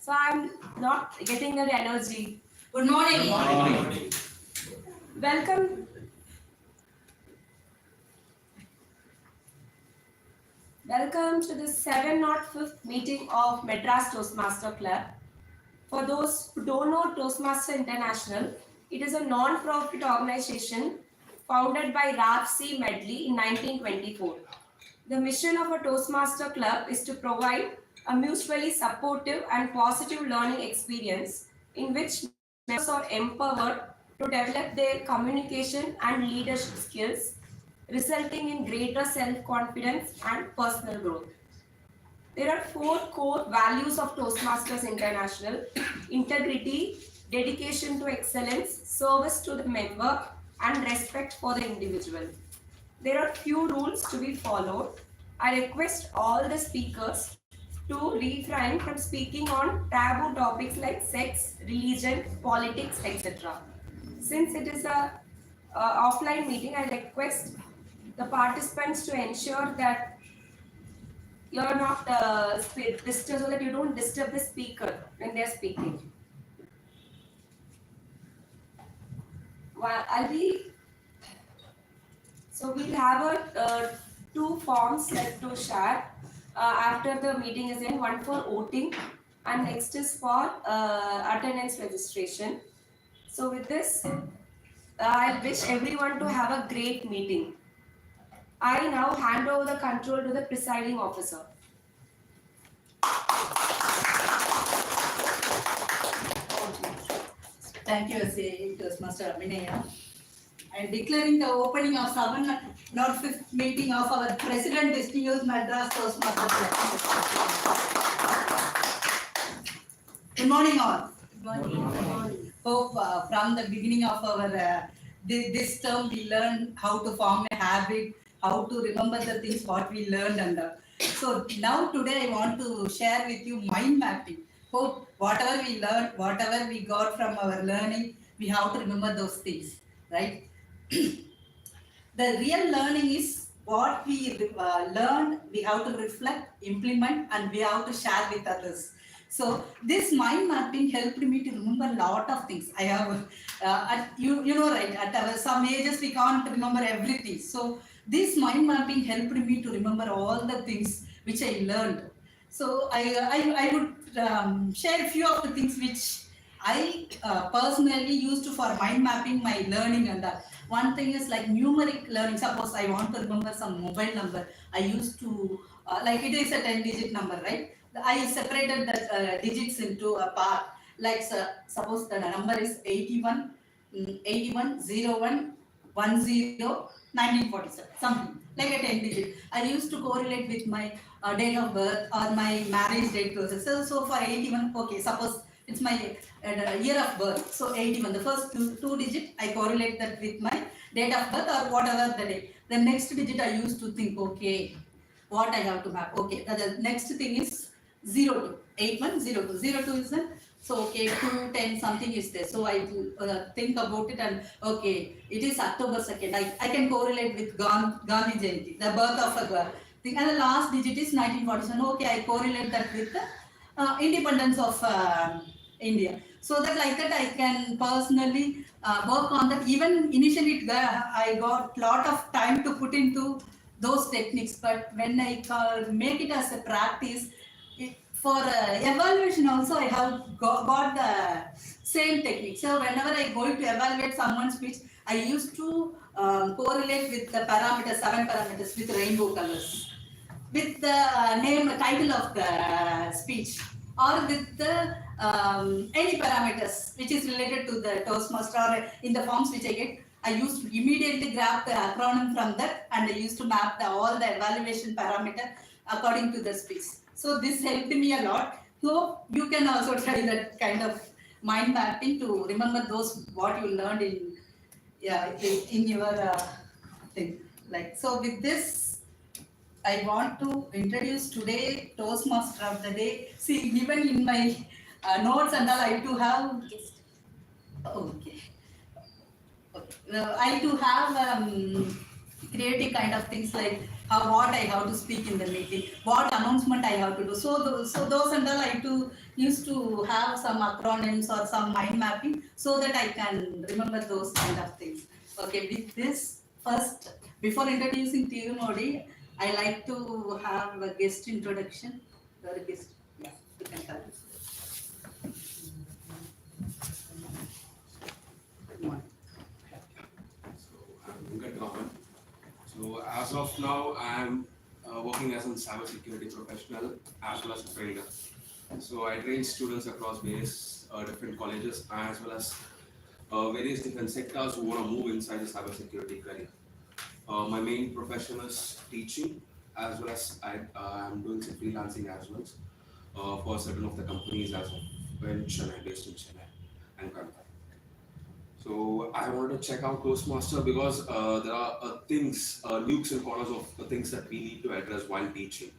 So I'm not getting the energy. Good morning. Good morning. Welcome. Welcome to the 705th meeting of Madras Toastmaster Club. For those who don't know Toastmaster International, it is a non-profit organization founded by Ralph C. Medley in 1924. The mission of a Toastmaster Club is to provide a mutually supportive and positive learning experience in which members are empowered to develop their communication and leadership skills, resulting in greater self-confidence and personal growth. There are 4 core values of Toastmasters International: integrity, dedication to excellence, service to the member, and respect for the individual. There are few rules to be followed. I request all the speakers to refrain from speaking on taboo topics like sex, religion, politics, etc. Since it is a offline meeting, I request the participants to ensure that you are not disturbed, so that you don't disturb the speaker when they are speaking. Well, so we'll have 2 forms left to share after the meeting is in. One for voting and next is for attendance registration. So with this, I wish everyone to have a great meeting. I now hand over the control to the presiding officer. Thank you, Toastmaster Abhinaya. I am declaring the opening of 705th meeting of our President Distinguished Madras Toastmasters Club. Good morning, all. Good morning. Hope from the beginning of our this term we learned how to form a habit, how to remember the things what we learned under. So now today I want to share with you mind mapping. Hope whatever we learned, whatever we got from our learning, we have to remember those things, right? The real learning is what we learned, we have to reflect, implement, and we have to share with others. So this mind mapping helped me to remember a lot of things. I have, you know, right, at some ages we can't remember everything. So this mind mapping helped me to remember all the things which I learned. So I would share a few of the things which I personally used for mind mapping my learning and that. One thing is like numeric learning. Suppose I want to remember some mobile number. I used to, like it is a 10-digit number, right? I separated the digits into a part. Like suppose the number is 81, 81, 01, 10, 1947, something like a 10-digit. I used to correlate with my date of birth or my marriage date process. So for 81, okay, suppose it's my year of birth. So 81, the first two digit, I correlate that with my date of birth or whatever the day. The next digit I used to think, okay, what I have to map. Okay, the next thing is 02, 8102. 02 is the, so okay, 210 something is there. So I think about it and okay, it is October 2nd. I can correlate with Gandhi Jayanti, the birth of a thing. And the last digit is 1947. Okay, I correlate that with the independence of India. So that like that I can personally work on that. Even initially I got lot of time to put into those techniques, but when I make it as a practice, for evaluation also I have got the same technique. So whenever I go to evaluate someone's speech, I used to correlate with the parameters, 7 parameters with rainbow colors, with the name, title of the speech, or with the any parameters which is related to the Toastmaster or in the forms which I get. I used to immediately grab the acronym from that and I used to map all the evaluation parameter according to the speech. So this helped me a lot. So you can also try that kind of mind mapping to remember those what you learned in your thing. Like so, with this, I want to introduce today Toastmaster of the day. See, even in my notes and all, I do have. Okay. I do have creative kind of things like what I have to speak in the meeting, what announcement I have to do. So those and all I used to have some acronyms or some mind mapping so that I can remember those kind of things. Okay, with this first, before introducing to you, Modi, I like to have a guest introduction. Your guest, yeah, you can tell us. Good comment. So as of now, I'm working as a cybersecurity professional as well as a trainer. So I train students across various different colleges as well as various different sectors who want to move inside the cybersecurity career. My main profession is teaching, as well as I'm doing some freelancing as well for certain of the companies as of in Chennai, based in Chennai and Kolkata. So I wanted to check out Toastmaster because there are things, nukes and corners of the things that we need to address while teaching.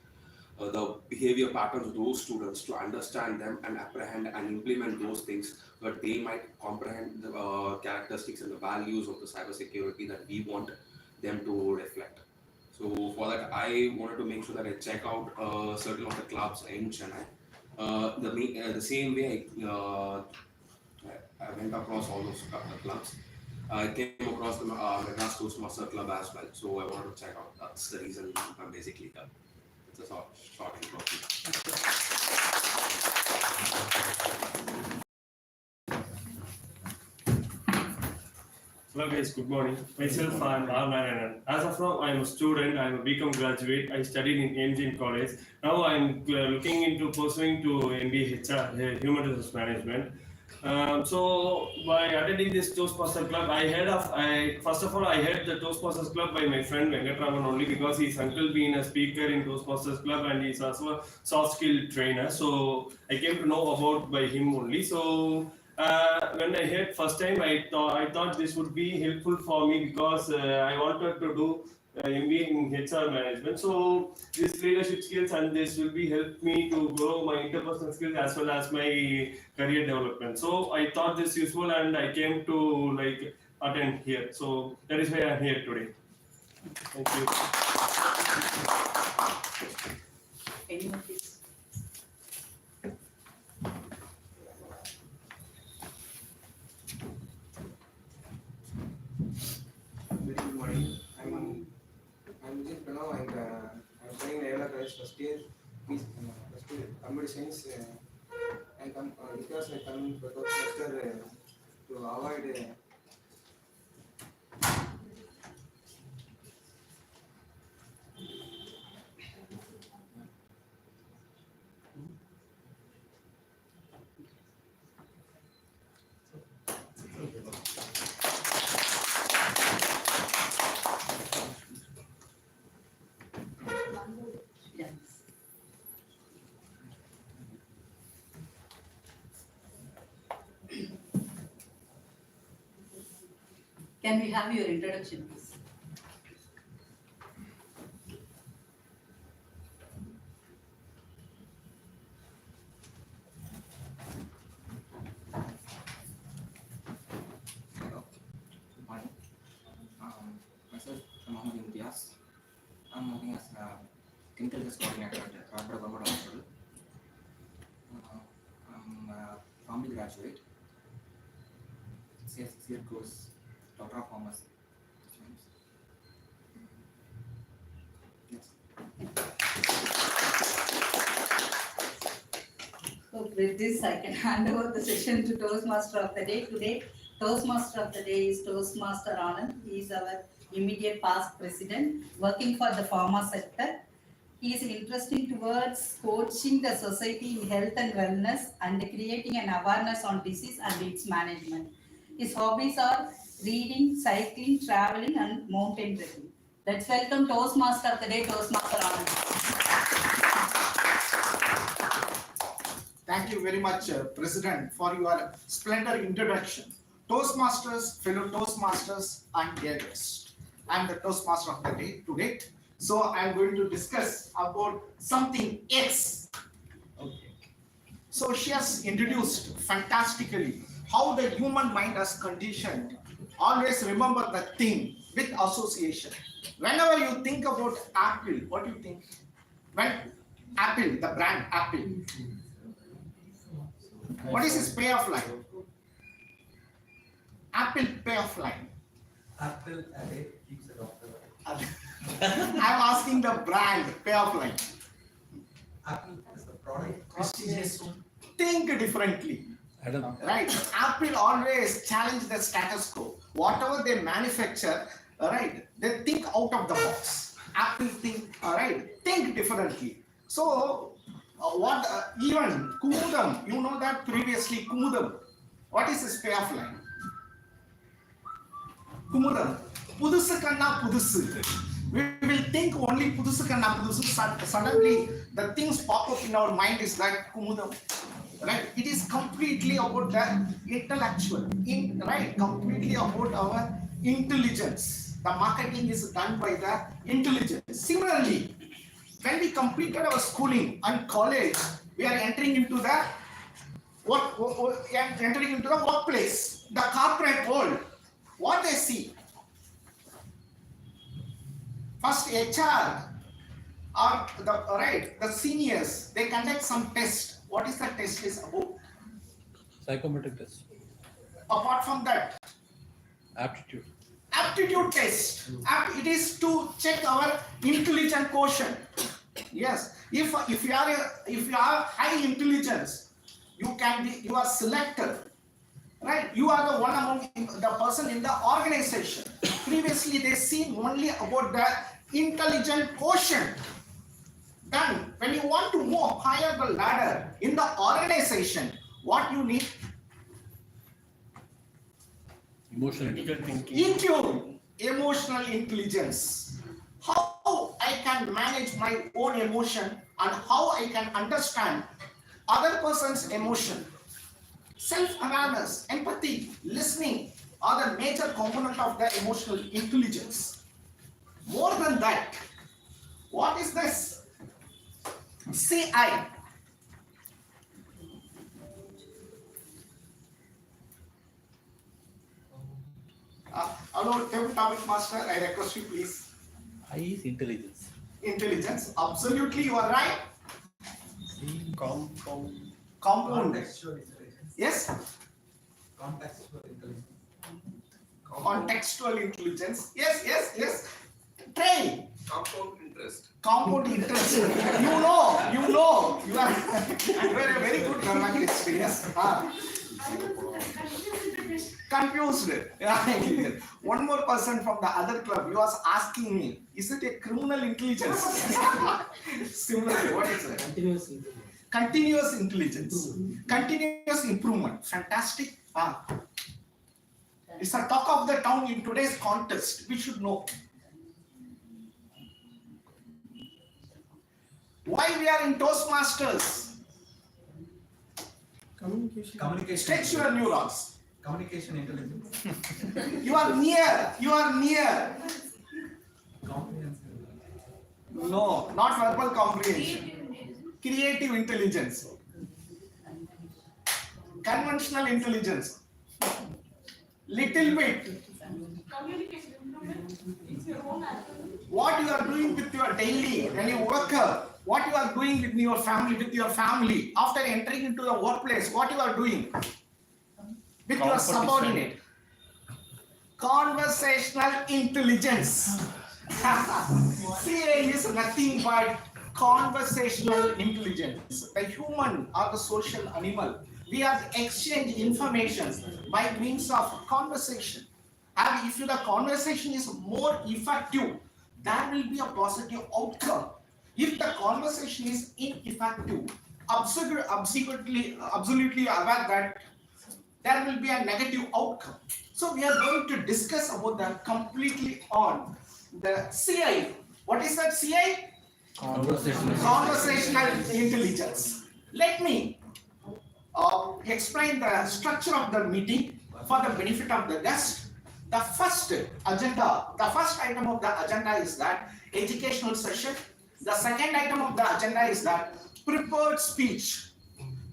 The behavior patterns of those students, to understand them and apprehend and implement those things, but they might comprehend the characteristics and the values of the cybersecurity that we want them to reflect. So for that, I wanted to make sure that I check out certain of the clubs in Chennai. The same way I went across all those clubs. I came across the Madras Toastmaster club as well, so I wanted to check out. That's the reason I'm basically here. It's a short introduction. Hello guys, good morning. Myself, I am R. Narayanan. As of now, I am a student. I am a BCom graduate. I studied in Engine College. Now I am looking into pursuing to MBA HR, Human Resource Management. So by attending this Toastmaster Club, first of all I heard the Toastmasters Club by my friend Venkatraman only because his uncle been a speaker in Toastmasters Club and he's also a soft skill trainer. So I came to know about by him only. So when I heard first time, I thought this would be helpful for me because I wanted to do MBA in HR management. So these leadership skills and this will be help me to grow my interpersonal skills as well as my career development. So I thought this useful and I came to like attend here. So that is why I am here today. Thank you. Anyone please? Very good morning. I'm Vijay Pranav and I'm studying Ayala College first year computer science and because I come to Toastmaster to avoid Yes. Can we have your introduction, please? Good morning. Myself, Mohammed Imtiaz. I'm working as a clinical research coordinator at Corporate Government Hospital. I'm a family graduate. 6-year course, Doctor of Pharmacy. Yes. So with this, I can hand over the session to Toastmaster of the day. Today, Toastmaster of the day is Toastmaster Anand. He is our immediate past president, working for the pharma sector. He is interested towards coaching the society in health and wellness and creating an awareness on disease and its management. His hobbies are reading, cycling, traveling, and mountain trekking. Let's welcome Toastmaster of the day, Toastmaster Anand. Thank you very much, President, for your splendid introduction. Toastmasters, fellow Toastmasters, and dear guests. I am the Toastmaster of the day today. So I am going to discuss about something X. Okay. So she has introduced fantastically how the human mind has conditioned. Always remember the thing with association. Whenever you think about Apple, what do you think? When Apple, the brand Apple, what is its payoff line? Apple payoff line. Apple a day keeps a doctor. I'm asking the brand payoff line. Apple is the product prestigious. Think differently. Adam. Right? Apple always challenge the status quo. Whatever they manufacture, right? They think out of the box. Apple think differently. So, even Kumudam, you know that previously Kumudam. What is his payoff line? Kumudam. Pudusu kanna pudusu. We will think only pudusu kanna pudusu. Suddenly, the things pop up in our mind is like Kumudam. Right? It is completely about the intellectual, completely about our intelligence. The marketing is done by the intelligence. Similarly, when we completed our schooling and college, we are entering into the workplace, the corporate world. What they see? First, HR or the seniors, they conduct some test. What is the test is about? Psychometric test. Apart from that, Aptitude. aptitude test. It is to check our intelligence quotient. Yes, if you are high intelligence, you are selected. Right? You are the one among the person in the organization. Previously, they see only about the intelligent quotient. Then, when you want to move higher the ladder in the organization, what you need? Emotional Critical thinking. EQ, emotional intelligence. How I can manage my own emotion and how I can understand other person's emotion. Self-awareness, empathy, listening are the major component of the emotional intelligence. More than that, what is this? CI. Hello, topic master, I request you please. I is intelligence. Intelligence, absolutely you are right. Compound. Compound. Contextual intelligence. Yes, Contextual intelligence. contextual intelligence. Yes. Train. Compound interest. Compound interest. You know. You are a very good grammaticist. Yes. Confused. Yeah. One more person from the other club, you was asking me, is it a criminal intelligence? Similarly, what is it? Continuous intelligence. Continuous intelligence. Continuous improvement. Fantastic. It's a talk of the town in today's context. We should know. Why we are in Toastmasters? Communication. Stretch your neurons. Communication intelligence. You are near. Comprehensive. No, not verbal comprehension. Creative intelligence. Conventional intelligence. Little bit. Communication improvement is your own activity. What you are doing with your daily, when you work up, what you are doing with your family, after entering into the workplace, what you are doing with your subordinate. Conversational intelligence. CA is nothing but conversational intelligence. The human or the social animal, we have exchange information by means of conversation. And if the conversation is more effective, there will be a positive outcome. If the conversation is ineffective, absolutely aware that there will be a negative outcome. So we are going to discuss about that completely on the CI. What is that CI? Conversational intelligence. Let me explain the structure of the meeting for the benefit of the guest. The first item of the agenda is that educational session. The second item of the agenda is that prepared speech.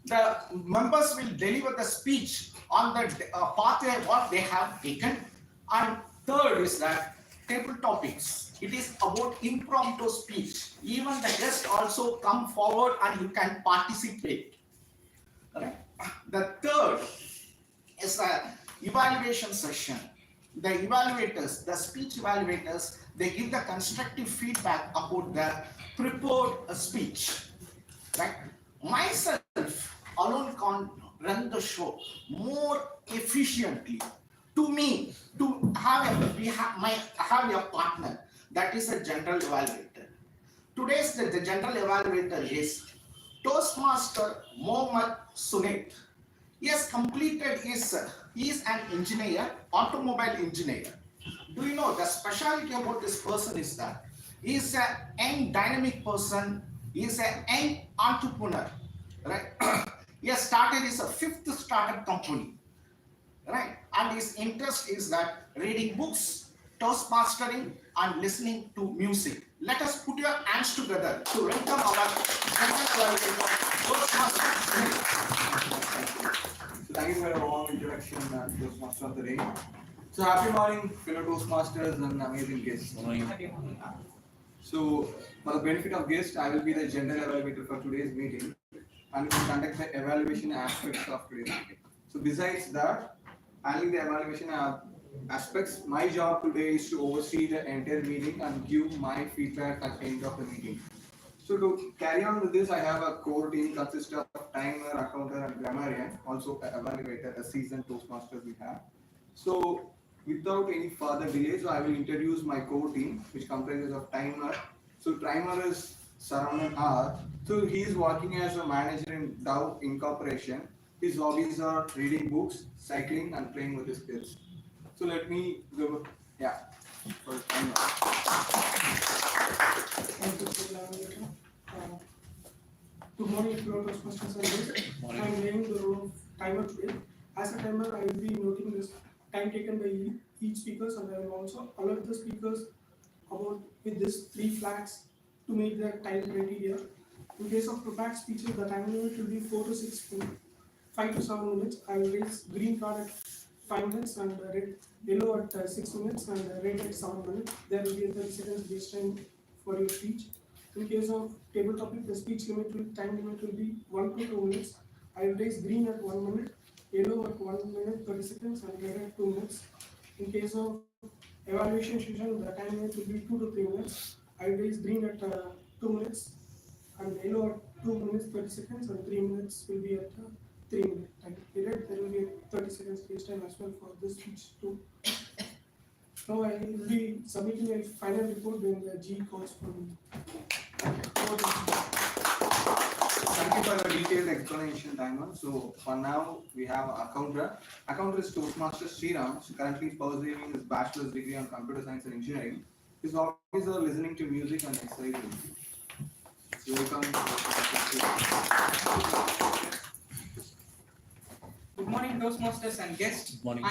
The members will deliver the speech on the pathway what they have taken. And third is that table topics. It is about impromptu speech. Even the guests also come forward and you can participate. Right? The third is a evaluation session. The evaluators, the speech evaluators, they give the constructive feedback about the prepared speech. Right? Myself alone can't run the show more efficiently. To me, to have have a partner that is a general evaluator. Today's the general evaluator is Toastmaster Mohammad Sunit. He has completed he is an engineer, automobile engineer. Do you know the specialty about this person is that he is a young dynamic person, he is a young entrepreneur, right? He has started his fifth startup company, right? And his interest is that reading books, toastmastering, and listening to music. Let us put your hands together to welcome our Toastmaster. So thank you for a warm introduction, Toastmaster of the day. So happy morning, fellow Toastmasters and amazing guests. So for the benefit of guests, I will be the general evaluator for today's meeting and will conduct the evaluation aspects of today's meeting. So besides that, handling the evaluation aspects, my job today is to oversee the entire meeting and give my feedback at the end of the meeting. So to carry on with this, I have a core team consisting of timer, accountant, and grammarian, also an evaluator, a seasoned Toastmaster we have. So without any further delays, I will introduce my core team, which comprises of timer. So timer is Saravan R. So he is working as a manager in Dow Incorporation. His hobbies are reading books, cycling, and playing with his kids. So let me go, for timer. Thank you, Mr. Good morning, fellow Toastmasters and guests. I am playing the role of timer today. As a timer, I will be noting this time taken by each speaker, and I will also alert the speakers about with this 3 flags to meet the time criteria. In case of prepared speeches, the time limit will be 4 to 6 minutes, 5 to 7 minutes. I will raise green card at 5 minutes and red, yellow at 6 minutes and red at 7 minutes. There will be a 30 seconds base time for your speech. In case of table topic, the time limit will be 1 to 2 minutes. I will raise green at 1 minute, yellow at 1 minute 30 seconds, and red at 2 minutes. In case of evaluation session, the time limit will be 2 to 3 minutes. I will raise green at 2 minutes, and yellow at 2 minutes 30 seconds, and 3 minutes will be at 3 minute time period. There will be a 30 seconds space time as well for this speech too. Now I will be submitting a final report when the G calls for me. Thank you for the detailed explanation, Timer. So for now, we have accountant. Accountant is Toastmaster Sriram. So currently pursuing his bachelor's degree on computer science and engineering. His hobbies are listening to music and exercising. So welcome. Good morning, Toastmasters and guests. Good morning.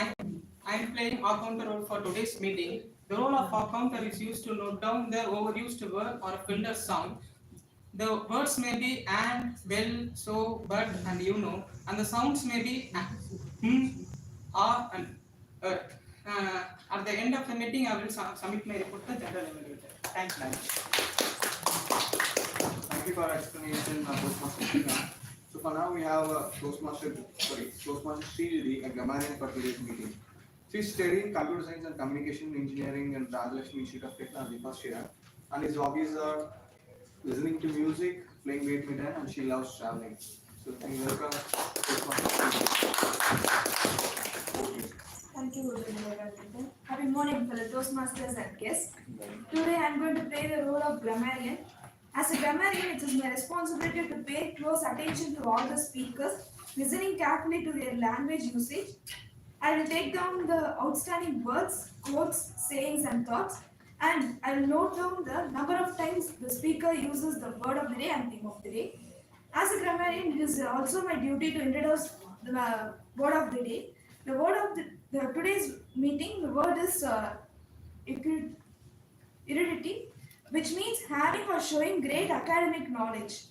I am playing accountant role for today's meeting. The role of accountant is used to note down the overused word or a filter sound. The words may be and, well, so, but, and you know, and the sounds may be and at the end of the meeting, I will submit my report to the general evaluator. Thanks, madam. Thank you for your explanation, Toastmaster Sriram. So for now, we have Toastmaster Sri, a grammarian for today's meeting. She is studying computer science and communication engineering in Radhalakshmi Institute of Technology first year, and his hobbies are listening to music, playing badminton, and she loves traveling. So thank you, welcome. Thank you, Evaluator. Happy morning, fellow Toastmasters and guests. Today I am going to play the role of grammarian. As a grammarian, it is my responsibility to pay close attention to all the speakers, listening carefully to their language usage. I will take down the outstanding words, quotes, sayings, and thoughts, and I will note down the number of times the speaker uses the word of the day and theme of the day. As a grammarian, it is also my duty to introduce the word of the day. The word of today's meeting, the word is erudity, which means having or showing great academic knowledge.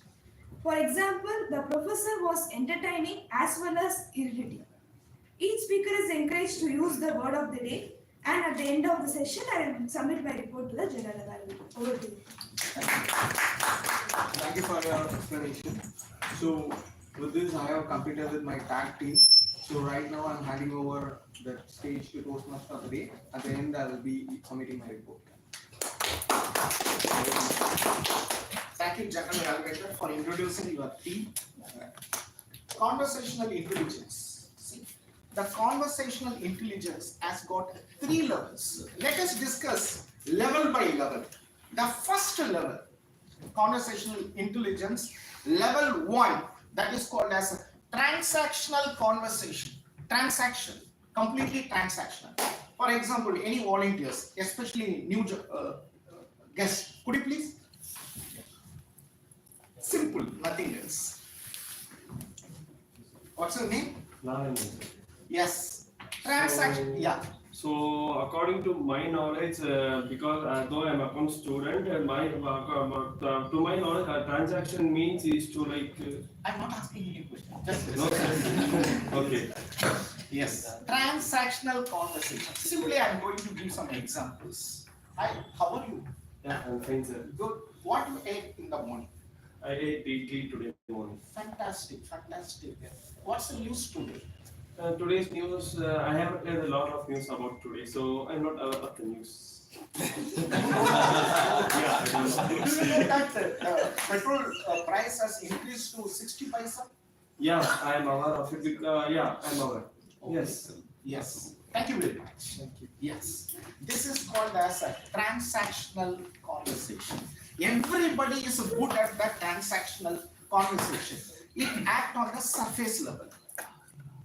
For example, the professor was entertaining as well as erudite. Each speaker is encouraged to use the word of the day And at the end of the session, I will submit my report to the general assembly. Over to you. Thank you for your explanation. So with this, I have completed with my tag team. So right now, I'm handing over the stage to Toastmaster of the day. At the end, I will be submitting my report. Thank you, General Evaluator, for introducing your team. Conversational intelligence. See, the conversational intelligence has got 3 levels. Let us discuss level by level. The first level, conversational intelligence, level 1, that is called as transactional conversation. Transaction, completely transactional. For example, any volunteers, especially new guests, could you please? Simple, nothing else. What's your name? Narendra. Yes. Transaction. So- Yeah. So according to my knowledge, because though I'm a account student, to my knowledge, a transaction means is to like. I'm not asking any question. Just No, listen. okay. Yes. Transactional conversation. Simply, I'm going to give some examples. Hi, how are you? Yeah, I'm fine, sir. Good. What you ate in the morning? I ate idli today morning. Fantastic, fantastic. What's the news today? Today's news, I haven't heard a lot of news about today, so I'm not aware of the news. Yeah, I don't Do know. you know that petrol price has increased to 60 paisa? Yeah, I'm aware of it. Yeah, I'm aware. Yes. Yes. Thank you very much. Thank you. Yes. This is called as a transactional conversation. Everybody is good at that transactional conversation. It acts on the surface level.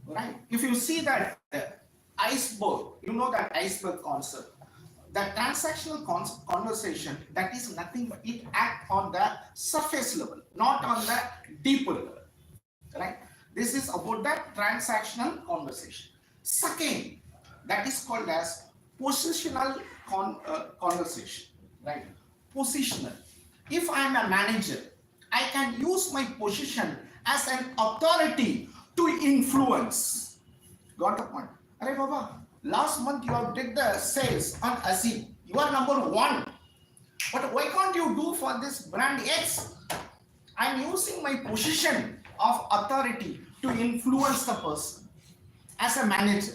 Right? If you see that iceberg, you know that iceberg concept. The transactional conversation, that is nothing but it acts on the surface level, not on the deeper level. Right? This is about the transactional conversation. Second, that is called as positional conversation. Right? Positional. If I am a manager, I can use my position as an authority to influence. Got the point? Arey Baba, last month you have did the sales on Azim. You are number 1. But why can't you do for this brand X? I am using my position of authority to influence the person as a manager.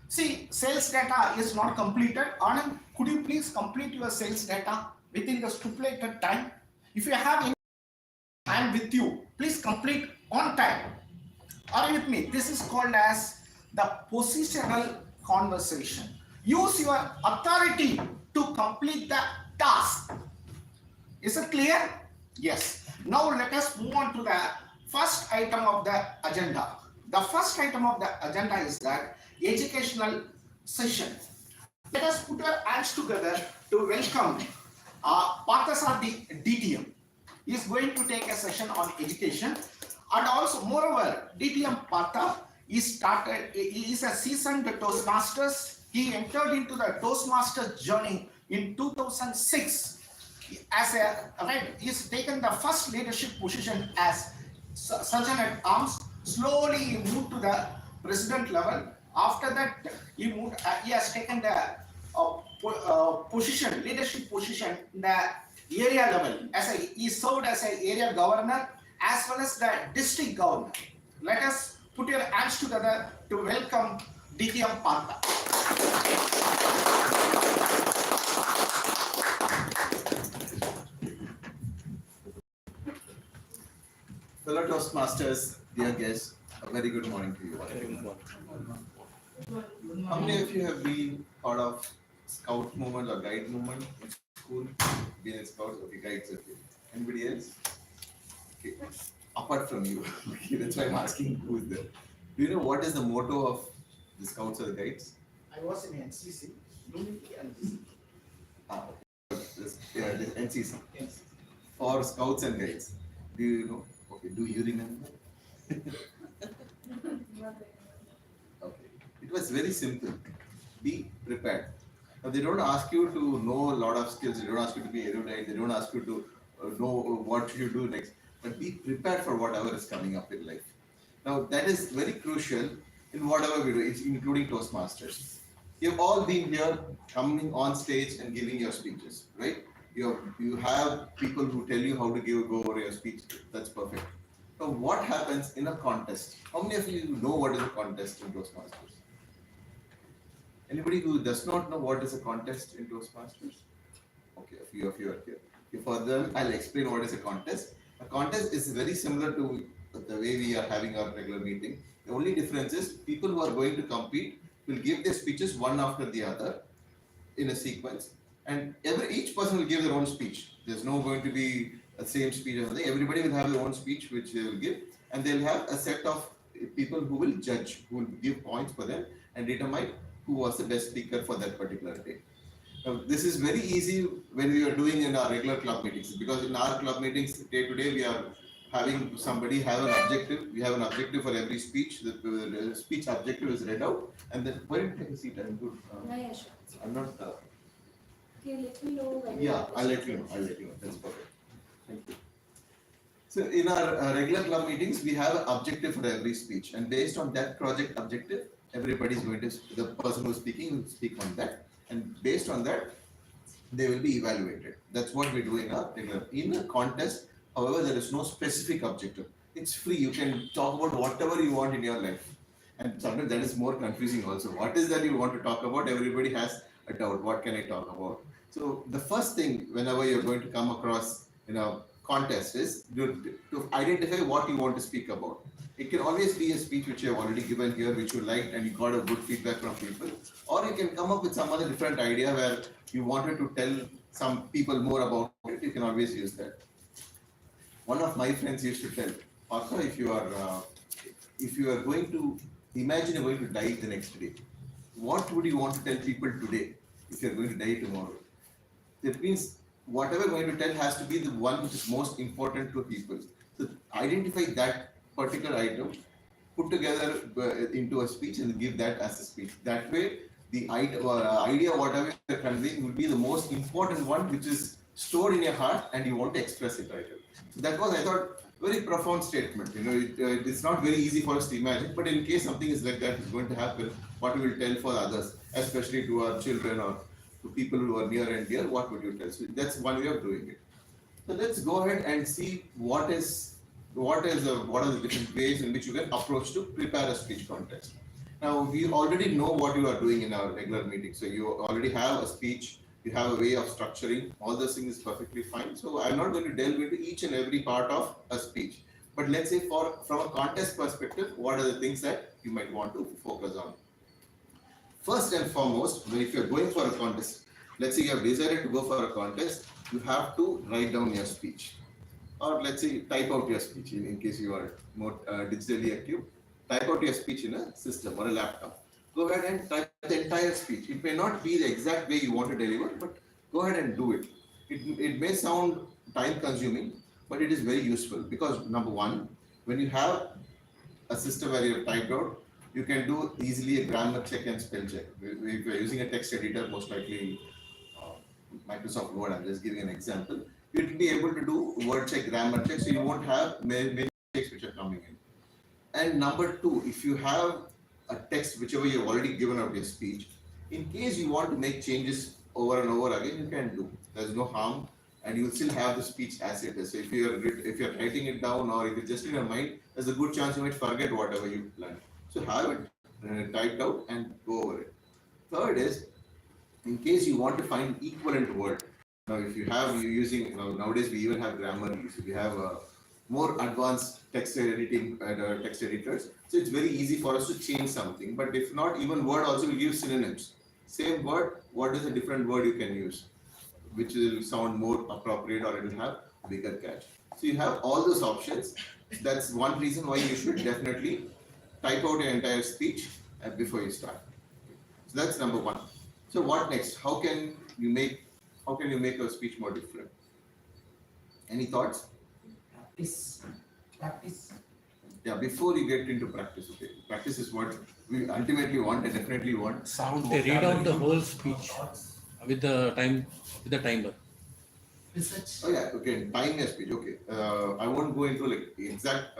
See, sales data is not completed. Anand, could you please complete your sales data within the stipulated time? If you have any, I am with you. Please complete on time. Are you with me? This is called as the positional conversation. Use your authority to complete the task. Is it clear? Yes. Now let us move on to the first item of the agenda. The first item of the agenda is that educational session. Let us put our hands together to welcome Parthasarthi DTM. He is going to take a session on education. And also, moreover, DTM Partha he is a seasoned Toastmasters. He entered into the Toastmasters journey in 2006. As a he's taken the first leadership position as Sergeant at Arms. Slowly he moved to the president level. After that, he has taken the leadership position in the area level. He served as an area governor as well as the district governor. Let us put your hands together to welcome DTM Partha. Fellow Toastmasters, dear guests, a very good morning to you all. How many of you have been part of scout movement or guide movement in school? Been in scouts? Okay, guides. Okay. Anybody else? Okay. Apart from you, okay, that's why I'm asking who is there. Do you know what is the motto of the scouts or the guides? I was in NCC, Unity and This NCC. Yes. For scouts and guides. Do you know? Okay, do you remember? Okay. It was very simple. Be prepared. Now, they don't ask you to know a lot of skills. They don't ask you to be erudite. They don't ask you to know what you do next. But be prepared for whatever is coming up in life. Now, that is very crucial in whatever we do, including Toastmasters. You've all been here coming on stage and giving your speeches, right? You have people who tell you how to go over your speech. That's perfect. Now, what happens in a contest? How many of you know what is a contest in Toastmasters? Anybody who does not know what is a contest in Toastmasters? Okay, a few of you are here. For them, I'll explain what is a contest. A contest is very similar to the way we are having our regular meeting. The only difference is people who are going to compete will give their speeches one after the other in a sequence, and each person will give their own speech. There's no going to be a same speech or something. Everybody will have their own speech which they will give, and they'll have a set of people who will judge, who will give points for them and determine who was the best speaker for that particular day. Now, this is very easy when we are doing in our regular club meetings, because in our club meetings day to day we are having somebody have an objective. We have an objective for every speech. The speech objective is read out, and then why don't you take a seat? I'm good. Yeah, sure. I'm not. Okay, let me know when. Yeah, I'll let you know. That's perfect. Thank you. So in our regular club meetings, we have an objective for every speech, and based on that project objective, everybody is going to, the person who's speaking will speak on that, and based on that, they will be evaluated. That's what we do in our regular. In a contest, however, there is no specific objective. It's free. You can talk about whatever you want in your life, and sometimes that is more confusing also. What is that you want to talk about? Everybody has a doubt. What can I talk about? So the first thing, whenever you're going to come across contest, is to identify what you want to speak about. It can always be a speech which you have already given here, which you liked and you got a good feedback from people, or you can come up with some other different idea where you wanted to tell some people more about it. You can always use that. One of my friends used to tell, Partha, if you are going to imagine you're going to die the next day, what would you want to tell people today if you're going to die tomorrow? That means whatever you're going to tell has to be the one which is most important to people. So identify that particular item, put together into a speech and give that as a speech. That way, the idea whatever you're conveying will be the most important one, which is stored in your heart and you want to express it right. So that was, I thought, very profound statement. It's not very easy for us to imagine, but in case something is like that is going to happen, what we will tell for others, especially to our children or to people who are near and dear, what would you tell? So that's one way of doing it. So let's go ahead and see what are the different ways in which you can approach to prepare a speech contest. Now, we already know what you are doing in our regular meeting. So you already have a speech, you have a way of structuring, all those things is perfectly fine. So I'm not going to delve into each and every part of a speech. But let's say from a contest perspective, what are the things that you might want to focus on? First and foremost, if you're going for a contest, let's say you have decided to go for a contest, you have to write down your speech. Or let's say type out your speech in case you are more digitally active. Type out your speech in a system or a laptop. Go ahead and type the entire speech. It may not be the exact way you want to deliver, but go ahead and do it. It may sound time consuming, but it is very useful because number one, when you have a system where you have typed out, you can do easily a grammar check and spell check. If you're using a text editor, most likely Microsoft Word, I'm just giving an example, you will be able to do word check, grammar check, so you won't have many mistakes which are coming in. And number two, if you have a text, whichever you've already given out your speech, in case you want to make changes over and over again, you can do. There's no harm, and you will still have the speech as it is. So if you're writing it down or if it's just in your mind, there's a good chance you might forget whatever you planned. So have it typed out and go over it. Third is, in case you want to find equivalent word. Now, if you're using, nowadays we even have grammar use. We have more advanced text editing text editors. So it's very easy for us to change something. But if not, even Word also will give synonyms. Same word, what is a different word you can use, which will sound more appropriate or it will have bigger catch. So you have all those options. That's one reason why you should definitely type out your entire speech before you start. So that's number one. So what next? How can you make your speech more different? Any thoughts? Practice. Yeah, before you get into practice, okay. Practice is what we ultimately want and definitely want. Sound. They read out the whole speech with the timer. Oh yeah, okay. Time your speech. Okay. I won't go into like exact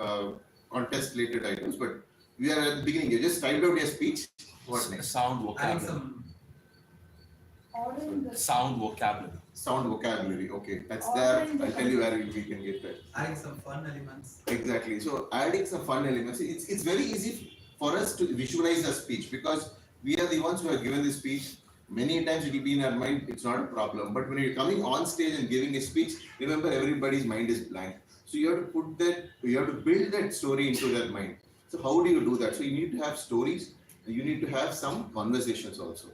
contest related items, but we are at the beginning. You just typed out your speech. What next? Sound vocabulary. Ordering the Sound vocabulary. Sound vocabulary, okay. That's Ordering there. the I'll tell you where we can get that. Adding some fun elements. Exactly. So adding some fun elements. It's very easy for us to visualize a speech because we are the ones who have given the speech. Many times it will be in our mind, it's not a problem. But when you're coming on stage and giving a speech, remember everybody's mind is blank. So you have to put that, you have to build that story into their mind. So how do you do that? So you need to have stories, you need to have some conversations also.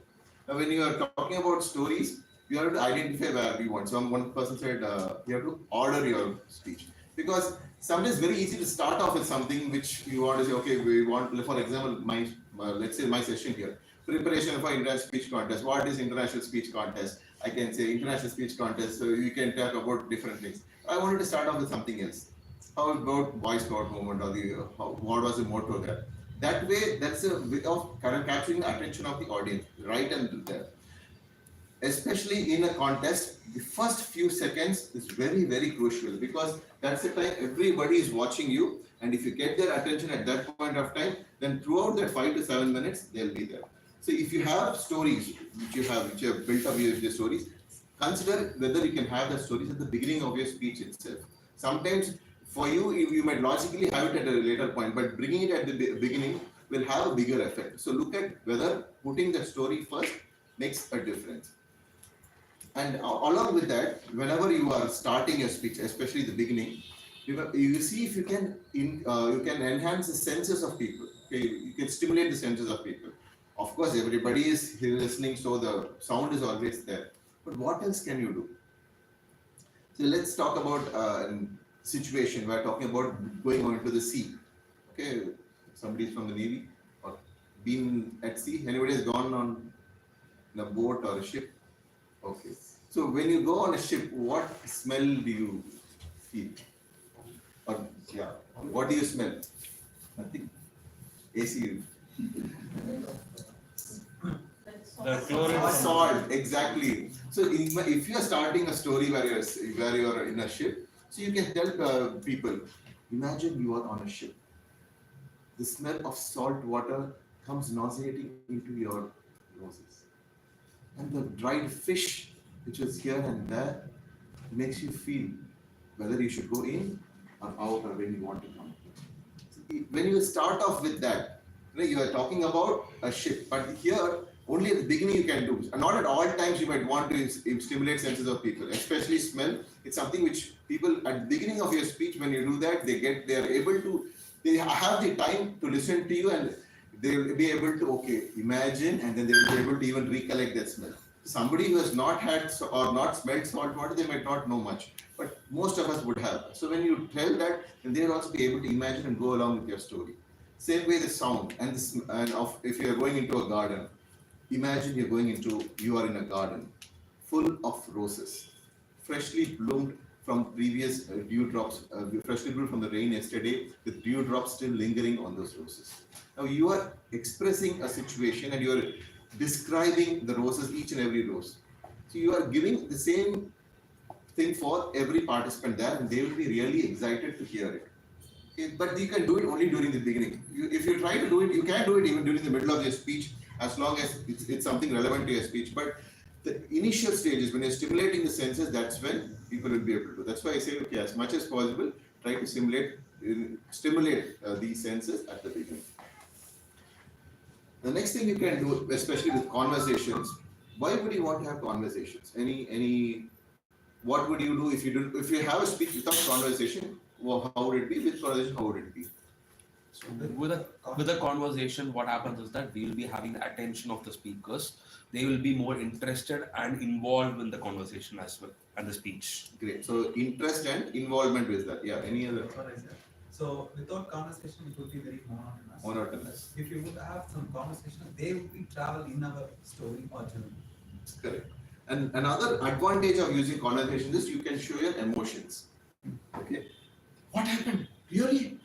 Now when you are talking about stories, you have to identify where you want. So one person said you have to order your speech because sometimes it's very easy to start off with something which you want to say, okay, we want, for example, let's say my session here, preparation for international speech contest. What is international speech contest? I can say international speech contest, so you can talk about different things. I wanted to start off with something else. How about Boy Scout movement or what was the motto there? That way, that's a way of capturing the attention of the audience, right and there. Especially in a contest, the first few seconds is very, very crucial because that's the time everybody is watching you. And if you get their attention at that point of time, then throughout that 5 to 7 minutes, they'll be there. So if you have stories which you have built up your stories, consider whether you can have the stories at the beginning of your speech itself. Sometimes for you might logically have it at a later point, but bringing it at the beginning will have a bigger effect. So look at whether putting the story first makes a difference. And along with that, whenever you are starting a speech, especially the beginning, you see if you can enhance the senses of people. Okay, you can stimulate the senses of people. Of course, everybody is here listening, so the sound is always there. But what else can you do? So let's talk about a situation. We're talking about going on to the sea. Okay, somebody's from the Navy or been at sea. Anybody has gone on a boat or a ship? Okay. So when you go on a ship, what smell do you feel? Or yeah, what do you smell? Nothing. AC. The chlorine. Salt, exactly. So if you are starting a story where you're in a ship, so you can tell people, imagine you are on a ship. The smell of salt water comes nauseating into your noses. And the dried fish, which is here and there, makes you feel whether you should go in or out or when you want to come. So when you start off with that, you are talking about a ship, but here only at the beginning you can do. And not at all times you might want to stimulate senses of people, especially smell. It's something which people at the beginning of your speech, when you do that, they have the time to listen to you and they will be able to, imagine, and then they will be able to even recollect that smell. Somebody who has not had or not smelled salt water, they might not know much, but most of us would have. So when you tell that, then they will also be able to imagine and go along with your story. Same way the sound if you are going into a garden, imagine you are in a garden full of roses, freshly bloomed from previous dewdrops, freshly bloomed from the rain yesterday, with dewdrops still lingering on those roses. Now you are expressing a situation and you are describing the roses, each and every rose. So you are giving the same thing for every participant there, and they will be really excited to hear it. Okay, but you can do it only during the beginning. If you try to do it, you can do it even during the middle of your speech, as long as it's something relevant to your speech. But the initial stages, when you're stimulating the senses, that's when people will be able to do. That's why I say, as much as possible, try to stimulate these senses at the beginning. The next thing you can do, especially with conversations, why would you want to have conversations? What would you do if you have a speech without conversation? Well, how would it be? With conversation, how would it be? So with a conversation, what happens is that we will be having the attention of the speakers. They will be more interested and involved in the conversation as well and the speech. Great. So interest and involvement with that. Yeah. Any other? So without conversation, it would be very monotonous. If you would have some conversation, they would be travel in our story or journey. Correct. And another advantage of using conversation is you can show your emotions. Okay. What happened? Really?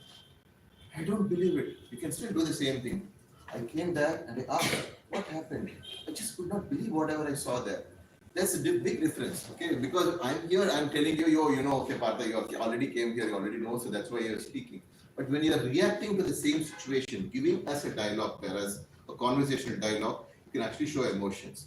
I don't believe it. You can still do the same thing. I came there and I asked, what happened? I just could not believe whatever I saw there. That's a big difference, okay? Because I'm here, I'm telling you, okay, Partha, you already came here, you already know, so that's why you're speaking. But when you're reacting to the same situation, giving us a dialogue, whereas a conversational dialogue, you can actually show emotions.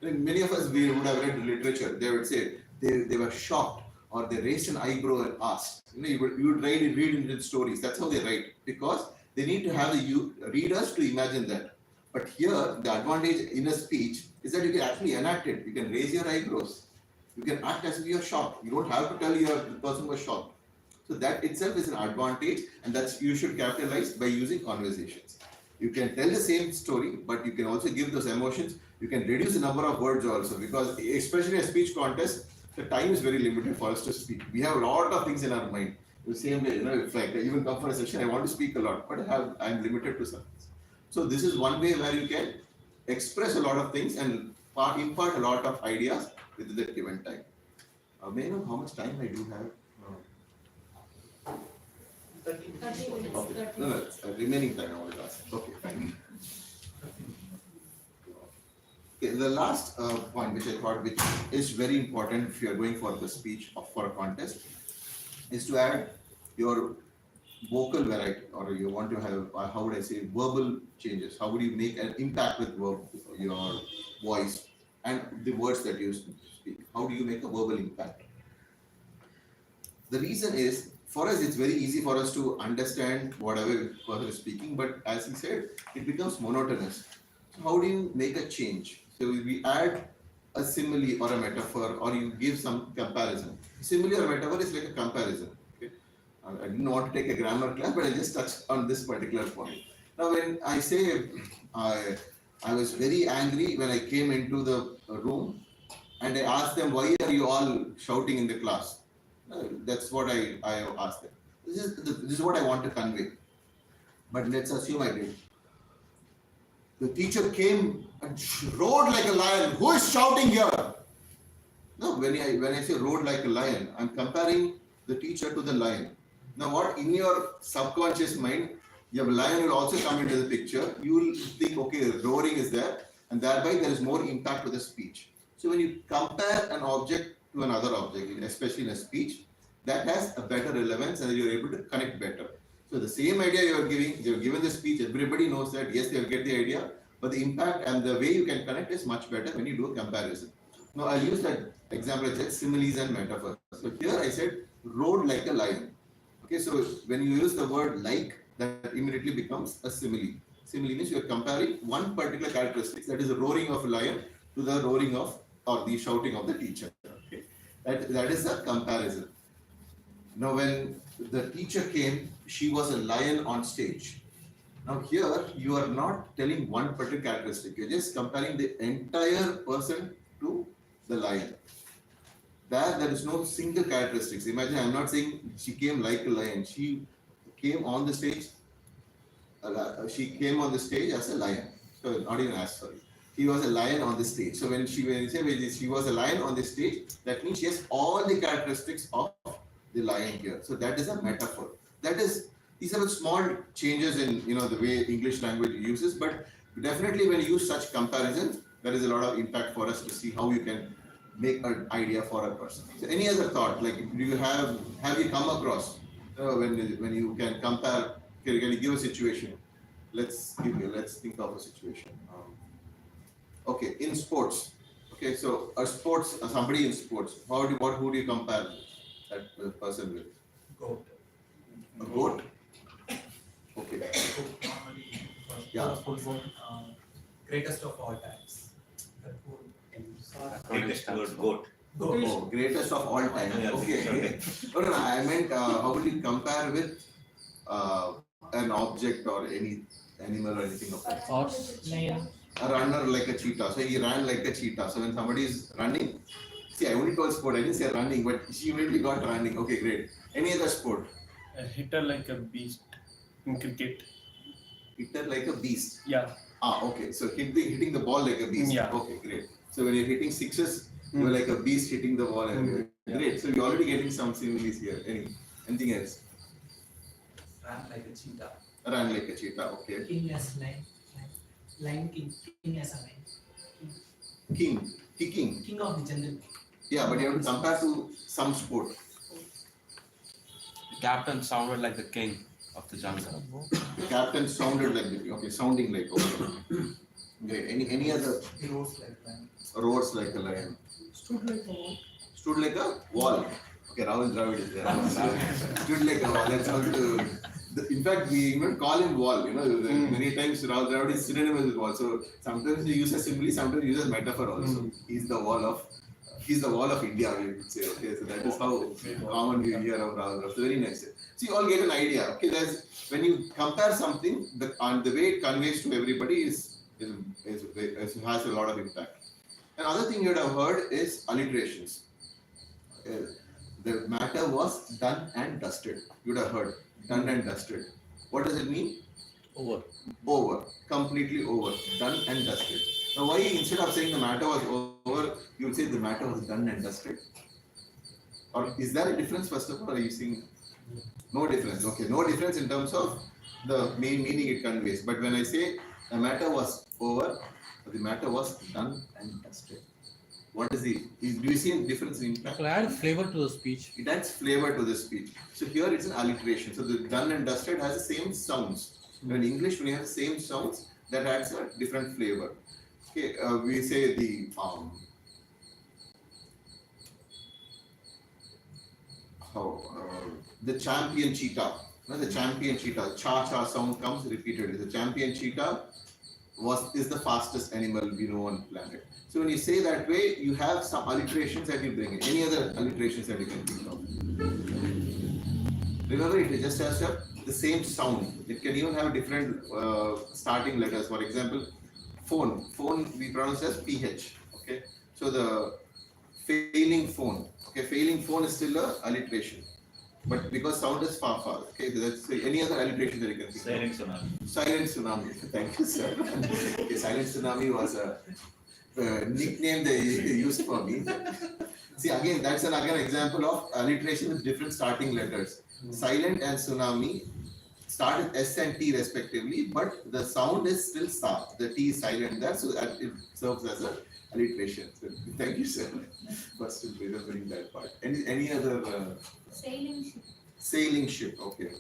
When many of us we would have read literature, they would say they were shocked or they raised an eyebrow and asked. You would read into stories. That's how they write because they need to have the readers to imagine that. But here, the advantage in a speech is that you can actually enact it. You can raise your eyebrows. You can act as if you're shocked. You don't have to tell the person was shocked. So that itself is an advantage, and that's you should capitalize by using conversations. You can tell the same story, but you can also give those emotions. You can reduce the number of words also because, especially a speech contest, the time is very limited for us to speak. We have a lot of things in our mind. The same way, if like I even come for a session, I want to speak a lot, but I'm limited to some things. So this is one way where you can express a lot of things and impart a lot of ideas within the given time. May I know how much time I do have? 30 minutes. Okay. No, remaining time I want to ask. Okay, fine. Okay, the last point which I thought which is very important if you are going for the speech or for a contest is to add your vocal variety, or you want to have, how would I say, verbal changes. How would you make an impact with your voice and the words that you speak? How do you make a verbal impact? The reason is, for us, it's very easy for us to understand whatever person is speaking, but as he said, it becomes monotonous. So how do you make a change? So we add a simile or a metaphor, or you give some comparison. Simile or metaphor is like a comparison. Okay? I didn't want to take a grammar class, but I just touched on this particular point. Now, when I say I was very angry when I came into the room, and I asked them, why are you all shouting in the class? That's what I asked them. This is what I want to convey. But let's assume I did. The teacher came and roared like a lion. Who is shouting here? No, when I say roared like a lion, I'm comparing the teacher to the lion. Now what in your subconscious mind, your lion will also come into the picture. You will think, okay, roaring is there, and thereby there is more impact to the speech. So when you compare an object to another object, especially in a speech, that has a better relevance and you're able to connect better. So the same idea you're given the speech, everybody knows that, yes, they'll get the idea, but the impact and the way you can connect is much better when you do a comparison. Now I'll use that example, I said similes and metaphors. So here I said, roared like a lion. Okay, so when you use the word like, that immediately becomes a simile. Simile means you're comparing one particular characteristic, that is the roaring of a lion, to the roaring of, or the shouting of the teacher. Okay, that is a comparison. Now when the teacher came, she was a lion on stage. Now here you are not telling one particular characteristic, you're just comparing the entire person to the lion. There is no single characteristics. Imagine, I'm not saying she came like a lion. She came on the stage. She came on the stage as a lion. So not even as, sorry. He was a lion on the stage. So when you say she was a lion on the stage, that means she has all the characteristics of the lion here. So that is a metaphor. These are small changes in the way English language uses, but definitely when you use such comparisons, there is a lot of impact for us to see how you can make an idea for a person. So any other thought, like do you have you come across when you can compare? Can you give a situation? Let's think of a situation. Okay, in sports. Okay, so somebody in sports. Who do you compare that person with? Goat. A goat? Okay. Yeah. Football, greatest of all times. Greatest word, goat. Oh, greatest of all time. Okay. No, I meant how would you compare with an object or any animal or anything of that? Horse. Lion. A runner like a cheetah. So he ran like a cheetah. So when somebody is running, see, I only told sport, I didn't say running, but she immediately got running. Okay, great. Any other sport? A hitter like a beast in cricket. Hitter like a beast. Yeah. Okay. So hitting the ball like a beast. Yeah. Okay, great. So when you're hitting sixes, you're like a beast hitting the ball. Yeah. Great. So you're already getting some similes here. Anything else? Ran like a cheetah. Ran like a cheetah. Okay. King as lion. Lion king. King as a lion. King. King of the jungle. Yeah, but you have to compare to some sport. The captain sounded like the king of the jungle. The captain sounded like the king. Okay, sounding like. Okay. Great. Any other Roars like lion. roars like a lion? Stood like a wall. Stood like a wall. Okay, Rahul Dravid is there. Stood like a wall. That's how to. In fact, we even call him wall. You know, many times Rahul Dravid is synonymous with wall. So sometimes we use as simile, sometimes we use as metaphor also. He's the wall of India, we would say. Okay, so that is how common we hear of Rahul Dravid. So very nice. So you all get an idea. Okay, when you compare something, the way it conveys to everybody has a lot of impact. Another thing you would have heard is alliterations. The matter was done and dusted. You would have heard done and dusted. What does it mean? Over. Over. Completely over. Done and dusted. Now, why instead of saying the matter was over, you would say the matter was done and dusted? Or is there a difference, first of all? Are you seeing? No difference. Okay, no difference in terms of the main meaning it conveys. But when I say the matter was over, the matter was done and dusted. What is do you see a difference in impact? It will add flavor to the speech. It adds flavor to the speech. So here it's an alliteration. So the done and dusted has the same sounds. In English, when you have the same sounds, that adds a different flavor. Okay, we say the champion cheetah. The champion cheetah. Cha-cha sound comes repeatedly. The champion cheetah is the fastest animal we know on the planet. So when you say that way, you have some alliterations that you bring in. Any other alliterations that you can think of? Remember, it just has to have the same sound. It can even have different starting letters. For example, phone. Phone we pronounce as PH. Okay. So the failing phone. Okay, failing phone is still a alliteration. But because sound is far. Okay, that's any other alliteration that you can think of. Silent tsunami. Silent tsunami. Thank you, sir. Okay, silent tsunami was a nickname they used for me. See, again, that's an example of alliteration with different starting letters. Silent and tsunami start with S and T respectively, but the sound is still sa. The T is silent there, so that it serves as a alliteration. So, thank you, sir, for still remembering that part. Any other? Sailing ship. Sailing ship. Okay.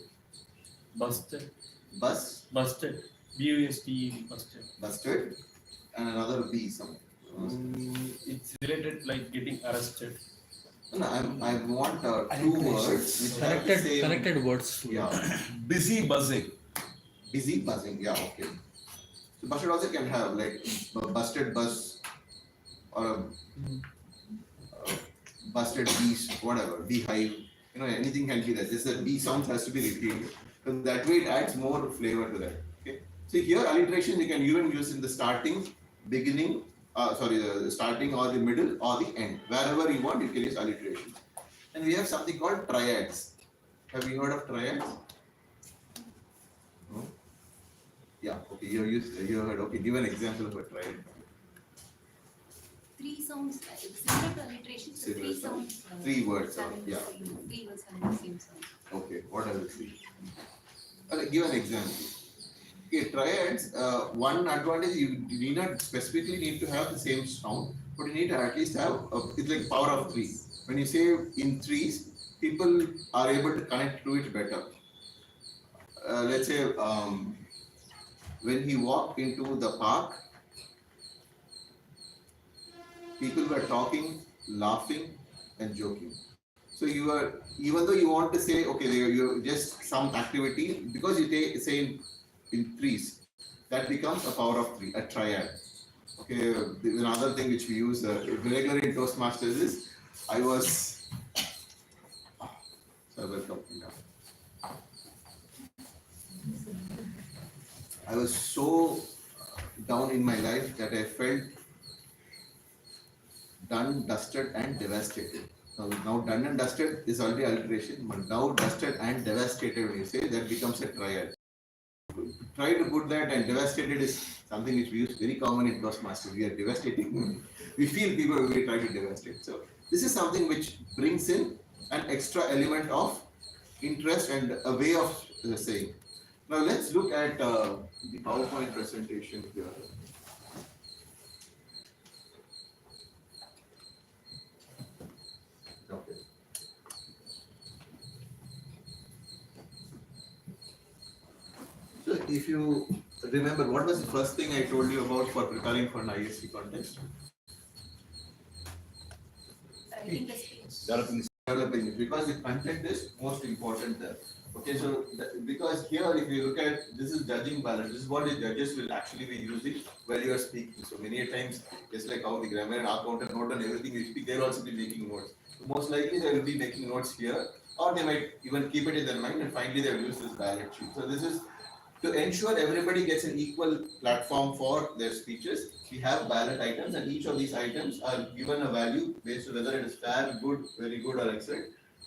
Busted. Busted. BUST busted. Busted. And another B something. It's related like getting arrested. No, I want two words which have the same connected words. Yeah. Busy buzzing. Busy buzzing. Yeah. Okay. So busted also can have like busted bus or busted beast, whatever, beehive. You know, anything can be that. Just the B sound has to be repeated. So that way it adds more flavor to that. Okay. So here alliteration you can even use in the starting, beginning, the starting or the middle or the end. Wherever you want, you can use alliteration. And we have something called triads. Have you heard of triads? No? Yeah. Okay. You heard. Okay. Give an example of a triad. Three sounds, similar to alliteration, so three sounds. Three words. Yeah. Three words having the same sound. Okay. What are the three? Give an example. Okay, triads, one advantage, you need not specifically need to have the same sound, but you need to at least have, it's like power of three. When you say in threes, people are able to connect to it better. Let's say, when he walked into the park, people were talking, laughing, and joking. So even though you want to say, okay, you just some activity, because you say in threes, that becomes a power of three, a triad. Okay, another thing which we use regularly in Toastmasters is, I was so down in my life that I felt done, dusted, and devastated. Now done and dusted is already alliteration, but now dusted and devastated, when you say, that becomes a triad. Try to put that, and devastated is something which we use very common in Toastmasters. We are devastating. We feel people we try to devastate. So this is something which brings in an extra element of interest and a way of saying. Now let's look at the PowerPoint presentation here. Okay. So if you remember what was the first thing I told you about for preparing for an ISC contest? Writing the speech. Developing it, because the content is most important there. Okay, so because here if you look at this is judging ballot, this is what the judges will actually be using while you are speaking. So many times, just like how the grammar and accountant note and everything you speak, they'll also be making notes. So most likely they will be making notes here, or they might even keep it in their mind and finally they will use this ballot sheet. So this is to ensure everybody gets an equal platform for their speeches. We have ballot items, and each of these items are given a value based on whether it is fair, good, very good, or excellent.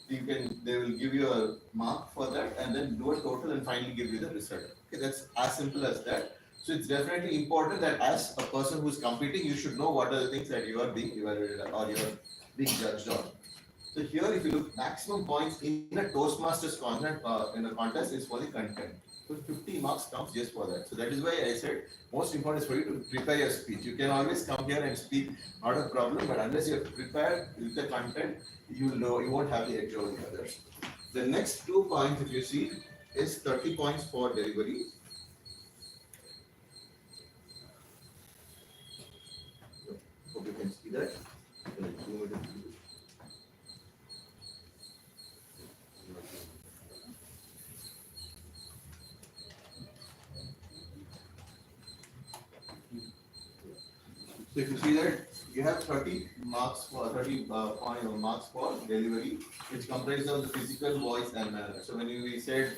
They will give you a mark for that, and then do a total, and finally give you the result. Okay, that's as simple as that. So it's definitely important that as a person who is competing, you should know what are the things that you are being evaluated or you are being judged on. So here, if you look, maximum points in a Toastmasters in a contest is for the content. So 50 marks comes just for that. So that is why I said most important is for you to prepare your speech. You can always come here and speak, not a problem, but unless you are prepared with the content, you won't have the edge over the others. The next 2 points, if you see, is 30 points for delivery. Hope you can see that. So if you see that you have 30 marks for marks for delivery, which comprises of the physical, voice, and manner. So when we said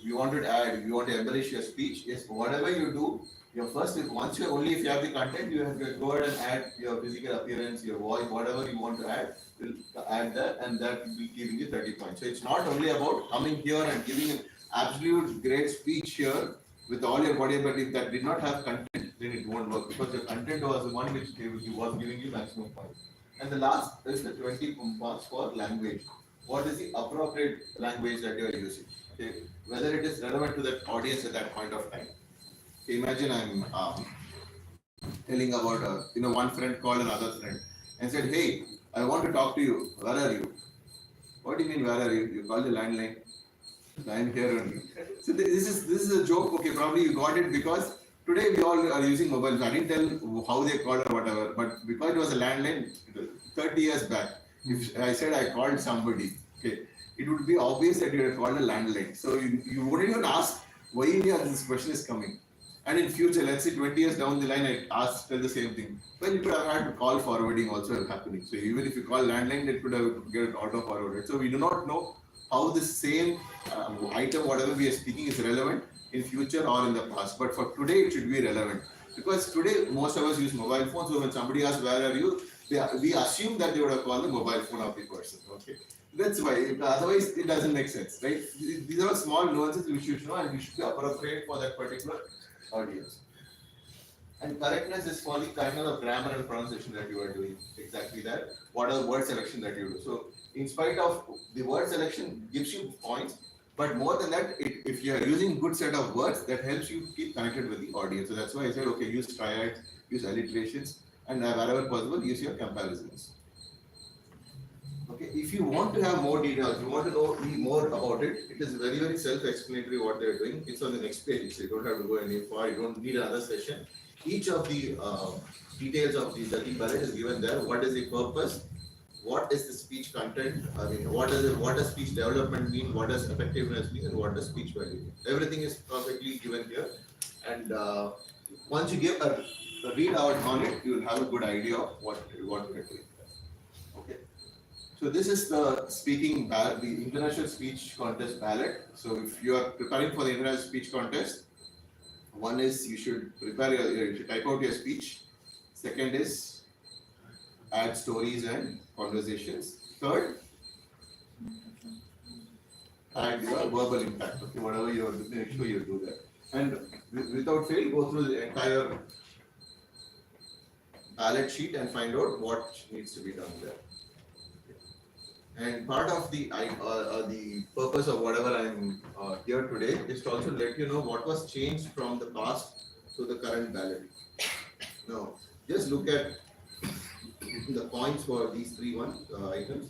you want to add, you want to embellish your speech, is whatever you do, your first once you only if you have the content, you have to go ahead and add your physical appearance, your voice, whatever you want to add, will add that, and that will be giving you 30 points. So it's not only about coming here and giving an absolute great speech here with all your body, but if that did not have content, then it won't work, because your content was the one which was giving you maximum points. And the last is the 20 points for language. What is the appropriate language that you are using? Okay, whether it is relevant to that audience at that point of time. Imagine I'm telling about one friend called another friend and said, "Hey, I want to talk to you. Where are you?" What do you mean, where are you? You call the landline. I am here only. So this is a joke. Okay, probably you got it because today we all are using mobiles. I didn't tell how they called or whatever, but because it was a landline 30 years back, if I said I called somebody, okay, it would be obvious that you had called a landline. So you wouldn't even ask why this question is coming. And in future, let's say 20 years down the line, I tell the same thing. Well, you could have had call forwarding also happening. So even if you call landline, it could have get auto forwarded. So we do not know how the same item, whatever we are speaking, is relevant in future or in the past. But for today, it should be relevant. Because today, most of us use mobile phones. So when somebody asks, where are you? We assume that they would have called the mobile phone of the person. Okay, that's why. Otherwise, it doesn't make sense, right? These are small nuances we should know, and we should be appropriate for that particular audience. And correctness is for the kind of grammar and pronunciation that you are doing. Exactly that. What are the word selection that you do? So, in spite of the word selection gives you points, but more than that, if you are using good set of words, that helps you keep connected with the audience. So that's why I said, okay, use triads, use alliterations, and wherever possible, use your comparisons. Okay, if you want to have more details, you want to know more about it, it is very, very self-explanatory what they're doing. It's on the next page, so you don't have to go any far, you don't need another session. Each of the details of the judging ballot is given there. What is the purpose? What is the speech content? I mean, what does speech development mean? What does effectiveness mean? And what does speech value mean? Everything is perfectly given here. And once you give a read out on it, you will have a good idea of what we're doing. Okay. So this is the speaking ballot, the international speech contest ballot. So if you are preparing for the international speech contest, one is you should prepare you should type out your speech. Second is add stories and conversations. Third, add your verbal impact. Okay, whatever you are doing, make sure you do that. And without fail, go through the entire ballot sheet and find out what needs to be done there. And part of the purpose of whatever I'm here today is to also let you know what was changed from the past to the current ballot. Now, just look at the points for these three items: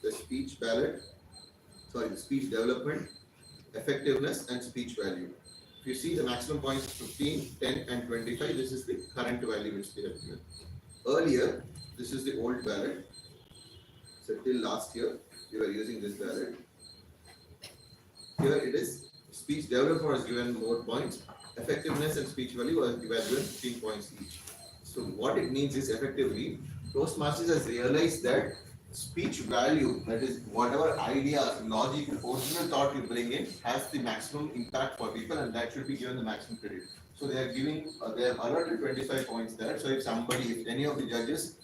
the speech ballot, the speech development, effectiveness, and speech value. If you see the maximum points 15, 10 and 25, this is the current value which they have given. Earlier, this is the old ballot. So till last year, we were using this ballot. Here it is, speech developer was given more points, effectiveness and speech value was given 15 points each. So what it means is effectively, Toastmasters has realized that speech value, that is whatever ideas, logic, original thought you bring in, has the maximum impact for people and that should be given the maximum credit. So they are giving, they have allotted 25 points there. So if somebody, if any of the judges,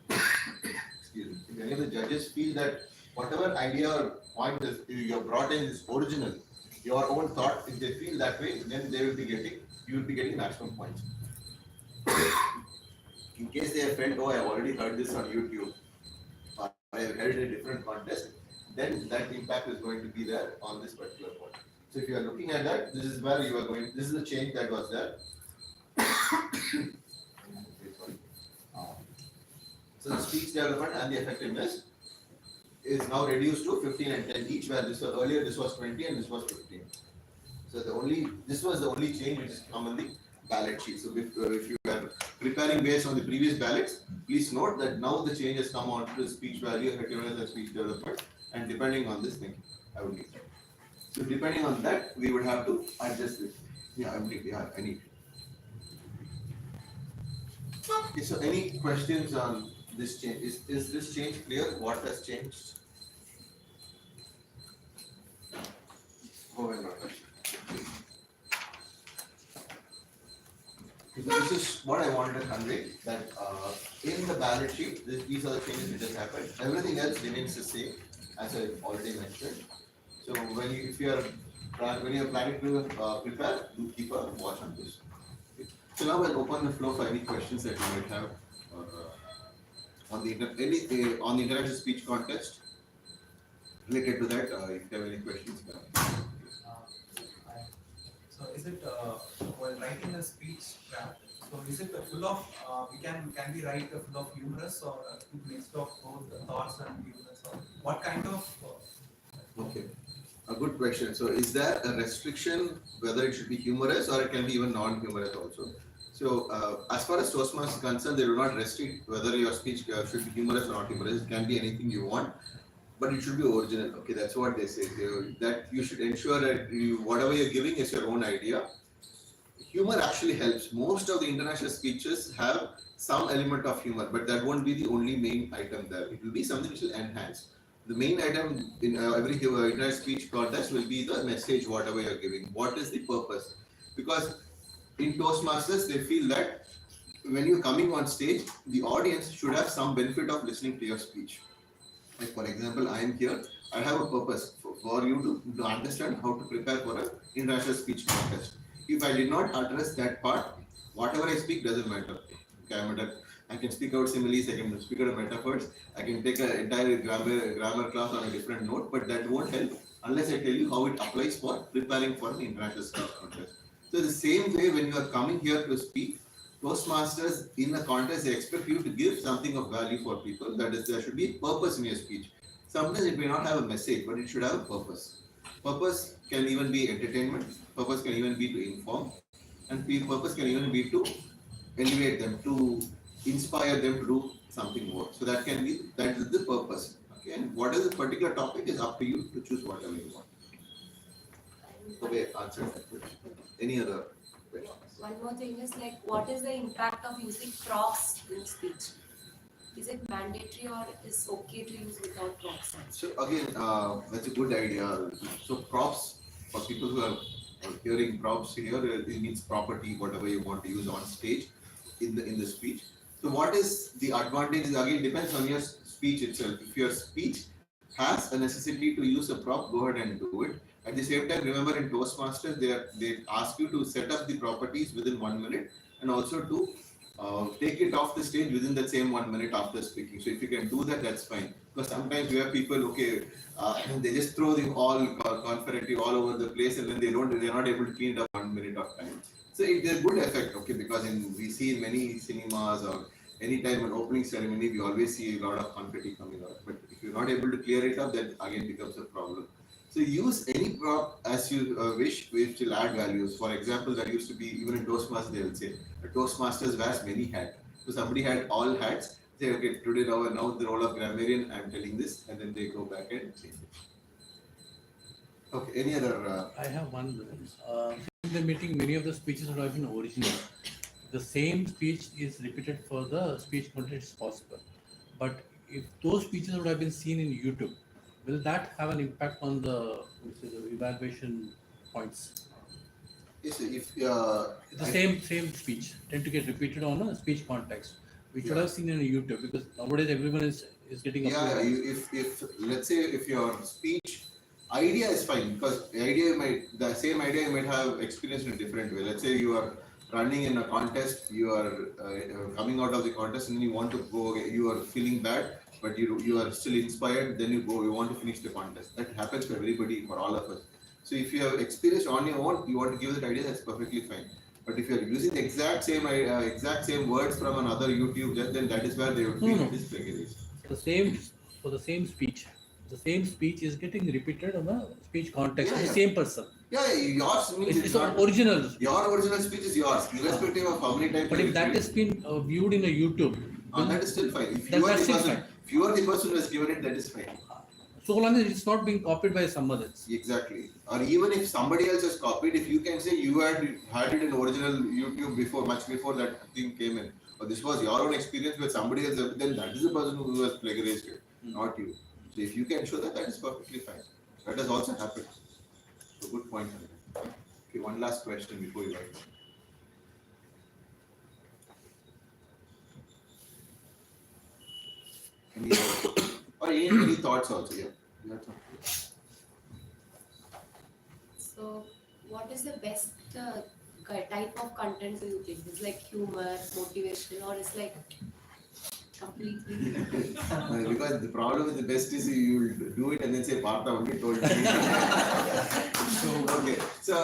excuse me, if any of the judges feel that whatever idea or point that you have brought in is original, your own thought, if they feel that way, then they will be getting, you will be getting maximum points. In case they have felt, oh, I have already heard this on YouTube, or I have held a different contest, then that impact is going to be there on this particular point. So if you are looking at that, this is where you are going, this is the change that was there. So the speech development and the effectiveness is now reduced to 15 and 10 each, where this was earlier this was 20 and this was 15. So this was the only change which is come on the ballot sheet. So if you are preparing based on the previous ballots, please note that now the change has come on to the speech value, effectiveness and speech development, and depending on this thing, I would need that. So depending on that, we would have to adjust this. Yeah, I need. Okay, so any questions on this change? Is this change clear? What has changed? So this is what I wanted to convey, that in the ballot sheet, these are the changes which has happened. Everything else remains the same, as I already mentioned. So when you are planning to prepare, do keep a watch on this. Okay. So now I'll open the floor for any questions that you might have on the interactive speech contest. Related to that, if you have any questions. So is it while writing a speech draft? So is it full of can we write full of humorous or mixed of both thoughts and humorous, or what kind of? Okay, a good question. So is there a restriction whether it should be humorous or it can be even non-humorous also? So as far as Toastmasters is concerned, they do not restrict whether your speech should be humorous or not humorous. It can be anything you want, but it should be original. Okay, that's what they say. That you should ensure that whatever you're giving is your own idea. Humor actually helps. Most of the international speeches have some element of humor, but that won't be the only main item there. It will be something which will enhance. The main item in every international speech contest will be the message, whatever you're giving. What is the purpose? Because in Toastmasters, they feel that when you're coming on stage, the audience should have some benefit of listening to your speech. Like for example, I am here, I have a purpose for you to understand how to prepare for an international speech contest. If I did not address that part, whatever I speak doesn't matter. Okay, I can speak out similes, I can speak out metaphors, I can take an entire grammar class on a different note, but that won't help unless I tell you how it applies for preparing for an international speech contest. So the same way when you are coming here to speak, Toastmasters in a contest, they expect you to give something of value for people. That is, there should be purpose in your speech. Sometimes it may not have a message, but it should have a purpose. Purpose can even be entertainment. Purpose can even be to inform, and purpose can even be to elevate them, to inspire them to do something more. So that is the purpose. Okay, and what is the particular topic is up to you to choose whatever you want. Okay, answer that question. Any other questions? One more thing is like, what is the impact of using props in speech? Is it mandatory or is okay to use without props? So again, that's a good idea. So props, for people who are hearing props here, it means property, whatever you want to use on stage in the speech. So what is the advantage? Again, depends on your speech itself. If your speech has a necessity to use a prop, go ahead and do it. At the same time, remember in Toastmasters, they ask you to set up the properties within 1 minute and also to take it off the stage within the same 1 minute after speaking. So if you can do that, that's fine. Because sometimes we have people, okay, they just throw the all confetti all over the place and then they're not able to clean it up 1 minute of time. So it's a good effect, okay, because we see in many cinemas or any time an opening ceremony, we always see a lot of confetti coming out. But if you're not able to clear it up, that again becomes a problem. So use any prop as you wish, which will add values. For example, there used to be, even in Toastmasters, they will say, a Toastmasters wears many hats. So somebody had all hats, say, okay, today now the role of grammarian, I'm telling this, and then they go back and change it. Okay, any other? I have one. In the meeting, many of the speeches would have been original. The same speech is repeated for the speech content is possible. But if those speeches would have been seen in YouTube, will that have an impact on the evaluation points? Yes, if The same speech tend to get repeated on a speech context. We should have seen in YouTube because nowadays everyone is getting if let's say if your speech idea is fine, because the same idea you might have experienced in a different way. Let's say you are running in a contest, you are coming out of the contest and you want to go, you are feeling bad, but you are still inspired, then you go, you want to finish the contest. That happens for everybody, for all of us. So if you have experienced on your own, you want to give that idea, that's perfectly fine. But if you are using the exact same words from another YouTube, then that is where they would feel it is plagiarism. For the same speech. The same speech is getting repeated on a speech context. Yeah, The same person. Yeah, yours means It's not original. Your original speech is yours, irrespective of how many times. But if that has been viewed in a YouTube, that is still fine. If that's still fine. If you are the person who has given it, that is fine. So long as it's not being copied by someone else. Exactly. Or even if somebody else has copied, if you can say you had it in original YouTube before, much before that thing came in, or this was your own experience with somebody else, then that is the person who has plagiarized it, not you. So if you can show that, that is perfectly fine. That has also happened. So good point. Okay, one last question before you write. Any thoughts also? Yeah. So, what is the best type of content do you think? Is like humor, motivation, or is like completely? Because the problem with the best is you will do it and then say Partha only told me. So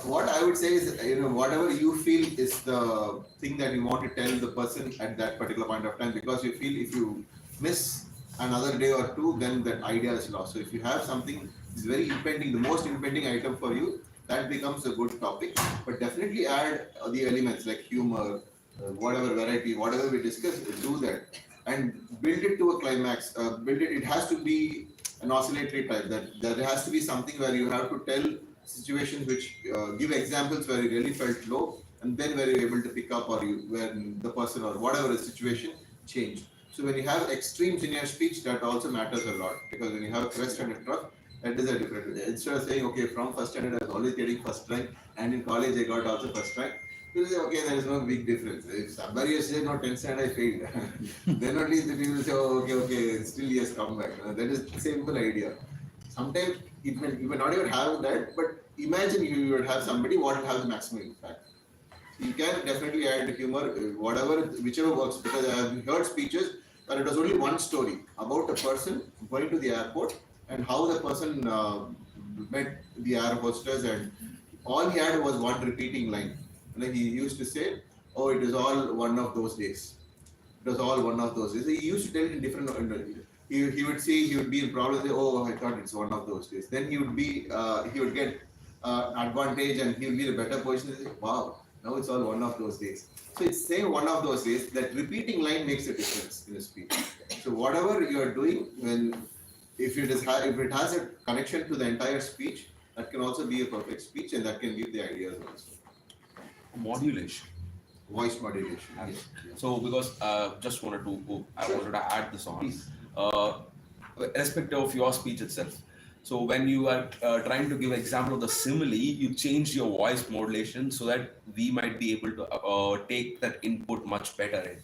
what I would say is, whatever you feel is the thing that you want to tell the person at that particular point of time, because you feel if you miss another day or two, then that idea is lost. So if you have something is very impending, the most impending item for you, that becomes a good topic. But definitely add the elements like humor, whatever variety, whatever we discuss, do that and build it to a climax. It has to be an oscillatory type. That there has to be something where you have to tell situations which give examples where you really felt low, and then where you're able to pick up, or when the person or whatever the situation changed. So when you have extremes in your speech, that also matters a lot, because when you have a crest and a trough, that is a different. Instead of saying, okay, from first standard I was always getting first rank, and in college I got also first rank, you say, okay, there is no big difference. If somebody has said, no, 10th standard I failed, then only the people say, oh, okay, still he has come back. That is the simple idea. Sometimes you may not even have that, but imagine you would have somebody, what will have the maximum impact. You can definitely add humor, whichever works, because I have heard speeches where it was only one story about a person going to the airport and how the person met the air hostess, and all he had was one repeating line. Like he used to say, oh, it is all one of those days. It was all one of those days. He used to tell it in different. He would say, he would be in problem. Say, oh, I thought it's one of those days. Then he would get advantage, and he would be in a better position. Say, wow, now it's all one of those days. So it's saying one of those days. That repeating line makes a difference in a speech. So whatever you are doing, if it has a connection to the entire speech, that can also be a perfect speech, and that can give the ideas also. Modulation. Voice modulation. Yes. So because I wanted to add this on, irrespective of your speech itself. So when you are trying to give an example of the simile, you change your voice modulation so that we might be able to take that input much better in.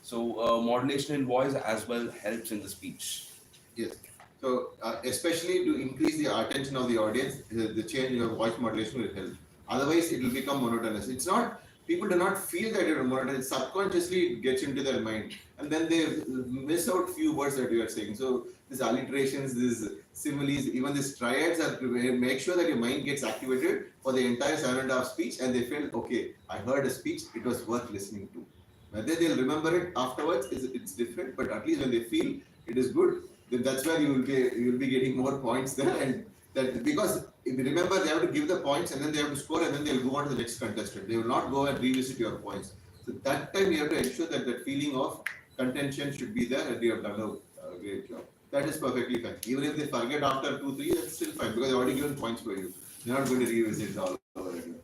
So modulation in voice as well helps in the speech. Yes. So especially to increase the attention of the audience, the change of voice modulation will help. Otherwise, it will become monotonous. It's not, people do not feel that you're monotonous. Subconsciously, it gets into their mind, and then they miss out few words that you are saying. So these alliterations, these similes, even these triads are to make sure that your mind gets activated for the entire 7.5 speech, and they feel, okay, I heard a speech, it was worth listening to. Whether they'll remember it afterwards, it's different, but at least when they feel it is good, then that's where you will be getting more points there, and That because if you remember, they have to give the points and then they have to score and then they'll go on to the next contestant. They will not go and revisit your points. So that time you have to ensure that that feeling of contention should be there and you have done a great job. That is perfectly fine. Even if they forget after 2, 3, that's still fine because they've already given points for you. They're not going to revisit it all over again.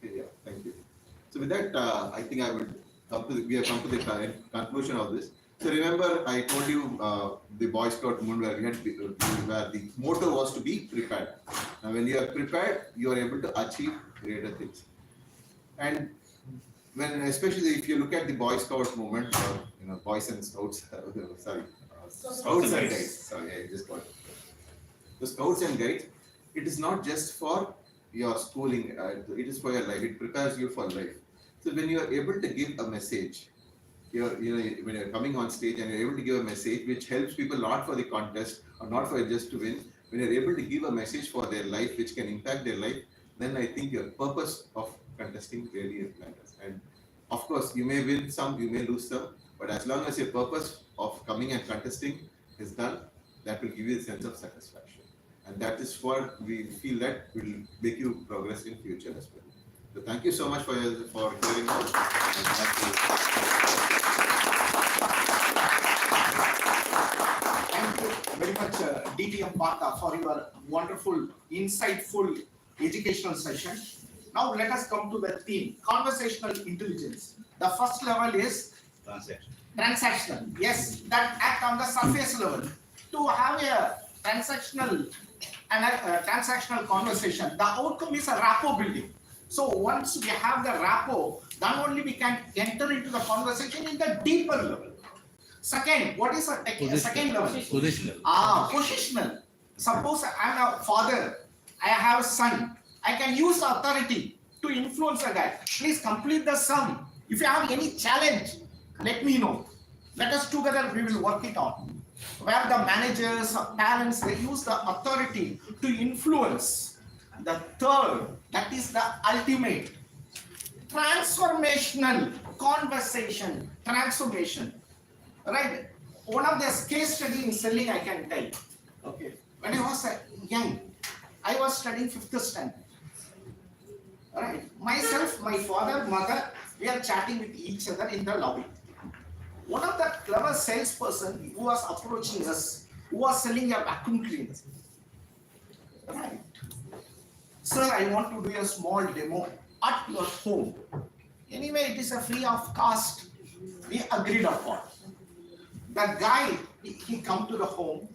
Okay, yeah, thank you. So with that, I think I would we have come to the conclusion of this. So remember, I told you the Boy Scout movement where we had where the motto was to be prepared. Now, when you are prepared, you are able to achieve greater things. And when, especially if you look at the Boy Scout movement, or Boys and Scouts, Scouts and Guides. Sorry, I just got it. The Scouts and Guides. It is not just for your schooling; it is for your life. It prepares you for life. So when you are able to give a message, when you're coming on stage and you're able to give a message which helps people not for the contest or not for just to win, when you're able to give a message for their life which can impact their life, then I think your purpose of contesting really matters. And of course, you may win some, you may lose some, but as long as your purpose of coming and contesting is done, that will give you a sense of satisfaction. And that is what we feel that will make you progress in future as well. So thank you so much for hearing us. Thank you very much, DTM Partha, for your wonderful, insightful educational session. Now let us come to the theme, conversational intelligence. The first level is transactional. Yes, that act on the surface level. To have a transactional conversation, the outcome is a rapport building. So once we have the rapport, then only we can enter into the conversation in the deeper level. Second, what is a second level? Positional. Positional. Suppose I am a father, I have a son. I can use the authority to influence a guy. Please complete the sum. If you have any challenge, let me know. Let us together, we will work it on. Where the managers, parents, they use the authority to influence. The third, that is the ultimate. Transformational conversation, transformation. Right? One of the case study in selling I can tell. Okay. When I was young, I was studying 5th standard. Right? Myself, my father, mother, we are chatting with each other in the lobby. One of the clever salesperson who was approaching us, who was selling a vacuum cleaner. Right. Sir, I want to do a small demo at your home. Anyway, it is a free of cost. We agreed upon. The guy, he come to the home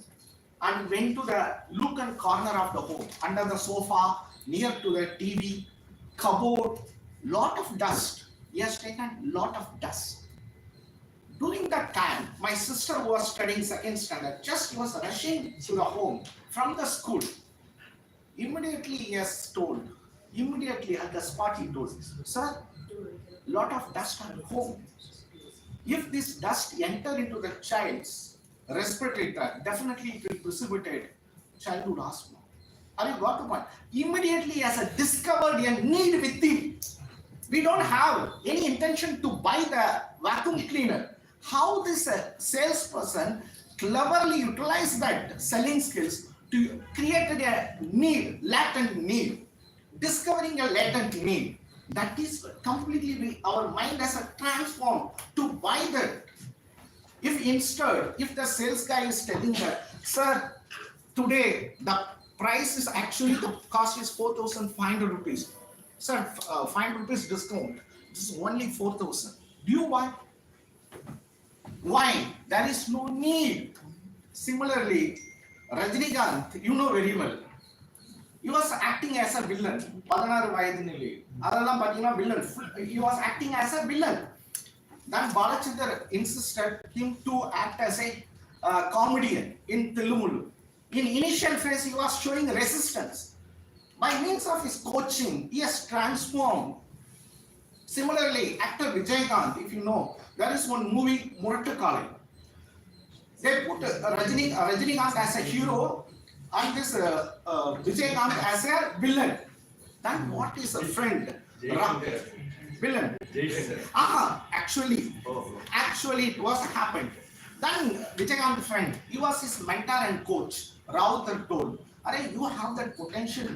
and went to the nook and corner of the home, under the sofa, near to the TV, cupboard, lot of dust. He has taken lot of dust. During that time, my sister who was studying 2nd standard, just was rushing to the home from the school. Immediately he has told, immediately at the spot he told, sir, lot of dust at home. If this dust enter into the child's respiratory tract, definitely it will precipitate childhood asthma. Have you got the point? Immediately he has discovered a need within. We don't have any intention to buy the vacuum cleaner. How this salesperson cleverly utilized that selling skills to create a need, latent need, discovering a latent need. That is completely, our mind has transformed to buy that. If instead, if the sales guy is telling that, sir, today the price is actually, the cost is 4,500 rupees. Sir, 500 rupees discount. This is only 4,000. Do you buy? Why? There is no need. Similarly, Rajinikanth, you know very well. He was acting as a villain. Villain. He was acting as a villain. Then Balachandra insisted him to act as a comedian in Tilumulu. In initial phase, he was showing resistance. By means of his coaching, he has transformed. Similarly, actor Vijayakanth, if you know, there is one movie, Murattukale. They put Rajinikanth as a hero and this Vijayakanth as a villain. Then what is a friend? Villain. Actually it was happened. Then Vijayakanth friend, he was his mentor and coach. Rauter told, "Arey, you have that potential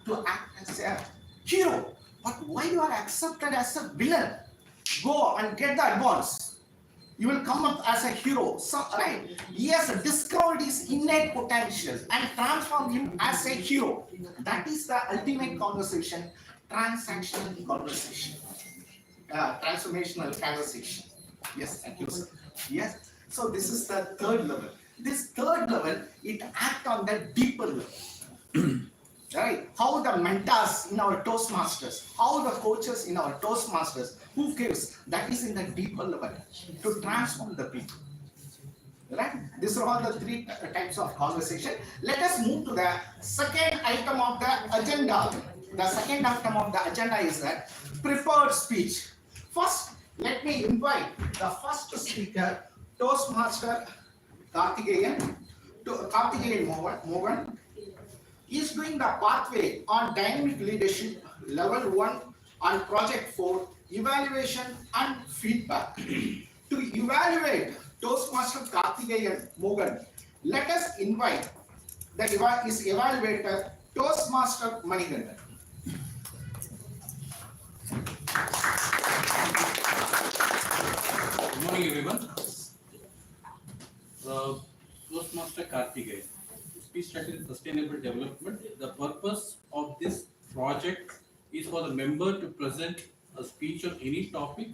to act as a hero, but why you are accepted as a villain? Go and get the advance. You will come up as a hero." So, right? He has discovered his innate potential and transform him as a hero. That is the ultimate conversation, transactional conversation, transformational conversation. Yes, thank you, sir. Yes. So this is the third level. This third level, it acts on the deeper level. Right? How the mentors in our Toastmasters, how the coaches in our Toastmasters, who gives, that is in the deeper level to transform the people. Right? These are all the three types of conversation. Let us move to the second item of the agenda. The second item of the agenda is that prepared speech. First, let me invite the first speaker, Toastmaster Karthikeyan Mohan. He is doing the pathway on dynamic leadership level 1 on project 4 evaluation and feedback. To evaluate Toastmaster Karthikeyan Mohan, let us invite his evaluator Toastmaster Manigandan. Good morning, everyone. Toastmaster Karthikeyan. Speech strategy and sustainable development. The purpose of this project is for the member to present a speech on any topic,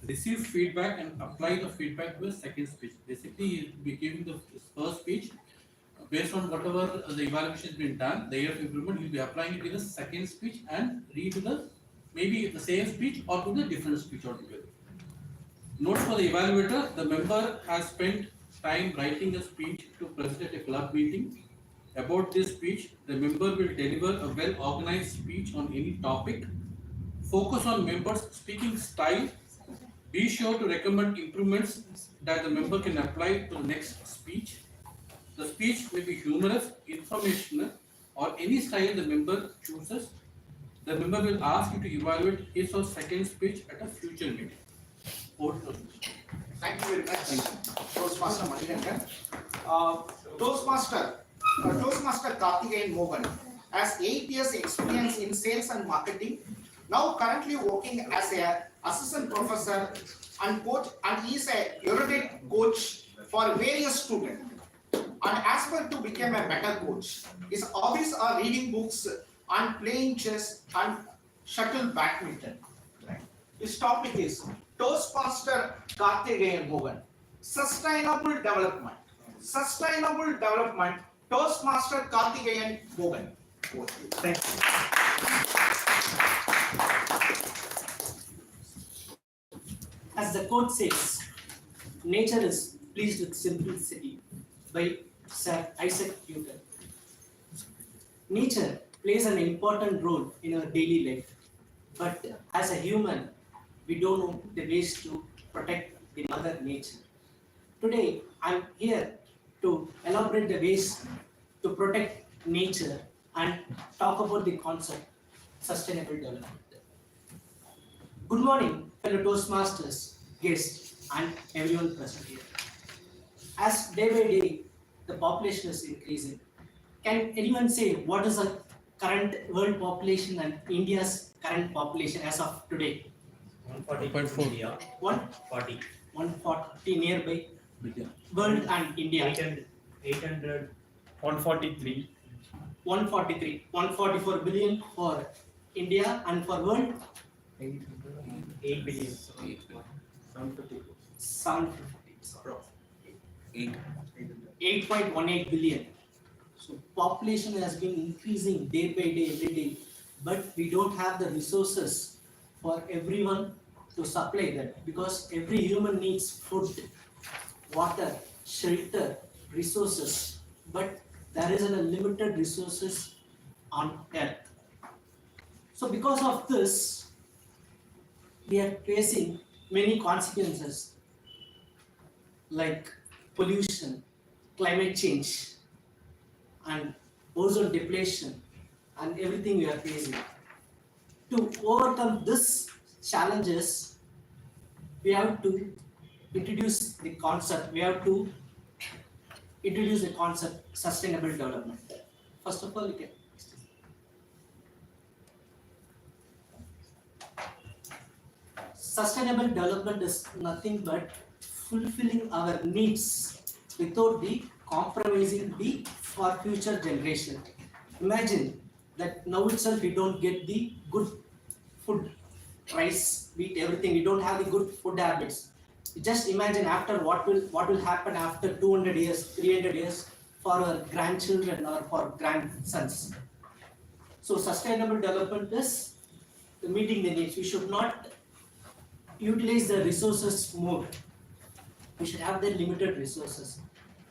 receive feedback, and apply the feedback to a second speech. Basically, he will be giving the first speech based on whatever the evaluation has been done, the area of improvement, he will be applying it in the second speech and read to the maybe the same speech or to the different speech altogether. Notes for the evaluator: the member has spent time writing a speech to present at a club meeting. About this speech, the member will deliver a well-organized speech on any topic. Focus on members' speaking style. Be sure to recommend improvements that the member can apply to the next speech. The speech may be humorous, informational, or any style the member chooses. The member will ask you to evaluate his or second speech at a future meeting. Thank you very much, Toastmaster Manigandan. Toastmaster Karthikeyan Mohan has 8 years experience in sales and marketing. Now currently working as an assistant professor and coach, and he is a erudite coach for various students. And aspire to become a better coach. His hobbies are reading books and playing chess and shuttle badminton. His topic is Toastmaster Karthikeyan Mohan. Sustainable development. Sustainable development. Toastmaster Karthikeyan Mohan. Thank you. As the quote says, nature is pleased with simplicity, by Sir Isaac Newton. Nature plays an important role in our daily life, but as a human, we don't know the ways to protect the mother nature. Today, I'm here to elaborate the ways to protect nature and talk about the concept sustainable development. Good morning, fellow Toastmasters, guests, and everyone present here. As day by day the population is increasing, can anyone say what is the current world population and India's current population as of today? 140.4. India. 140 nearby. World and India. 800, 143. 144 billion for India, and for world 8 billion. 750. 8.18 billion. So population has been increasing day by day, every day, but we don't have the resources for everyone to supply that, because every human needs food, water, shelter, resources, but there is a limited resources on earth. So because of this, we are facing many consequences like pollution, climate change, and ozone depletion, and everything we are facing. To overcome these challenges, we have to introduce the concept, we have to introduce the concept sustainable development. First of all, you can. Sustainable development is nothing but fulfilling our needs without the compromising the for future generation. Imagine that now itself we don't get the good food, rice, wheat, everything. We don't have the good food habits. Just imagine after what will happen after 200 years, 300 years for our grandchildren or for grandsons. So sustainable development is meeting the needs. We should not utilize the resources more. We should have the limited resources.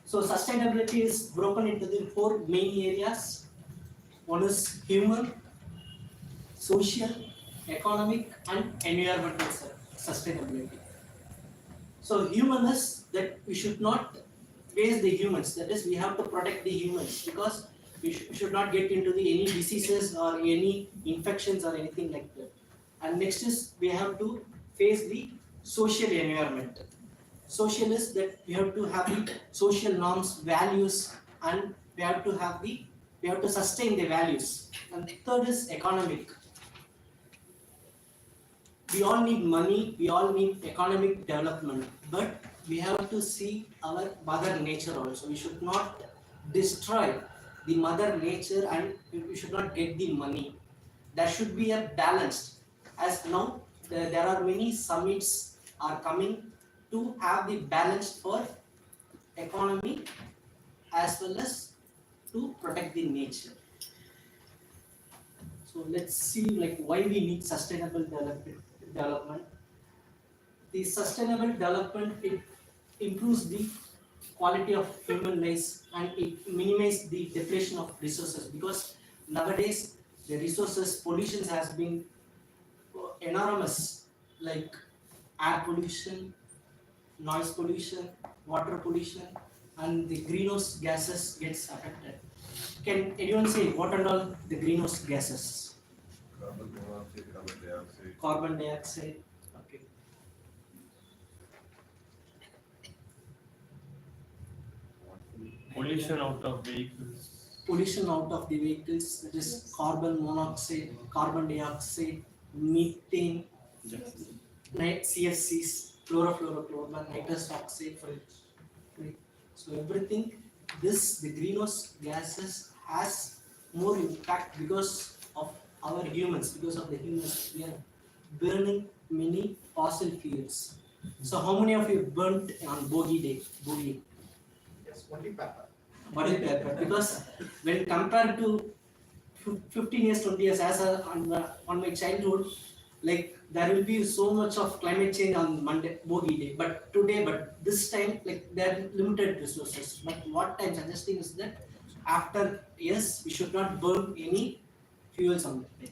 So sustainability is broken into the four main areas. One is human, social, economic, and environmental sustainability. So human is that we should not waste the humans. That is, we have to protect the humans because we should not get into the any diseases or any infections or anything like that. And next is we have to face the social environment. Social is that we have to have the social norms, values, and we have to sustain the values. And third is economic. We all need money, we all need economic development, but we have to see our mother nature also. We should not destroy the mother nature and we should not get the money. There should be a balance. As now there are many summits are coming to have the balance for economy as well as to protect the nature. So let's see like why we need sustainable development. The sustainable development, it improves the quality of human lives and it minimizes the depletion of resources because nowadays the resources pollution has been enormous, like air pollution, noise pollution, water pollution, and the greenhouse gases gets affected. Can anyone say what are all the greenhouse gases? Carbon monoxide, carbon dioxide. Carbon dioxide. Okay. Pollution out of vehicles. Pollution out of the vehicles, that is carbon monoxide, carbon dioxide, methane, CFCs, chlorofluorocarbon, nitrous oxide, right? So everything, the greenhouse gases has more impact because of our humans, because of the humans. We are burning many fossil fuels. So how many of you burnt on Bogi Day? Bogi? Yes, only pepper. Only pepper. Because when compared to 15 years, 20 years, on my childhood, like there will be so much of climate change on Monday, Bogi Day. But this time, like there are limited resources. But what I'm suggesting is that after years, we should not burn any fuels on that day.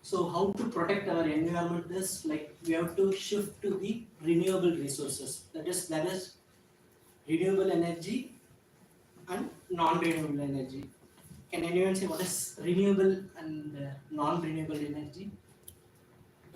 So how to protect our environment is like we have to shift to the renewable resources. That is renewable energy and non-renewable energy. Can anyone say what is renewable and non-renewable energy?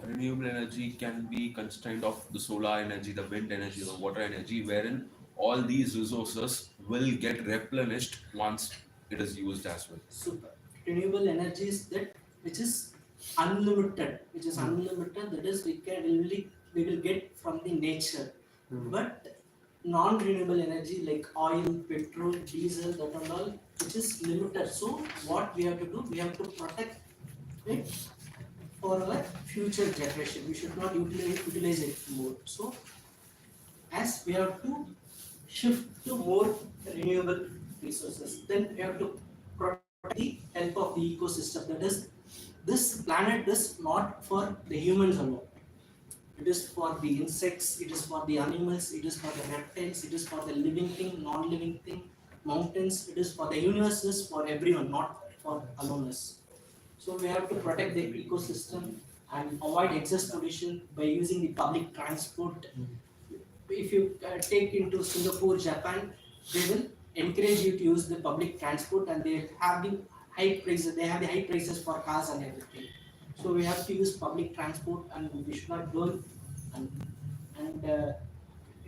Renewable energy can be constrained of the solar energy, the wind energy, the water energy, wherein all these resources will get replenished once it is used as well. Super. Renewable energy is that which is unlimited, that is we will get from the nature. But non-renewable energy like oil, petrol, diesel, that and all, which is limited. So what we have to do, we have to protect it for our future generation. We should not utilize it more. So as we have to shift to more renewable resources, then we have to protect the health of the ecosystem. That is, this planet is not for the humans alone. It is for the insects, it is for the animals, it is for the reptiles, it is for the living thing, non-living thing, mountains, it is for the universe, is for everyone, not for aloneness. So we have to protect the ecosystem and avoid excess pollution by using the public transport. If you take into Singapore, Japan, they will encourage you to use the public transport and they have the high prices for cars and everything. So we have to use public transport and we should not burn and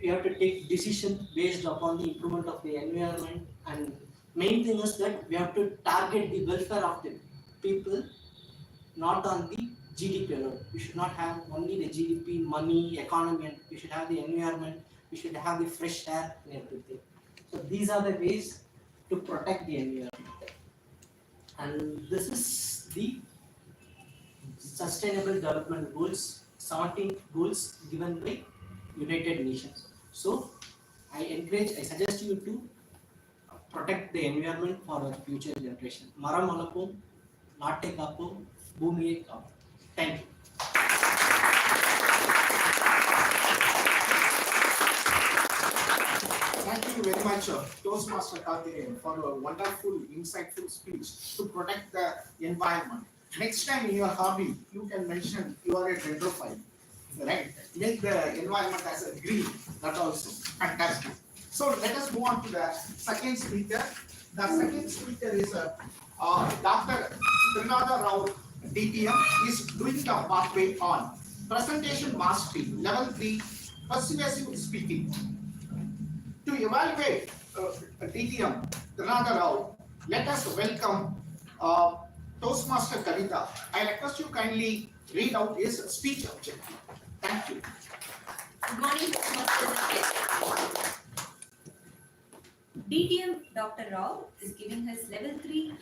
we have to take decision based upon the improvement of the environment, and main thing is that we have to target the welfare of the people, not on the GDP alone. We should not have only the GDP, money, economy, and we should have the environment, we should have the fresh air and everything. So these are the ways to protect the environment. And this is the Sustainable Development Goals, 17 goals given by United Nations. So I suggest you to protect the environment for our future generation. Maram Alapum, Nate Kapum, Bhumiye Kapum. Thank you. Thank you very much, Toastmaster Karthikeyan, for a wonderful, insightful speech to protect the environment. Next time in your hobby, you can mention you are a dendrophile, right? Make the environment as a green. That also fantastic. So let us move on to the second speaker. The second speaker is Dr. Trinada Rao, DTM, is doing the pathway on presentation mastery, level 3, persuasive speaking. To evaluate DTM, Trinada Rao, let us welcome Toastmaster Kavita. I request you kindly read out his speech objective. Thank you. Good morning, Toastmasters. DTM Dr. Rao is giving his level 3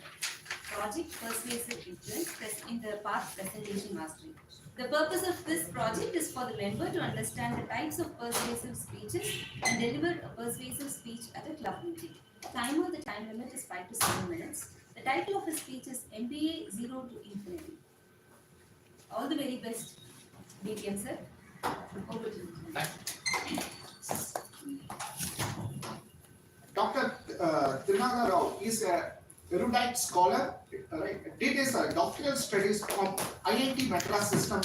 project persuasive influence in the path presentation mastery. The purpose of this project is for the member to understand the types of persuasive speeches and deliver a persuasive speech at a club meeting. Timer, the time limit is 5 to 7 minutes. The title of his speech is MBA 0 to Infinity. All the very best, DTM sir. Over to you. Dr. Trinada Rao is a erudite scholar, did his doctoral studies from IIT Madras System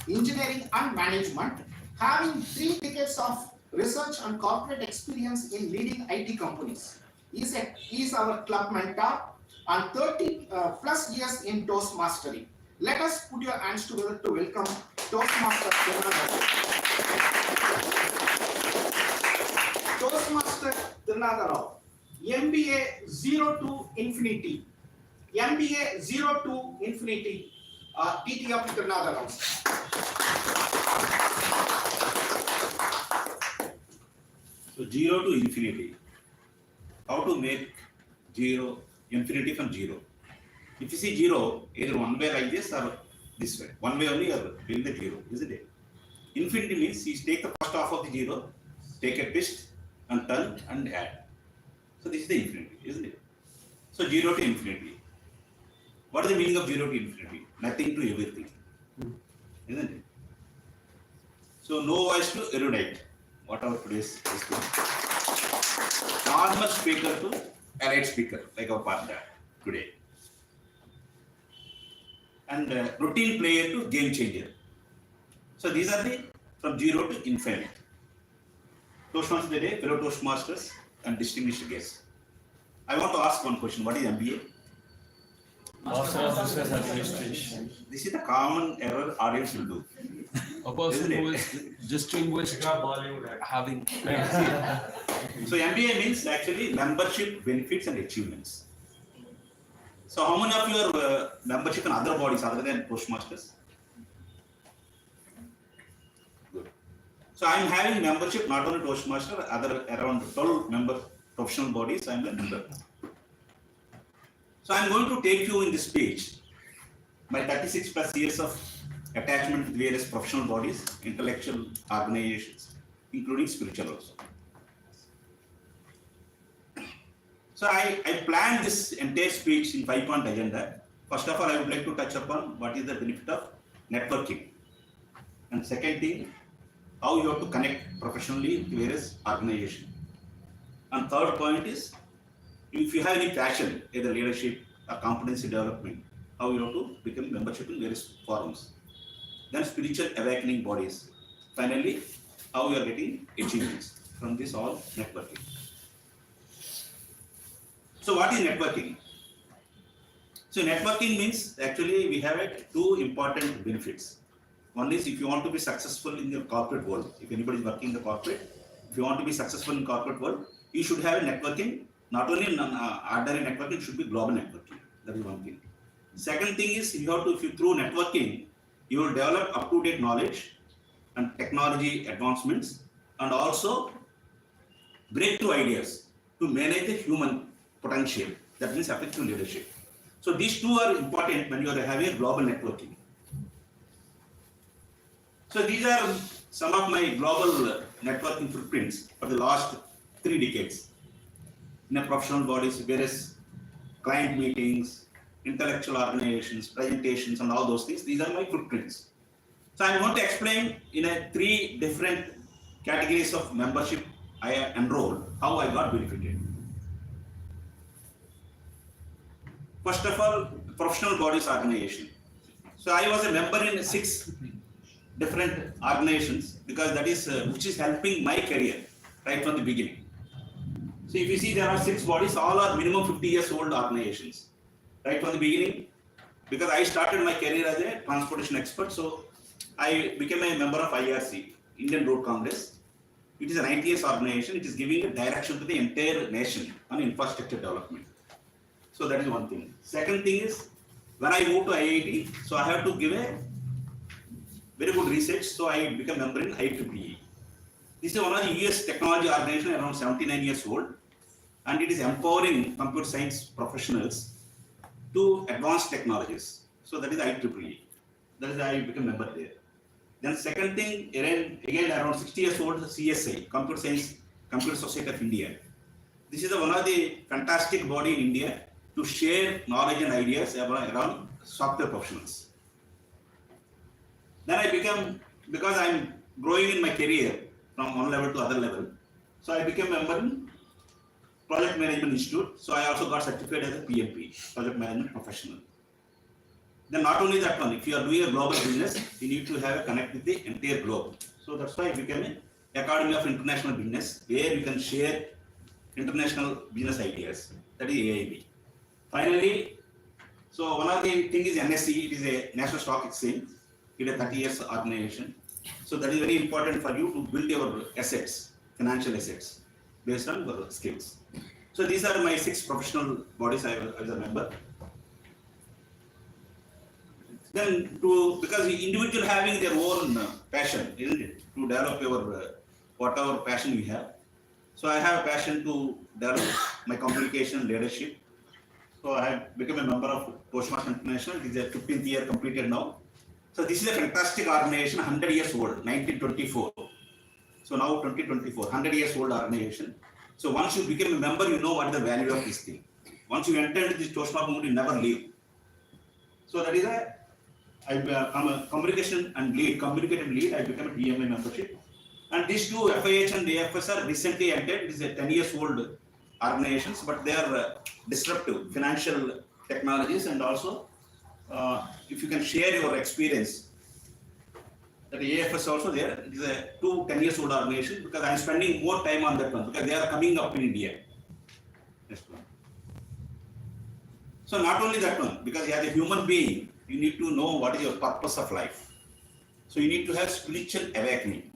in Engineering and Management, having 3 decades of research and corporate experience in leading IT companies. He is our club mentor and 30 plus years in Toastmastering. Let us put your hands together to welcome Toastmaster Trinada Rao. Toastmaster Trinada Rao. MBA 0 to Infinity. MBA 0 to Infinity. DTM Trinada Rao. So 0 to infinity. How to make 0 infinity from 0? If you see 0, either one way like this or this way. One way only or build the 0, isn't it? Infinity means you take the first half of the 0, take a twist and turn and add. So this is the infinity, isn't it? So 0 to infinity. What is the meaning of 0 to infinity? Nothing to everything, isn't it? So no voice to erudite. What our today's is doing. Normal speaker to elite speaker, like our partner today. And routine player to game changer. So these are the from 0 to infinite. Toastmasters today, fellow Toastmasters and distinguished guests. I want to ask one question. What is MBA? Master of Business Administration. This is the common error audience will do. A person who is distinguished having. So MBA means actually membership, benefits and achievements. So how many of you are membership in other bodies other than Toastmasters? Good. So I am having membership not only Toastmaster, other around 12 member professional bodies I am a member. So I am going to take you in this speech my 36 plus years of attachment to various professional bodies, intellectual organizations, including spiritual also. So I planned this entire speech in 5-point agenda. First of all, I would like to touch upon what is the benefit of networking. And second thing, how you have to connect professionally to various organizations. And third point is, if you have any passion, either leadership or competency development, how you have to become membership in various forums. Then spiritual awakening bodies. Finally, how you are getting achievements from this all networking. So what is networking? So networking means actually we have 2 important benefits. One is if you want to be successful in your corporate world, if anybody is working in the corporate, if you want to be successful in corporate world, you should have a networking, not only ordinary networking, it should be global networking. That is one thing. Second thing is, if you through networking, you will develop up-to-date knowledge and technology advancements, and also breakthrough ideas to manage the human potential. That means effective leadership. So these two are important when you are having a global networking. So these are some of my global networking footprints for the last 3 decades. In a professional bodies, various client meetings, intellectual organizations, presentations, and all those things. These are my footprints. So I'm going to explain in 3 different categories of membership I enrolled, how I got benefited. First of all, professional bodies organization. So I was a member in 6 different organizations because that is which is helping my career right from the beginning. So if you see, there are 6 bodies, all are minimum 50 years old organizations right from the beginning, because I started my career as a transportation expert. So I became a member of IRC, Indian Road Congress. It is a 90 years organization. It is giving a direction to the entire nation on infrastructure development. So that is one thing. Second thing is, when I moved to IIT, so I have to give a very good research. So I became a member in IEEE. This is one of the US technology organization, around 79 years old, and it is empowering computer science professionals to advanced technologies. So that is IEEE. That is I became a member there. Then second thing, again around 60 years old, CSI, Computer Science, Computer Society of India. This is one of the fantastic body in India to share knowledge and ideas around software professionals. Then I became, because I'm growing in my career from one level to other level, so I became a member in Project Management Institute. So I also got certified as a PMP, Project Management Professional. Then not only that one, if you are doing a global business, you need to have a connect with the entire globe. So that's why I became an Academy of International Business, where you can share international business ideas. That is AIB. Finally, so one of the thing is NSE, it is a National Stock Exchange. It is a 30 years organization. So that is very important for you to build your assets, financial assets, based on your skills. So these are my 6 professional bodies I was a member. Then because individual having their own passion, isn't it? To develop your whatever passion you have. So I have a passion to develop my communication leadership. So I have become a member of Toastmasters International. It is a 15th year completed now. So this is a fantastic organization, 100 years old, 1924. So now 2024, 100 years old organization. So once you become a member, you know what is the value of this thing. Once you enter into this Toastmasters movement, you never leave. So that is I'm a communication and lead, communicative lead. I become a DMA membership. And these two, FIH and AFS, are recently entered. It is a 10 years old organizations, but they are disruptive financial technologies, and also if you can share your experience. That AFS also there. It is a 10 years old organization, because I am spending more time on that one because they are coming up in India. Next one. So not only that one, because as a human being, you need to know what is your purpose of life. So you need to have spiritual awakening.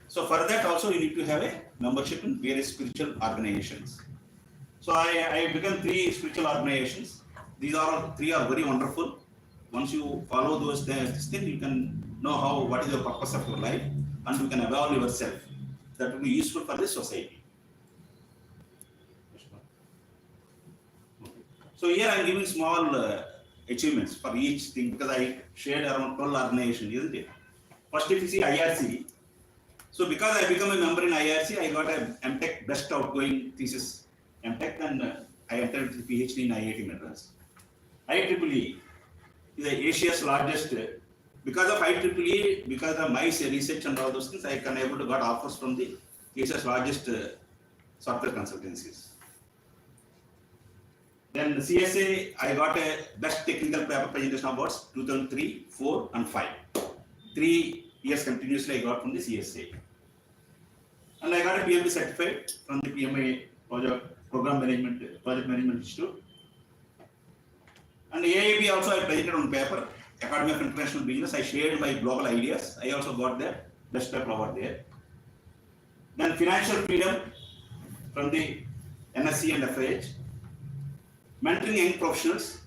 So for that also you need to have a membership in various spiritual organizations. So I become 3 spiritual organizations. These are 3 are very wonderful. Once you follow those things, you can know what is the purpose of your life, and you can evolve yourself. That will be useful for the society. So here I am giving small achievements for each thing, because I shared around 12 organizations, isn't it? First, if you see IRC. So because I become a member in IRC, I got a MTech best outgoing thesis MTech, and I entered the PhD in IIT Madras. IEEE is Asia's largest. Because of IEEE, because of my research and all those things, I can able to got offers from the Asia's largest software consultancies. Then CSA, I got a best technical paper presentation awards 2003, 4, and 5. 3 years continuously I got from the CSA. And I got a PMP certificate from the PMI Project Management Institute. And AIB also I presented on paper, Academy of International Business. I shared my global ideas. I also got the best paper award there. Then financial freedom from the NSC and FIH. Mentoring young professionals,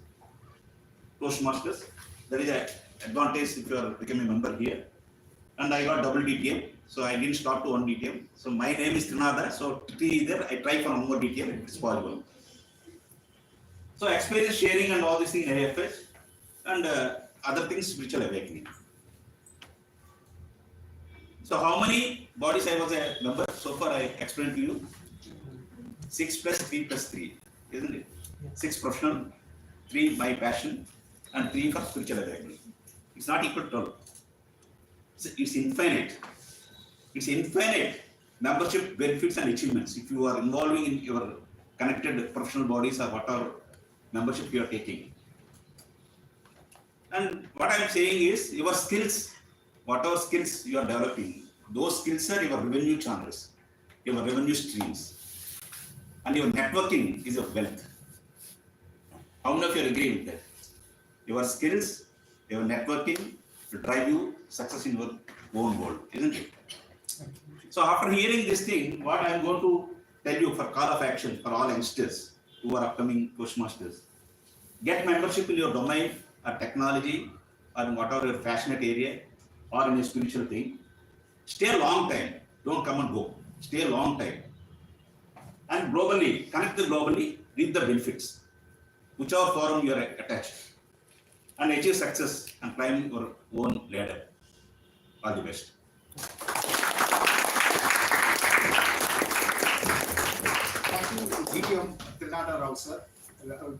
Toastmasters. That is an advantage if you are becoming a member here. And I got double DTM, so I didn't stop to one DTM. So my name is Trinada, so T is there. I try for one more DTM, it's possible. So experience sharing and all these things in AFH and other things, spiritual awakening. So how many bodies I was a member? So far I explained to you. 6 plus 3 plus 3, isn't it? 6 professional, 3 my passion, and 3 for spiritual awakening. It's not equal to 12. It's infinite. It's infinite membership benefits and achievements if you are involving in your connected professional bodies or whatever membership you are taking. And what I am saying is your skills, whatever skills you are developing, those skills are your revenue channels, your revenue streams. And your networking is a wealth. How many of you agree with that? Your skills, your networking will drive you success in your own world, isn't it? So after hearing this thing, what I am going to tell you for call of action for all youngsters who are upcoming Toastmasters, get membership in your domain or technology or in whatever your passionate area or in a spiritual thing. Stay a long time. Don't come and go. Stay a long time. And globally, connect globally, reap the benefits, whichever forum you are attached, and achieve success and climb your own ladder. All the best. DTM Trinada Rao sir.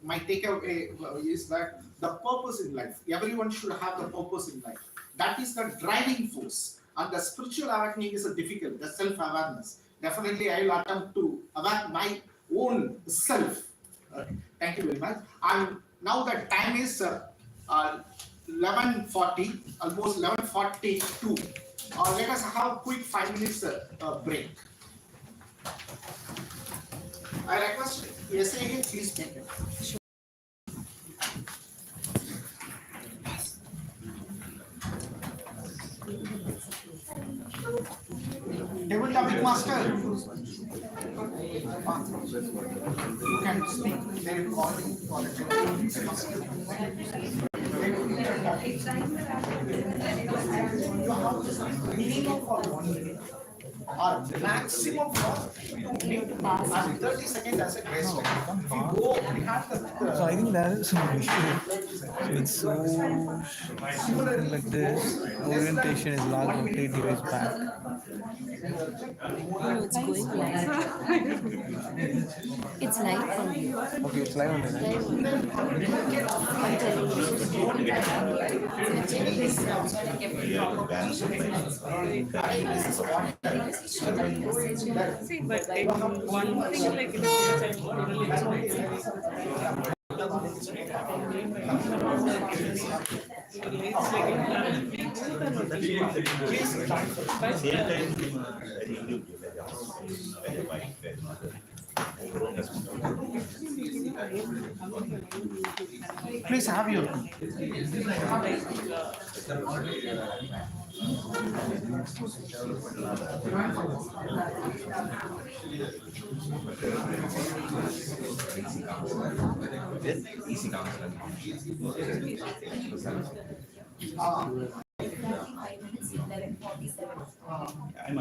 My takeaway is that the purpose in life, everyone should have the purpose in life. That is the driving force. And the spiritual awakening is a difficult, the self-awareness. Definitely, I will attempt to aware my own self. Thank you very much. And now the time is 11:40, almost 11:42. Let us have a quick 5 minutes break. I request SAA, please make it. Table topic master. You can speak. They will call you for the table topic master. You have to minimum for 1 minute or maximum for 2 minutes and 30 seconds as a grace time. If you go behind the So I think that is some issue. It's so something like this. Orientation is last 8 years back. No, it's going live. It's live on you. Okay, it's live on the Live on you. I'm telling you. See, but one thing like in Please have your Easy counseling. I'm a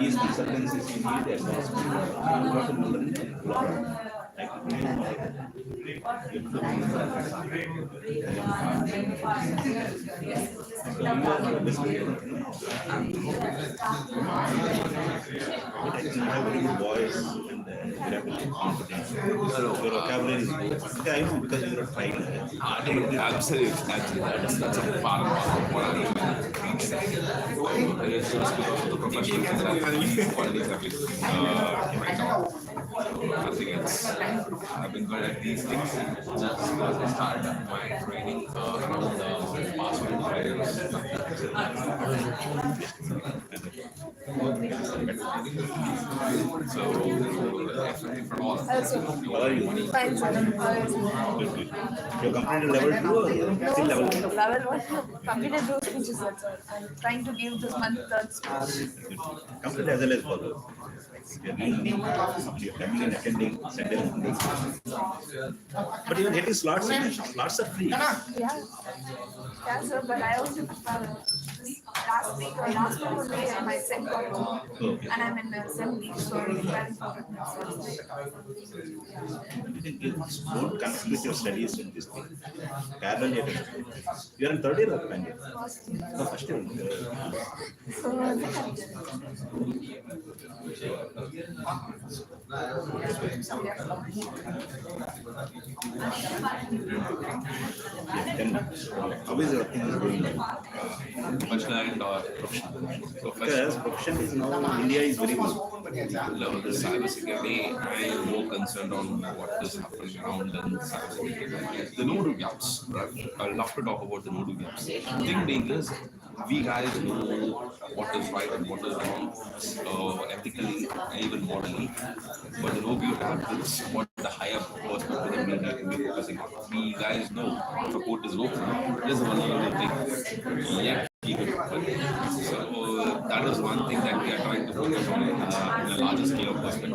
these consultancies you need voice and competence. Your vocabulary is good. Okay, I know because you're a trainer. Absolutely. That's a part of what I'm doing. It's just because of the professional qualities that we right now. I think I've been good at these things just because I started my training around the past 5 years. So, if at all, How are you? Fine, sir. Good, good. You completed level 2 or still level 1? Level 1, completed those speeches, sir. I'm trying to give this month third speech. Complete as well as follows. You are coming and attending Sunday and Monday. But you are getting slots. Slots are free. Yeah. Yeah, sir, but I also this last week or last month only my SEM got over. And I'm in SEM leave, so I'm preparing for it. Don't conflict with your studies in this thing. Parallel you are. You are in third year or second year? No, first year. How is your thing going now? Professional and professional. Because profession is now India is very good. Level the cybersecurity, I am more concerned on what is happening around in cybersecurity. The node gaps, right? I love to talk about the node gaps. The thing being is, we guys know what is right and what is wrong, ethically, even morally. But the node gap is what the higher perspective that we be focusing on. We guys know if a code is open, it is a vulnerable thing. Yet keep it open. So that is one thing that we are trying to focus on in a larger scale of perspective.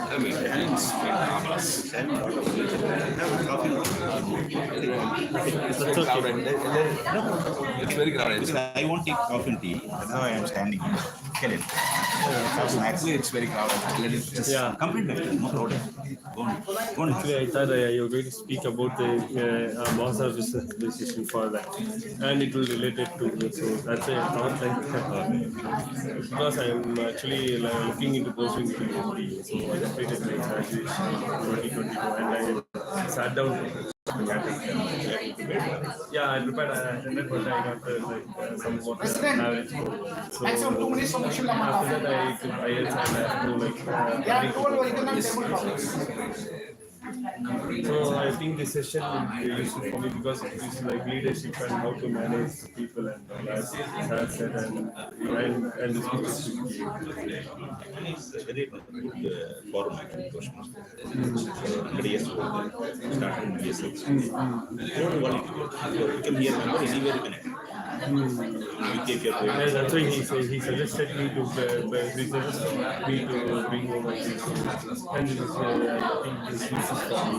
I mean, it's very crowded. It's very crowded. I won't take coffee and tea. That's how I am standing. Get it. Actually, it's very crowded. Let it just complete no problem. Go on. Actually, I thought you were going to speak about the Mozart business decision for that, and it will relate it to me. So that's why I thought because I am actually looking into pursuing PhD. So I completed my graduation in 2022, and I sat down. Yeah, I prepared. I attended, but I got somewhat average score. So after that, I took IELTS and I have to so I think this session will be useful for me because it is like leadership and how to manage people and all that. As said, and this It's very good format questions. Somebody has started in BSc. You can hear number anywhere you can attend. You take your yeah, that's why he suggested me to bring over this, and this is I think this is for me.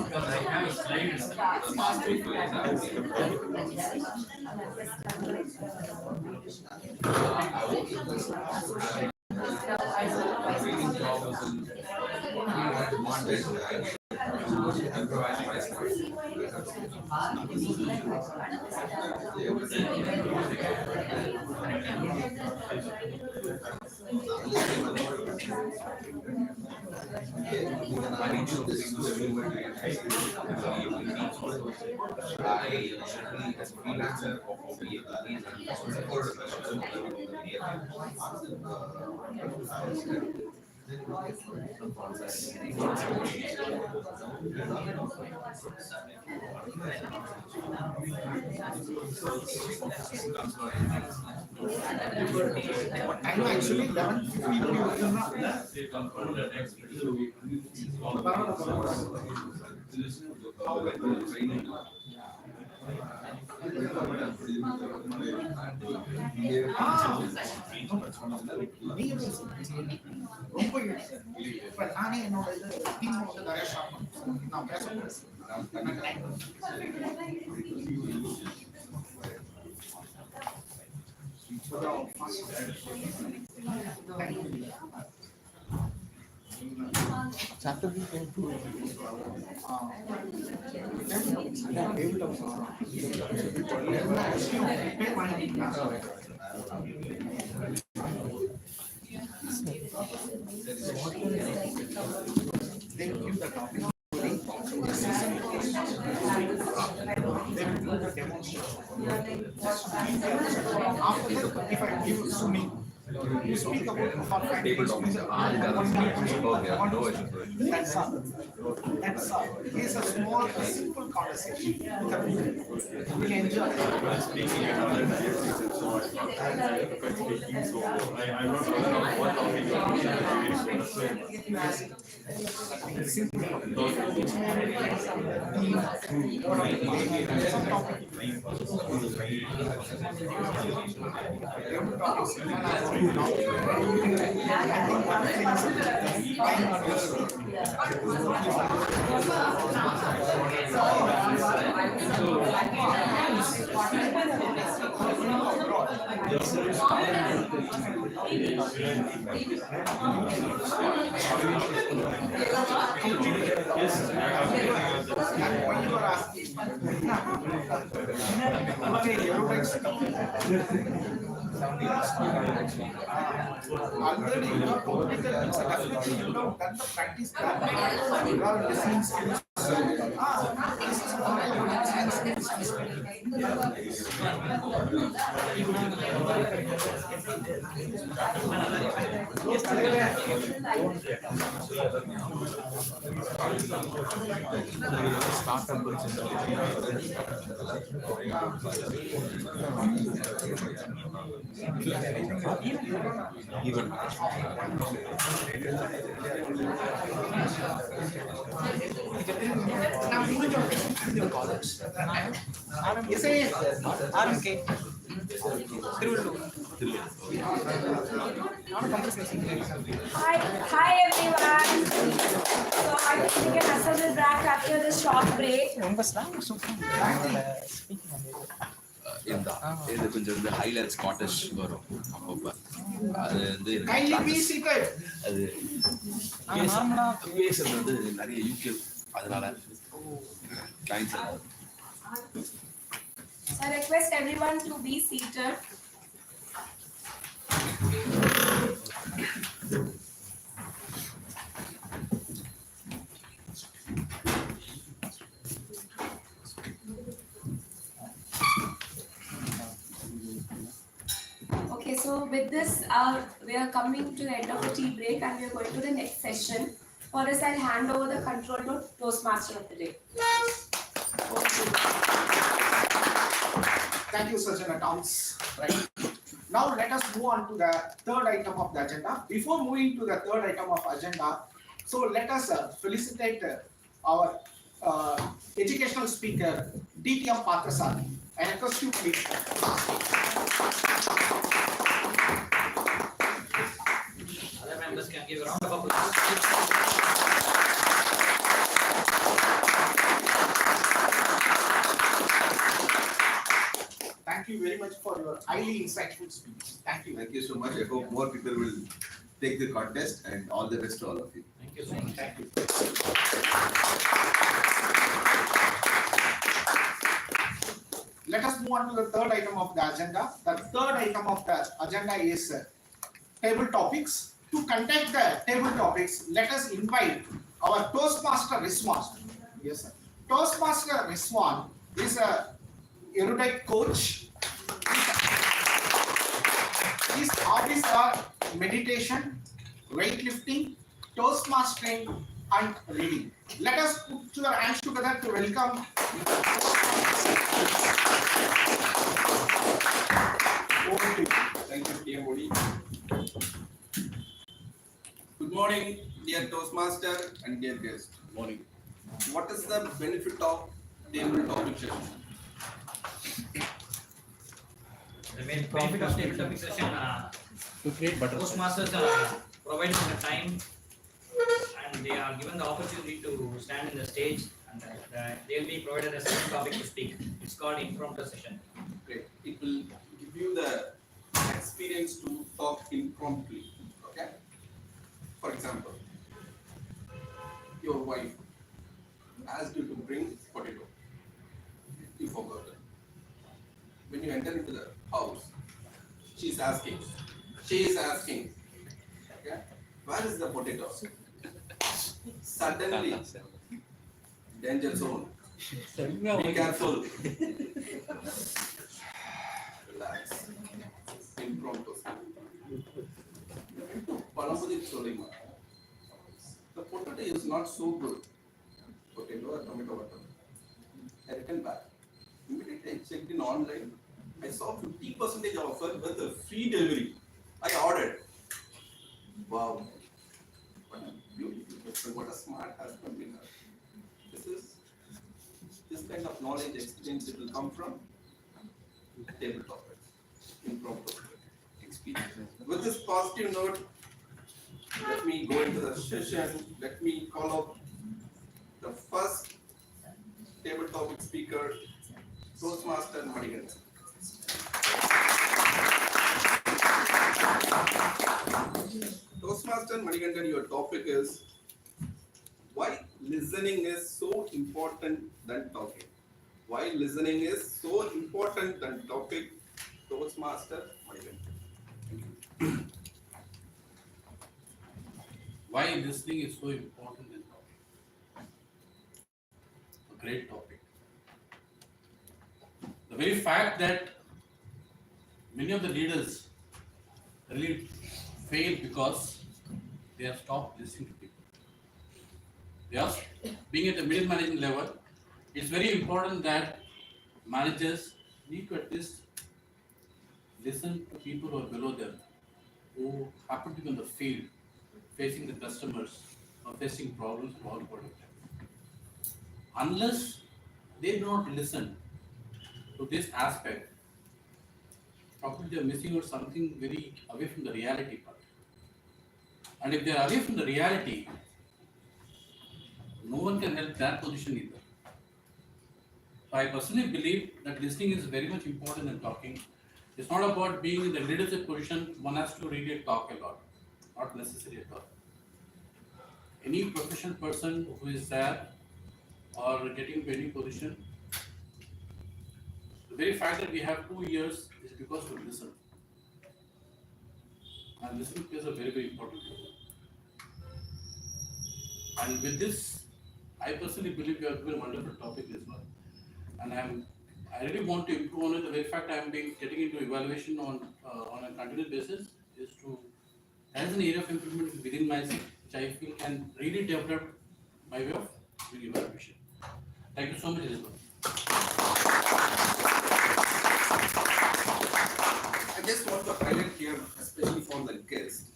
I'm actually 11. They will give the topic. They will give the demonstration. After that, if I give swimming, you speak about Table topics. That's all. That's all. It's a small, simple conversation. You will enjoy. Speaking and other so I'm not aware of what topic you are Already you have completed, so definitely you have done the practice. You are listening skills. This is what I want Even. Hi everyone. So I think we can assemble back after this short break. இது கொஞ்சம் இந்த highlight Scottish வரும் அப்பப்ப அது வந்து Kindly be seated. அது பேசுறது வந்து நிறைய யூகே அதனால clients So I request everyone to be seated. Okay, so with this, we are coming to the end of the tea break and we are going to the next session. For this, I'll hand over the control to Toastmaster of the day. Thank you, Sajjana Thomas. Right. Now let us move on to the third item of the agenda. Before moving to the third item of agenda, so let us felicitate our educational speaker, DTM Pathasani. I request you please. Other members can give a round of applause. Thank you very much for your highly insightful speech. Thank you. Thank you so much. I hope more people will take the contest and all the best to all of you. Thank you so much. Thank you. Let us move on to the third item of the agenda. The third item of the agenda is table topics. To conduct the table topics, let us invite our Toastmaster Rizwan. Yes, sir. Toastmaster Rizwan is a erudite coach. His hobbies are meditation, weightlifting, Toastmastering, and reading. Let us put your hands together to welcome. Thank you, dear Modi. Good morning, dear Toastmaster and dear guest. Morning. What is the benefit of table topic session? The main benefit of table topic session, To create better. Toastmasters are provided the time and they are given the opportunity to stand in the stage and they will be provided a certain topic to speak. It's called impromptu session. Great. It will give you the experience to talk impromptu. Okay. For example, your wife asked you to bring potato. You forgot it. When you enter into the house, she is asking. Okay. Where is the potato? Suddenly, danger zone. Be careful. Relax. Impromptu. Panampudi Solima. The potato is not so good. Potato or tomato water. I returned back. Immediately I checked in online. I saw 50% offer with a free delivery. I ordered. Wow. What a beautiful person. What a smart husband we have. This kind of knowledge, experience, it will come from table topics, impromptu experience. With this positive note, let me go into the session. Let me call up the first table topic speaker, Toastmaster Madigan. Toastmaster Manigandan, your topic is why listening is so important than talking. Why listening is so important than talking. Toastmaster Manigandan. Why listening is so important in talking. A great topic. The very fact that many of the leaders really fail because they have stopped listening to people. Yes, being at the middle management level, it's very important that managers need to at least listen to people who are below them, who happen to be on the field, facing the customers or facing problems of all point of time. Unless they do not listen to this aspect, probably they are missing out something very away from the reality part. And if they are away from the reality, no one can help that position either. So I personally believe that listening is very much important in talking. It's not about being in the leadership position, one has to really talk a lot, not necessary at all. Any professional person who is there or getting to any position, the very fact that we have 2 years is because we listen. And listening plays a very, very important role. And with this, I personally believe we have given a wonderful topic this one. And I really want to improve on it. The very fact I am getting into evaluation on a continuous basis is to, as an area of improvement within myself, which I feel can really develop by way of doing evaluation. Thank you so much, Elizabeth. I just want to highlight here, especially for the guest.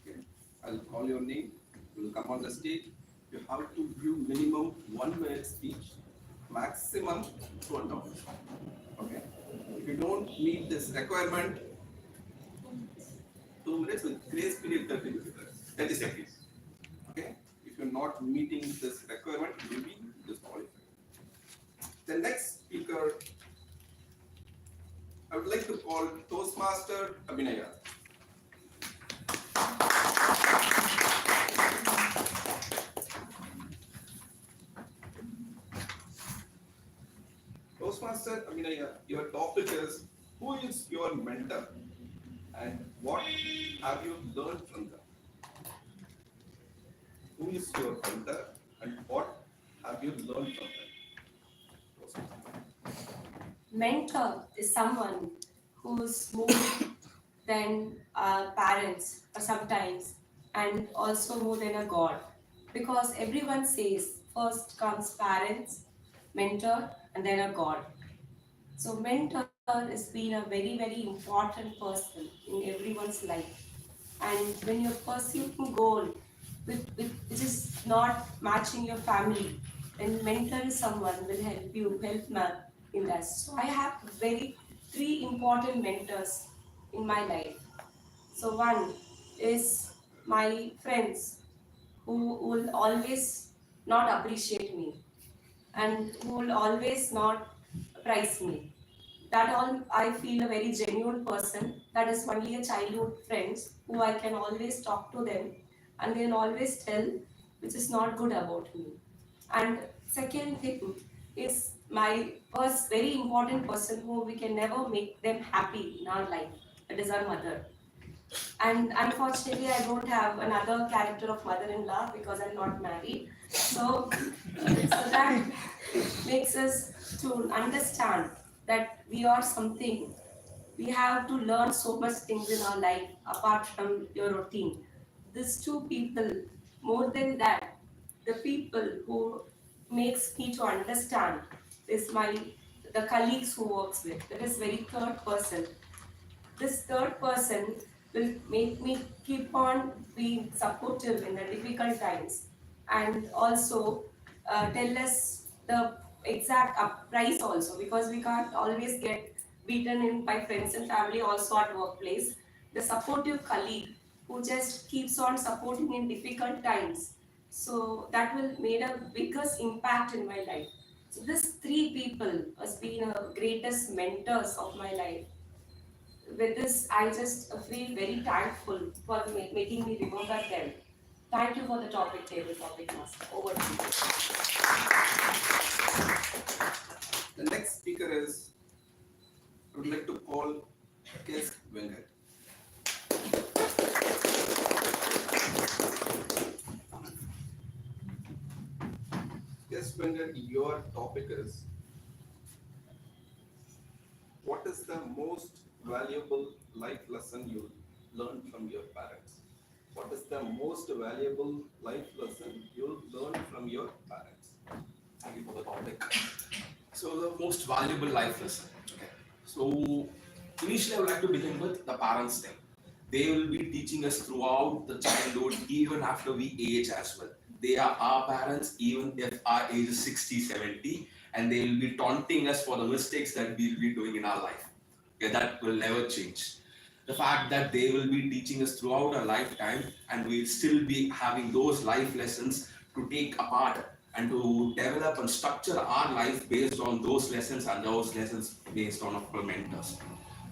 Okay. I'll call your name. You will come on the stage. You have to give minimum 1 minute speech, maximum 2 hours. Okay. If you don't meet this requirement, 2 minutes with grace period 30 seconds. Okay. If you're not meeting this requirement, you will be disqualified. The next speaker, I would like to call Toastmaster Abhinaya. Toastmaster Abhinaya, your topic is who is your mentor and what have you learned from them? Who is your mentor and what have you learned from them? Mentor is someone who's more than parents or sometimes, and also more than a god, because everyone says first comes parents, mentor, and then a god. So mentor has been a very, very important person in everyone's life. And when you're pursuing a goal which is not matching your family, then mentor is someone will help you, in that. So I have three important mentors in my life. So one is my friends who will always not appreciate me and who will always not prize me. That all I feel a very genuine person. That is only a childhood friends who I can always talk to them and they'll always tell which is not good about me. And second thing is my first very important person who we can never make them happy in our life. That is our mother. And unfortunately, I don't have another character of mother-in-law because I'm not married. So that makes us to understand that we are something. We have to learn so much things in our life apart from your routine. These two people, more than that, the people who makes me to understand is the colleagues who works with. That is very third person. This third person will make me keep on being supportive in the difficult times and also tell us the exact price also, because we can't always get beaten in by friends and family also at workplace. The supportive colleague who just keeps on supporting in difficult times. So that will made a biggest impact in my life. So these three people has been the greatest mentors of my life. With this, I just feel very thankful for making me remember them. Thank you for the topic master. Over to you. The next speaker is, I would like to call K.S. Venkat. Yes, Venkat, your topic is, what is the most valuable life lesson you learned from your parents? What is the most valuable life lesson you learned from your parents? Thank you for the topic. So the most valuable life lesson. Okay. So initially I would like to begin with the parents thing. They will be teaching us throughout the childhood, even after we age as well. They are our parents, even if our age is 60, 70, and they will be taunting us for the mistakes that we will be doing in our life. Okay, that will never change. The fact that they will be teaching us throughout our lifetime, and we'll still be having those life lessons to take apart and to develop and structure our life based on those lessons and those lessons based on our mentors.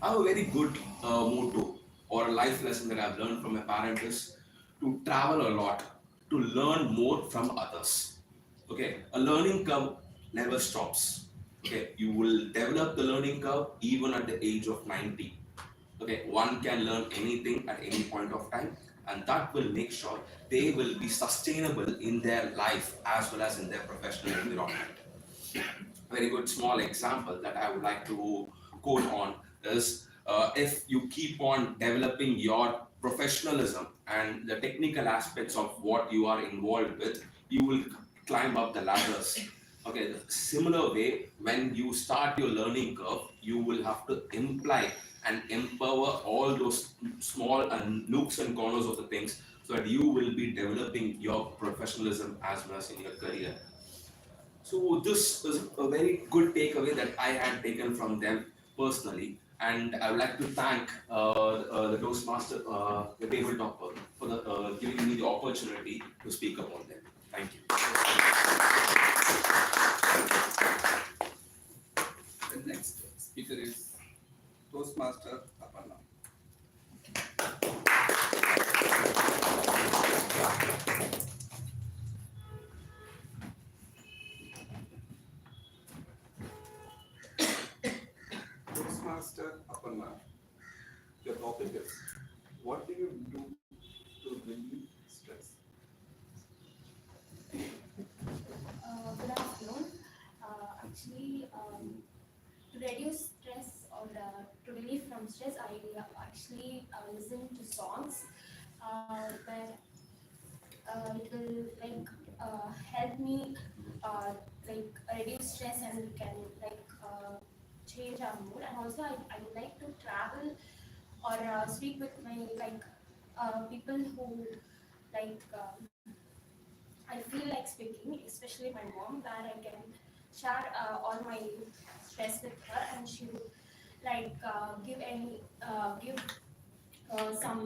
I have a very good motto or a life lesson that I've learned from my parents is to travel a lot, to learn more from others. Okay, a learning curve never stops. Okay, you will develop the learning curve even at the age of 90. Okay, one can learn anything at any point of time, and that will make sure they will be sustainable in their life as well as in their professional environment. Very good small example that I would like to quote on is if you keep on developing your professionalism and the technical aspects of what you are involved with, you will climb up the ladders. Okay, the similar way, when you start your learning curve, you will have to imply and empower all those small and nooks and corners of the things so that you will be developing your professionalism as well as in your career. So this is a very good takeaway that I had taken from them personally, and I would like to thank the Toastmaster, the table topper, for giving me the opportunity to speak upon them. Thank you. The next speaker is Toastmaster Aparna. Toastmaster Aparna, your topic is, what do you do to relieve stress? Good afternoon. Actually, to reduce stress or to relieve from stress, I actually listen to songs where it will help me like reduce stress and can change our mood. And also, I would like to travel or speak with my people who like. I feel like speaking, especially my mom, where I can share all my stress with her, and she would give some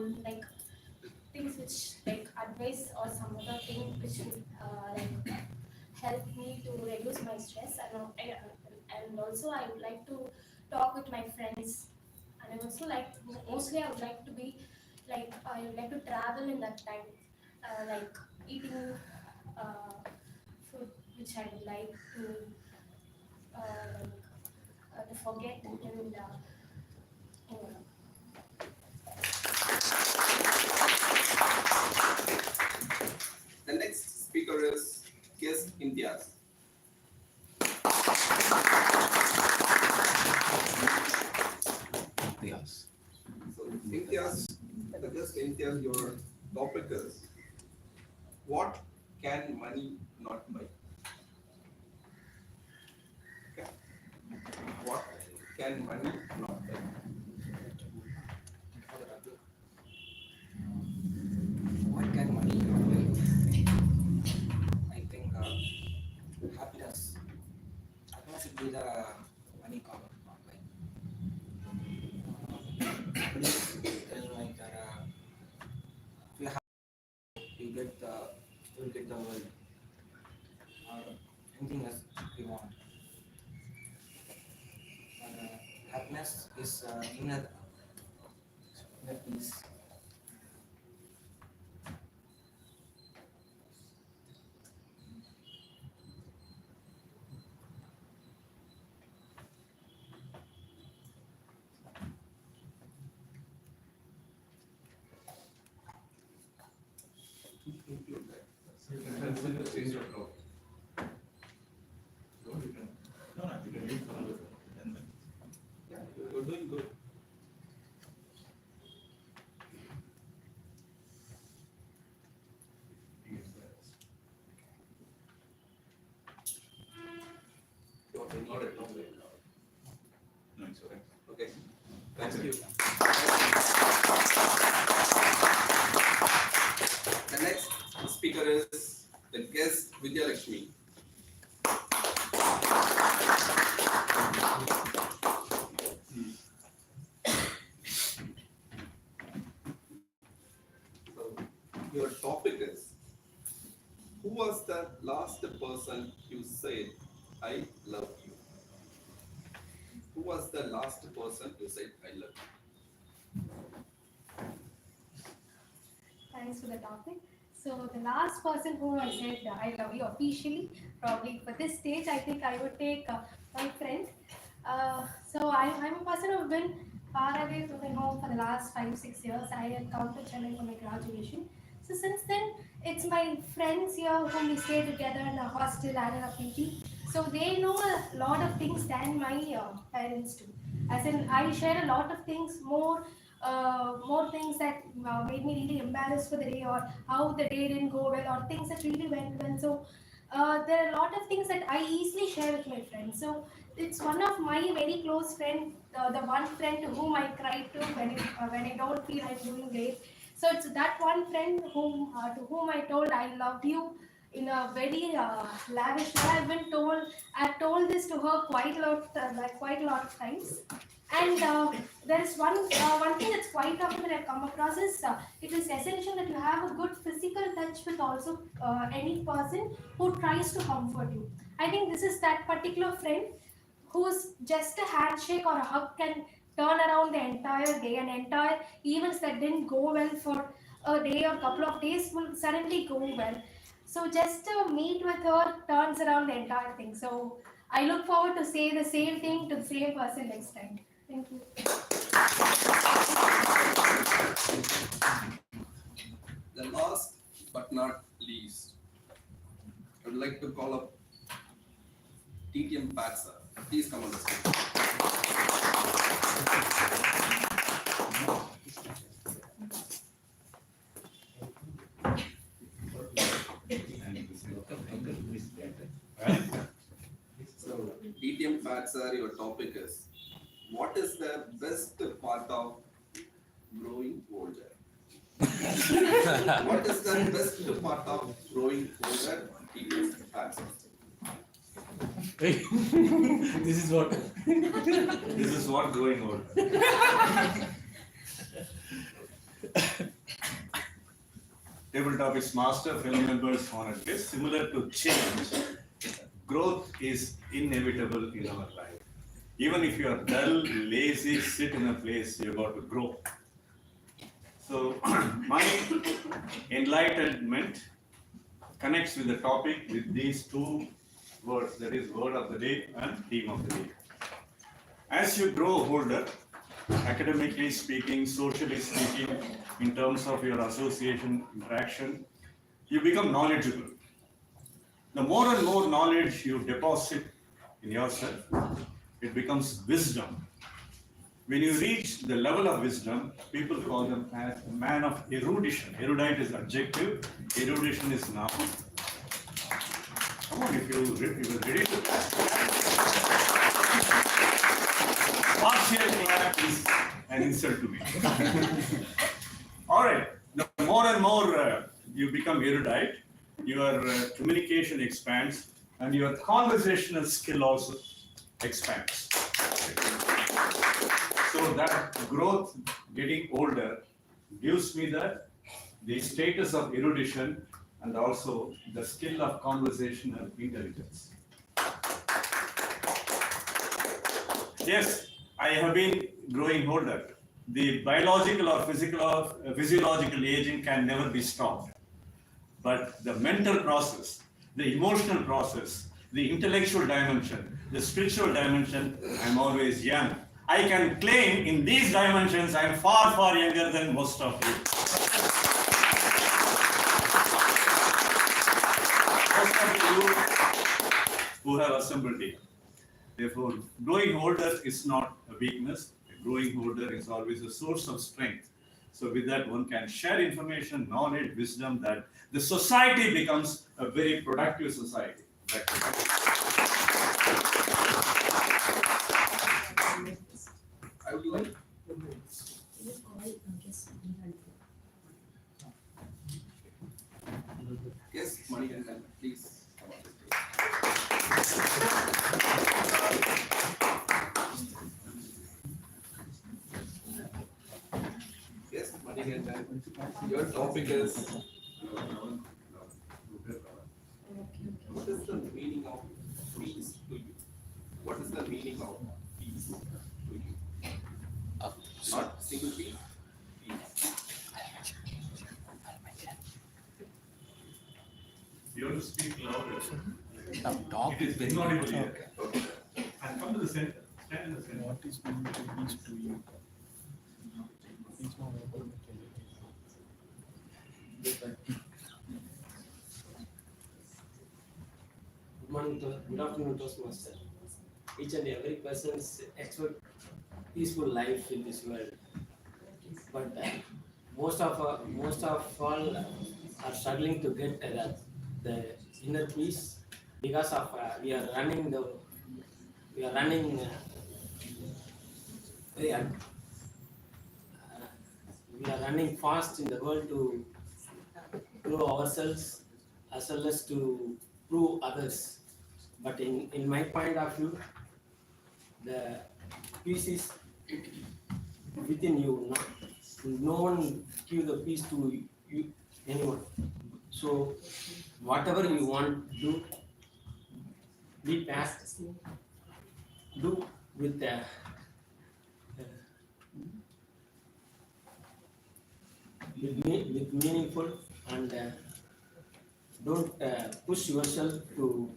things which advice or some other thing which would help me to reduce my stress, and also I would like to talk with my friends, and I also mostly I would like to be I would like to travel in that time, eating food which I would like to forget and Imtiaz. So Imtiaz, your topic is what can money not buy? Okay. What can money not buy? What can money buy? I think happiness. Happiness would be the money common. Like if you have, you will get the world or anything else you want. Happiness is inner peace. Include that. So you can change your flow. No, you can. No, you can read for another 10 minutes. Yeah, you're doing good. You want to need it, don't wait. No, it's okay. Okay. Thank you. The next speaker is the guest Vidya Lakshmi. So your topic is, who was the last person you said I love you? Who was the last person you said I love you? Thanks for the topic. So the last person who I said I love you officially, probably for this stage, I think I would take my friend. I'm a person who've been far away from my home for the last 5-6 years. I had come to Chennai for my graduation. So since then, it's my friends here whom we stay together in a hostel and in a PG. So they know a lot of things than my parents do. As in, I share a lot of things, more things that made me really embarrassed for the day, or how the day didn't go well, or things that really went well. So there are a lot of things that I easily share with my friends. So it's one of my very close friends, the one friend to whom I cry to when I don't feel I'm doing great. So it's that one friend to whom I told I love you in a very lavish way. I've told this to her quite a lot of times. And there is one thing that's quite often that I've come across is it is essential that you have a good physical touch with also any person who tries to comfort you. I think this is that particular friend whose just a handshake or a hug can turn around the entire day, and entire events that didn't go well for a day or couple of days will suddenly go well. So just to meet with her turns around the entire thing. So I look forward to say the same thing to the same person next time. Thank you. The last but not least, I would like to call up TTM Patsa. Please come on the stage. So, TTM Patsa, your topic is, what is the best part of growing older? What is the best part of growing older? TTM Patsa. This is what. This is what growing old. Tabletop is master, fellow members, honored guests. Similar to change, growth is inevitable in our life. Even if you are dull, lazy, sit in a place, you're about to grow. So, my enlightenment connects with the topic with these two words, that is word of the day and theme of the day. As you grow older, academically speaking, socially speaking, in terms of your association, interaction, you become knowledgeable. The more and more knowledge you deposit in yourself, it becomes wisdom, When you reach the level of wisdom, people call them as a man of erudition. Erudite is adjective, erudition is noun. Come on, if you were ready to partial clap is an insult to me. All right, the more and more you become erudite, your communication expands and your conversational skill also expands. So that growth, getting older, gives me the status of erudition and also the skill of conversational intelligence. Yes, I have been growing older. The biological or physical or physiological aging can never be stopped. But the mental process, the emotional process, the intellectual dimension, the spiritual dimension, I'm always young. I can claim in these dimensions I'm far, far younger than most of you. Most of you who have assembled here. Therefore, growing older is not a weakness. Growing older is always a source of strength. So with that, one can share information, knowledge, wisdom, that the society becomes a very productive society. I would like. Yes, Manikandan, please come on the stage. Yes, Manikandan, your topic is what is the meaning of peace to you? What is the meaning of peace to you? Not single peace. You have to speak louder. Talk It is very inaudible loud. here. Okay. And come to the center. Stand in the center. What is meaning of peace to you? Good morning, good afternoon, Toastmaster. Each and every person expect peaceful life in this world, but most of all are struggling to get the inner peace because of we are running we are running fast in the world to prove ourselves as well as to prove others. But in my point of view, the peace is within you. No one give the peace to you, anyone. So whatever you want to do, be fast. Do with with meaningful and don't push yourself to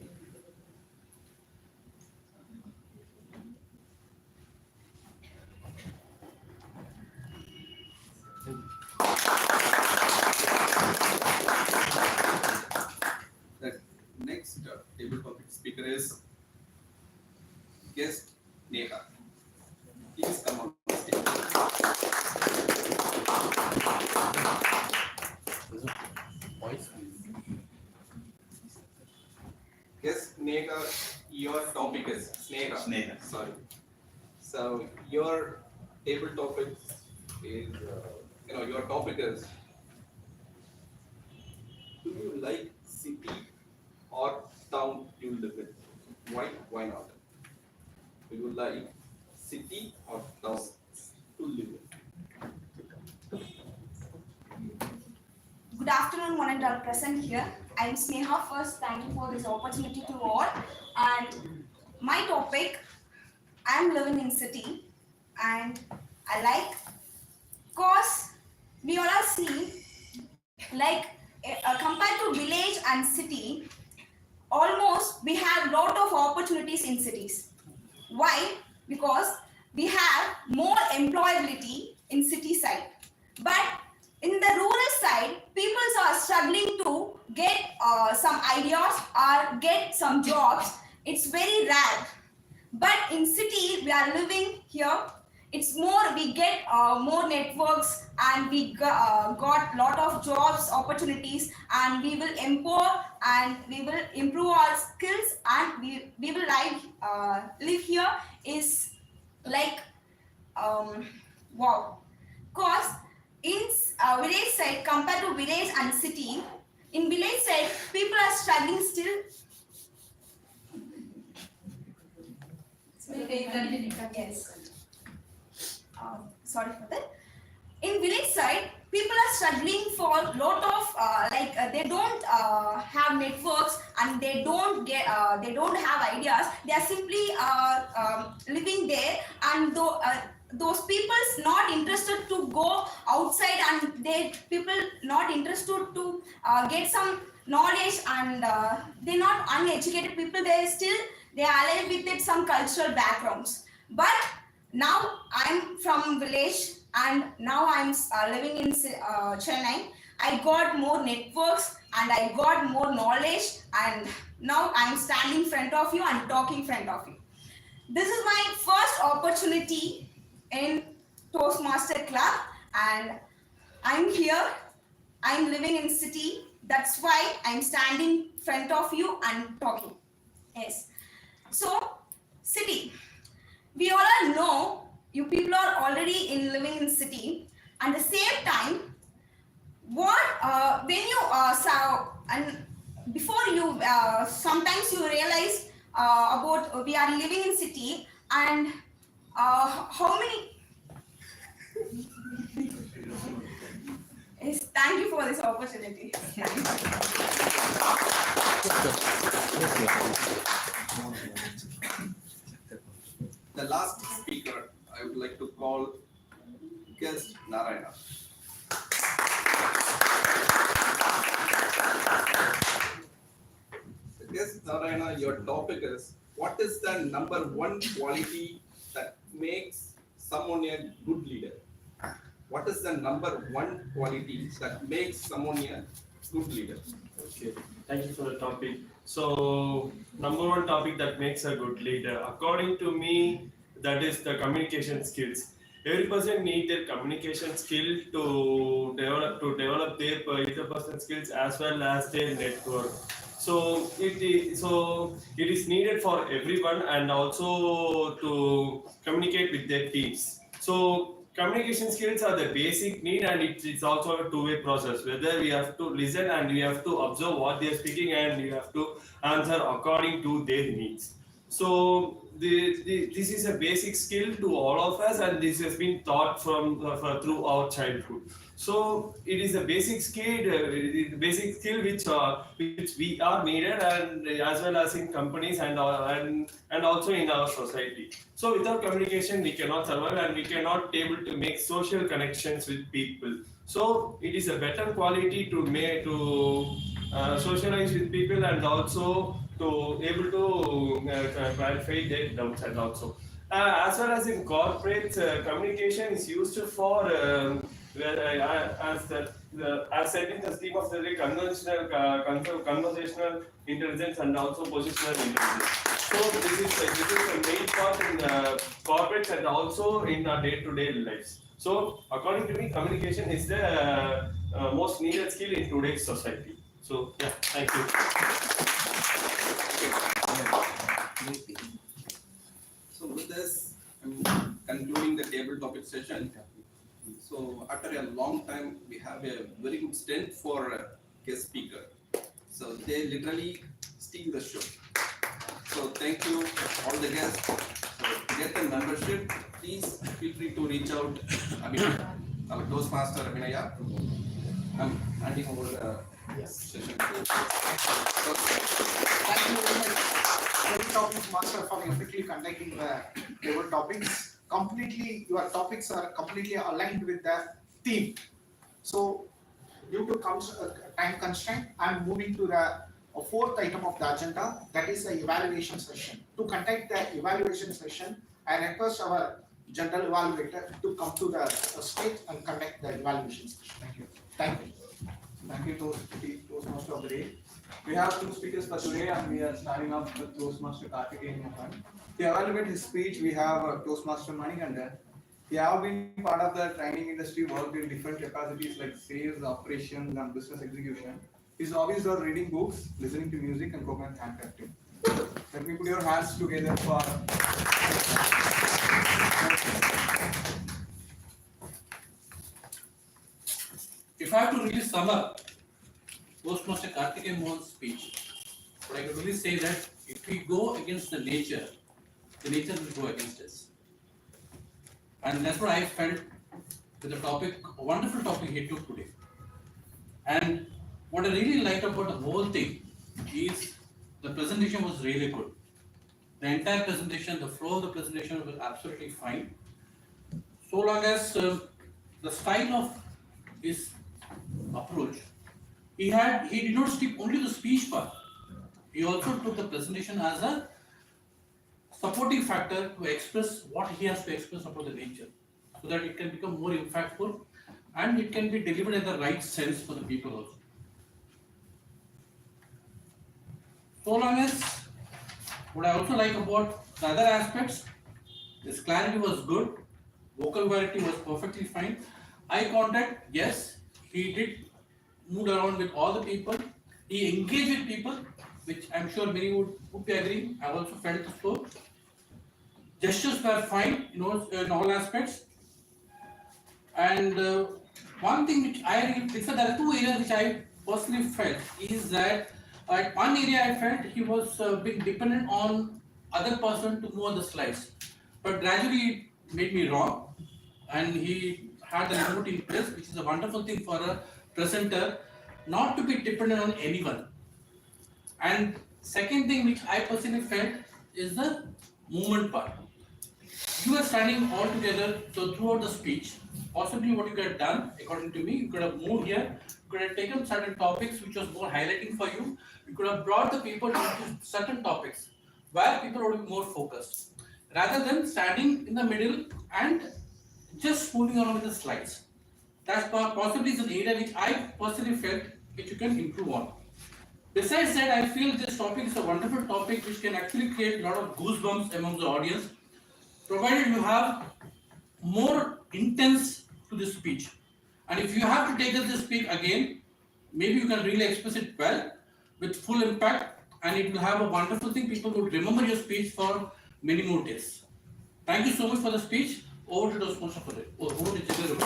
The next table topic speaker is guest Neha. Please come on the stage. Guest Neha, your topic is Sneha. Sneha. Sorry. So your table topic is, your topic is, do you like city or town you live in? Why? Why not? Do you like city or town to live in? Good afternoone, one and all present here. I am Sneha. First, thank you for this opportunity to all. And my topic, I am living in city, and I like, cause we all are seeing, like compared to village and city, almost we have lot of opportunities in cities. Why? Because we have more employability in city side, but in the rural side, people are struggling to get some ideas or get some jobs. It's very rare. But in city, we are living here. it's more, we get more networks, and we got lot of jobs opportunities, and we will empower and we will improve our skills, and we will live here is like wow. Cause in village side, compared to village and city, in village side people are struggling still. Yes. Sorry for that. In village side, people are struggling for lot of they don't have networks, and they don't have ideas. They are simply living there, and those people's not interested to go outside, and they people not interested to get some knowledge, and they're not uneducated people. They are alive with it, some cultural backgrounds. But now I'm from village, and now I'm living in Chennai. I got more networks, and I got more knowledge, and now I'm standing in front of you and talking in front of you. This is my first opportunity in Toastmaster Club, and I'm here. I'm living in city. That's why I'm standing in front of you and talking. Yes. So, city. We all know you people are already living in city. At the same time, when you and before you sometimes you realize about we are living in city, and how many. Yes, thank you for this opportunity. The last speaker I would like to call guest Narayana. Guest Narayana, your topic is, what is the number one quality that makes someone a good leader? What is the number one quality that makes someone a good leader? Okay, thank you for the topic. So, number one topic that makes a good leader, according to me, that is the communication skills. Every person needs their communication skill to develop their interpersonal skills as well as their network. So it is needed for everyone, and also to communicate with their teams. So communication skills are the basic need, and it's also a two-way process. Whether we have to listen and we have to observe what they are speaking, and we have to answer according to their needs. So this is a basic skill to all of us, and this has been taught through our childhood. So it is a basic skill which we are needed, and as well as in companies and also in our society. So without communication, we cannot survive, and we cannot able to make social connections with people. So it is a better quality to socialize with people, and also to able to clarify their doubts, and also as well as in corporates, communication is used for as said in the theme of the day, conversational intelligence and also positional intelligence. So this is the main part in corporates and also in our day-to-day lives. So according to me, communication is the most needed skill in today's society. So yeah, thank you. So with this, I'm concluding the table topic session. So after a long time, we have a very good strength for a guest speaker. So they literally steal the show. So thank you all the guests. So to get the membership, please feel free to reach out Abhinaya, our Toastmaster Abhinaya. I'm handing over the session to Thank you very much, very Toastmaster, for effectively conducting the table topics. Completely, your topics are completely aligned with the theme. So, due to time constraint, I'm moving to the fourth item of the agenda, that is the evaluation session. To conduct the evaluation session, I request our general evaluator to come to the stage and conduct the evaluation session. Thank you. Thank you. Thank you, Toastmaster of the day. We have two speakers for today, and we are starting off with Toastmaster Karthikeyan. To evaluate his speech, we have Toastmaster Mani, and then He have been part of the training industry, worked in different capacities like sales, operations, and business execution. His hobbies are reading books, listening to music, and coconut handcrafting. Let me put your hands together for. If I have to really sum up Toastmaster Karthikeyan Mohan's speech, but I can really say that if we go against the nature will go against us. And that's what I felt with the topic, a wonderful topic he took today. And what I really liked about the whole thing is the presentation was really good. The entire presentation, the flow of the presentation was absolutely fine. So long as the style of his approach, he did not stick only to the speech part. He also took the presentation as a supporting factor to express what he has to express about the nature, so that it can become more impactful and it can be delivered in the right sense for the people also. So long as what I also like about the other aspects, his clarity was good, vocal variety was perfectly fine, eye contact, yes, he did move around with all the people, he engaged with people, which I'm sure many would be agreeing. I also felt the flow. Gestures were fine, in all aspects. And one thing which I really prefer, there are two areas which I personally felt is that at one area I felt he was being dependent on other person to move on the slides, but gradually it made me wrong, and he had the remote in place, which is a wonderful thing for a presenter, not to be dependent on anyone. And second thing which I personally felt is the movement part. You were standing all together, so throughout the speech, possibly what you could have done, according to me, you could have moved here, you could have taken certain topics which was more highlighting for you, you could have brought the people to certain topics where people would be more focused, rather than standing in the middle and just moving around with the slides. That's possibly is an area which I personally felt which you can improve on. Besides that, I feel this topic is a wonderful topic which can actually create a lot of goosebumps among the audience, provided you have more intense to the speech. And if you have to take this speak again, maybe you can really express it well with full impact, and it will have a wonderful thing. People will remember your speech for many more days. Thank you so much for the speech. Over to Toastmaster for it. Over to Jigar.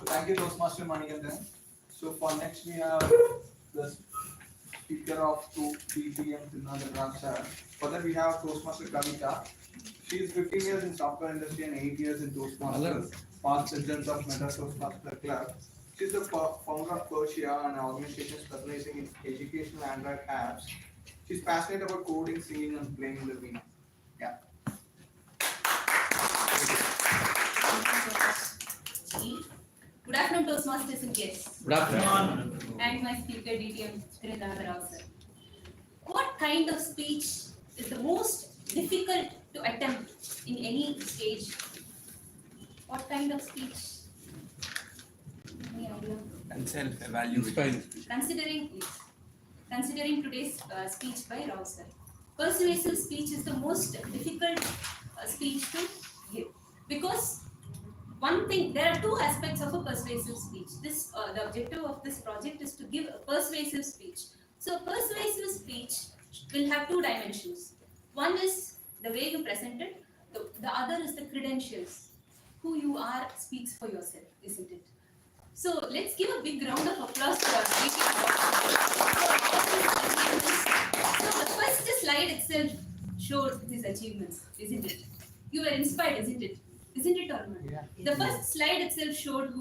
Thank you, Toastmaster Manikandan. So for next we have the speaker of 2 p.m. Madras. For that we have Toastmaster Kavita. She is 15 years in software industry and 8 years in Toastmasters. Past president of Madras Toastmasters Club. She is the founder of Persia, an organization specializing in educational Android apps. She is passionate about coding, singing, and playing the veena. Yeah. Good afternoon, Toastmasters and guests. Good afternoon. And my speaker, DTM Srinadhara sir. What kind of speech is the most difficult to attempt in any stage? What kind of speech? Any idea? And self-evaluation. Considering today's speech by Rao sir, persuasive speech is the most difficult speech to give, because one thing, there are two aspects of a persuasive speech. The objective of this project is to give a persuasive speech. So persuasive speech will have two dimensions. One is the way you present it. The other is the credentials. Who you are speaks for yourself, isn't it? So let's give a big round of applause for our speaking. So the first slide itself showed his achievements, isn't it? You were inspired, isn't it? Isn't it or not? Yeah. The first slide itself showed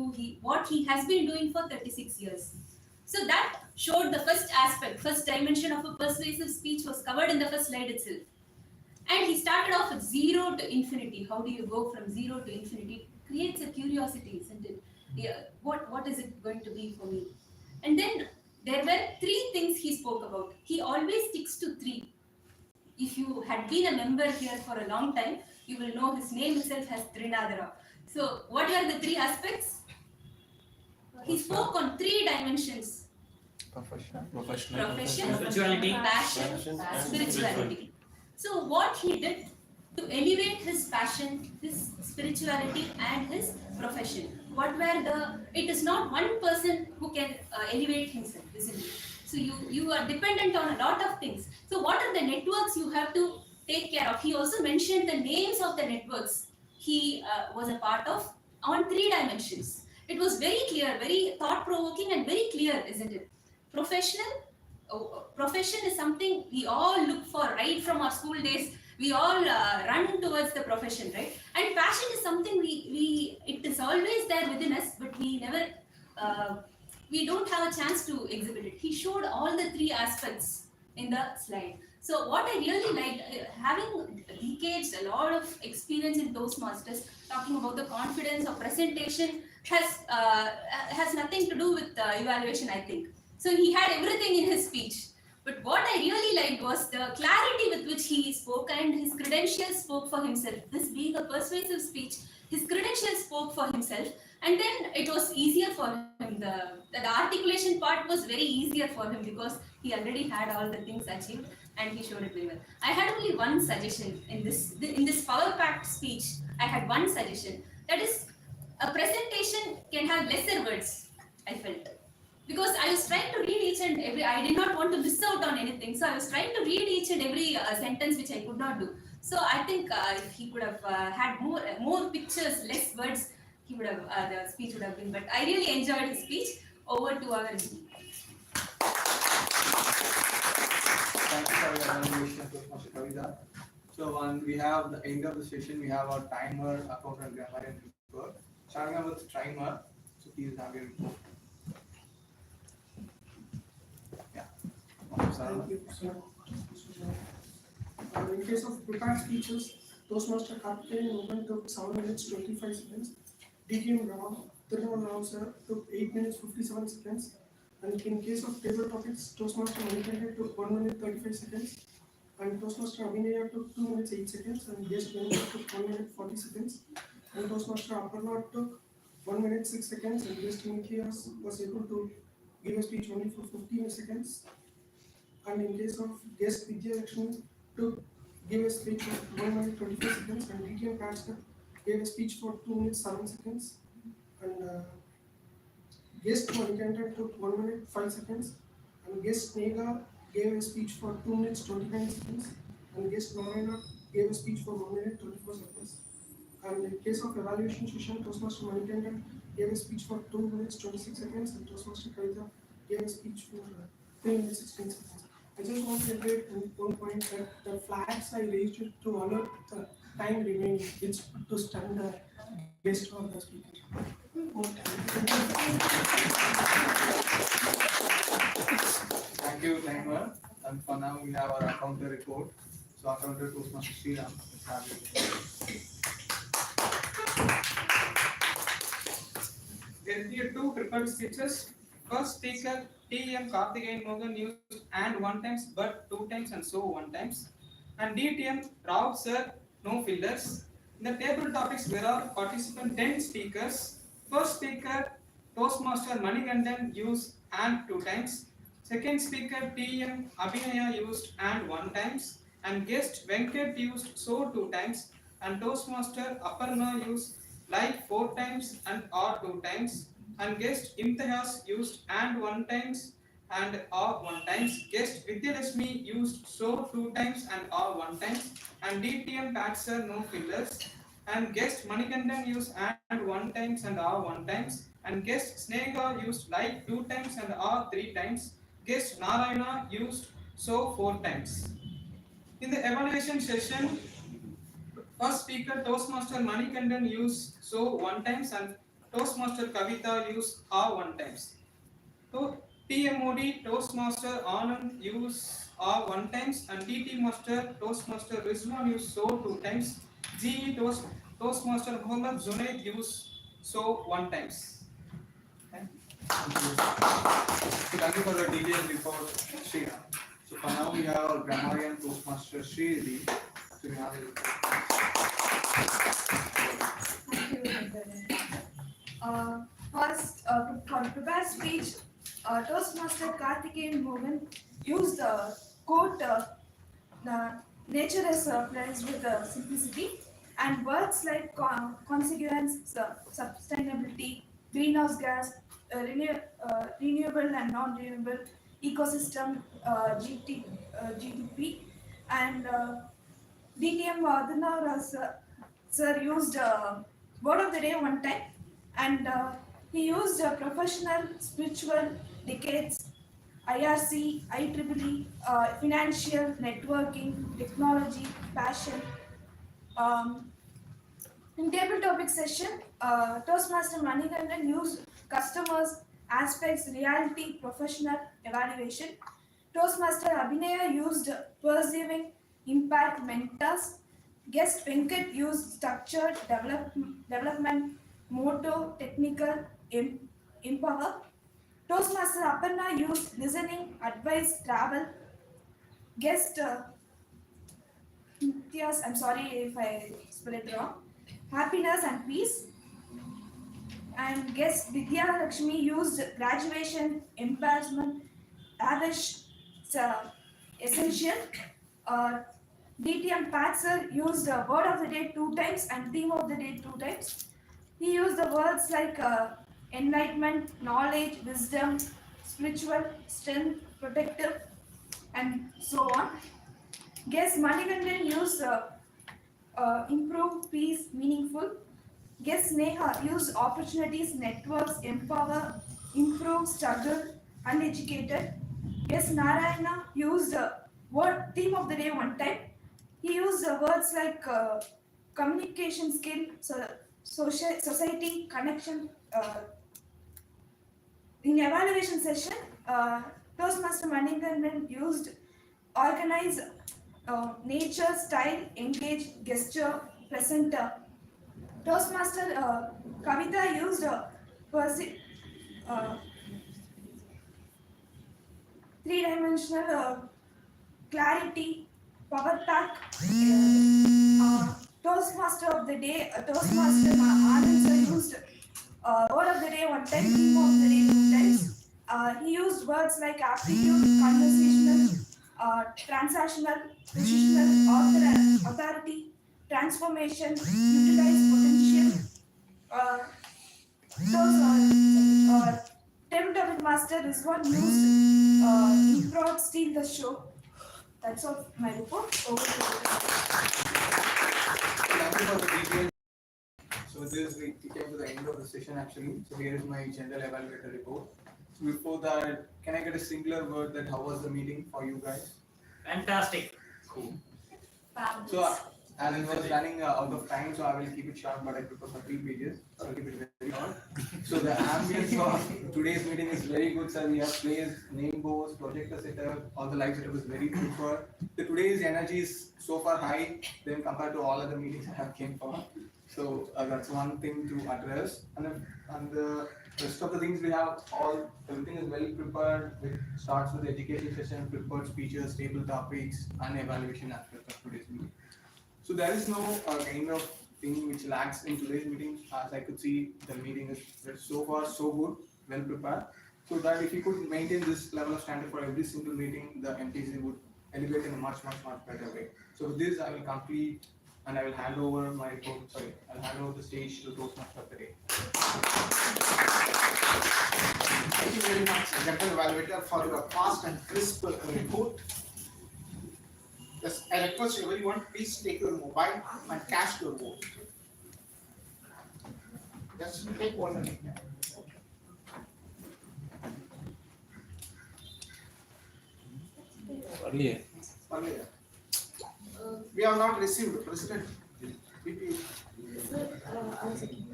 what he has been doing for 36 years. So that showed the first aspect, first dimension of a persuasive speech was covered in the first slide itself. And he started off with 0 to infinity. How do you go from 0 to infinity? It creates a curiosity, isn't it? Yeah, what is it going to be for me? And then there were 3 things he spoke about. He always sticks to 3. If you had been a member here for a long time, you will know his name itself has Trinadhara. So what are the 3 aspects? He spoke on 3 dimensions. Profession, spirituality, passion, spirituality. So what he did to elevate his passion, his spirituality, and his profession. It is not one person who can elevate himself, isn't it? So you are dependent on a lot of things. So what are the networks you have to take care of? He also mentioned the names of the networks he was a part of on 3 dimensions. It was very clear, very thought-provoking, and very clear, isn't it? Profession is something we all look for right from our school days. We all run towards the profession, right? And passion is something it is always there within us, but we don't have a chance to exhibit it. He showed all the 3 aspects in the slide. So what I really liked, having decades, a lot of experience in Toastmasters, talking about the confidence of presentation has nothing to do with evaluation, I think. So he had everything in his speech. But what I really liked was the clarity with which he spoke, and his credentials spoke for himself. This being a persuasive speech, his credentials spoke for himself, and then it was easier for him. The articulation part was very easier for him because he already had all the things achieved, and he showed it very well. I had only one suggestion in this power-packed speech. I had one suggestion. That is, a presentation can have lesser words, I felt. Because I was trying to read each and every, I did not want to miss out on anything. So I was trying to read each and every sentence which I could not do. So I think if he could have had more pictures, less words, he would have the speech would have been. But I really enjoyed his speech. Over to our Thank you for your evaluation, Toastmaster Kavita. So when we have the end of the session, we have our timer, account, and grammar and report. Starting out with timer. So please have your report. Thank you, sir. In case of prepared speeches, Toastmaster Karthikeyan movement took 7 minutes 25 seconds. DTM Rao sir took 8 minutes 57 seconds. And in case of table topics, Toastmaster Manikantha took 1 minute 35 seconds. And Toastmaster Abhinaya took 2 minutes 8 seconds. And guest Venkat took 1 minute 40 seconds. And Toastmaster Aparna took 1 minute 6 seconds. And guest Nikias was able to give a speech only for 15 seconds. And in case of guest Vidya Lakshmi to give a speech of 1 minute 25 seconds, and DTM Kashka gave a speech for 2 minutes 7 seconds, and guest Manikantha took 1 minute 5 seconds, and guest Nega gave a speech for 2 minutes 29 seconds, and guest Narayana gave a speech for 1 minute 24 seconds. And in case of evaluation session, Toastmaster Manikantha gave a speech for 2 minutes 26 seconds, and Toastmaster Kavita gave a speech for 3 minutes 16 seconds. I just want to iterate one point that the flags I raised it to alert the time remaining. It's to stun the guest or the speaker. Thank you, timer. And for now, we have our accountant report. So, accountant Toastmaster Sriram. Let's have There are 2 prepared speeches. First speaker TM Karthikeyan Mogan used and 1 times, but 2 times, and so 1 times. And DTM Rao sir, no fillers. In the table topics, there are participant 10 speakers. First speaker Toastmaster Manikanthan used and 2 times. Second speaker TM Abhinaya used and 1 times. And guest Venkat used so 2 times. And Toastmaster Aparna used like 4 times and or 2 times. And guest Imtihas used and 1 times and or 1 times. Guest Vidyalakshmi used so 2 times and or 1 times. And DTM Patser no fillers. And guest Manikanthan used and 1 times and or 1 times. And guest Snega used like 2 times and or 3 times. Guest Narayana used so 4 times. In the evaluation session, first speaker Toastmaster Manikanthan used so 1 times and Toastmaster Kavita used 1 times. So TMOD Toastmaster Anand used 1 times and TT Master Toastmaster Rizwan used so 2 times. GE Toastmaster Muhammad Zunaid used so 1 times. Thank you for the detailed report, Sriram. So for now, we have our grammarian Toastmaster Sri. So we have a report. First, for prepared speech, Toastmaster Karthikeyan Mogan used the quote Nature is blessed with simplicity, and words like consequence, sustainability, greenhouse gas, renewable and non-renewable ecosystem, GDP, and DTM Adhinav sir used word of the day one time, and he used professional, spiritual, decades, IRC, IEEE, financial, networking, technology, passion. Um, in table topic session, Toastmaster Manikandan used customers, aspects, reality, professional, evaluation. Toastmaster Abhinaya used perceiving, impact, mentors. Guest Venkat used structured development, motto, technical, empower. Toastmaster Aparna used listening, advice, travel. Guest Yes, I'm sorry if I spell it wrong. Happiness and peace. And guest Vidya Lakshmi used graduation, embarrassment, lavish, essential. Uh, DTM Patzer used word of the day 2 times and theme of the day 2 times. He used the words like enlightenment, knowledge, wisdom, spiritual, strength, protective, and so on. Guess Manikandan used improve, peace, meaningful. Guess Neha use opportunities, networks, empower, improve, struggle, uneducated. Guess Narayana used word theme of the day one time. He used words like communication skill, society, connection. In evaluation session, Toastmaster Manikandan used organize, nature, style, engage, gesture, presenter. Toastmaster Kavita used uh, three-dimensional clarity, power pack. Toastmaster of the day, Toastmaster Anand sir used word of the day one time, theme of the day 2 times. He used words like aptitude, conversational, transactional, positional, authority, transformation, utilize potential. Table master is what used improv steal the show. That's all my report. Over to you. Thank you for the details. So with this, we came to the end of the session actually. So here is my general evaluator report. So before that, can I get a singular word that how was the meeting for you guys? Fantastic. Cool. So as it was running out of time, so I will keep it short, but I prefer for 3 pages. So I'll keep it very short. So the ambience of today's meeting is very good, sir. We have players, name boards, projector setup, all the live setup is very preferred. The today's energy is so far high than compared to all other meetings I have came for. So that's one thing to address. And the rest of the things we have all, everything is well prepared. It starts with the education session, prepared speeches, stable topics, and evaluation aspect of today's meeting. So there is no kind of thing which lacks in today's meeting. As I could see, the meeting is so far so good, well prepared. So that if you could maintain this level of standard for every single meeting, the MTC would elevate in a much better way. So with this, I will complete and I will hand over my report. Sorry, I'll hand over the stage to Toastmaster of the day. Thank you very much, General Evaluator, for your fast and crisp report. Yes, I request everyone, please take your mobile and cast your vote. Just take 1 minute. Earlier. We have not received, President.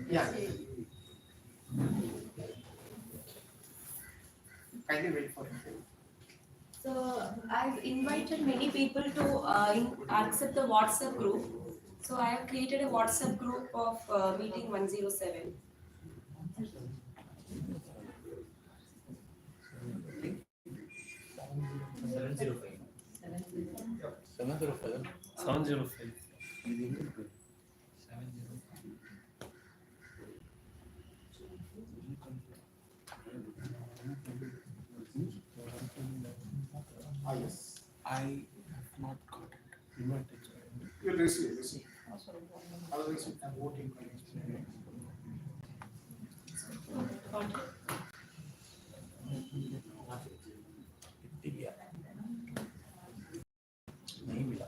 Yeah. Kindly wait for it. So I've invited many people to accept the WhatsApp group. So I have created a WhatsApp group of meeting 107. Yes. I have not got it. receive. Otherwise, you can vote in connection. नहीं मिला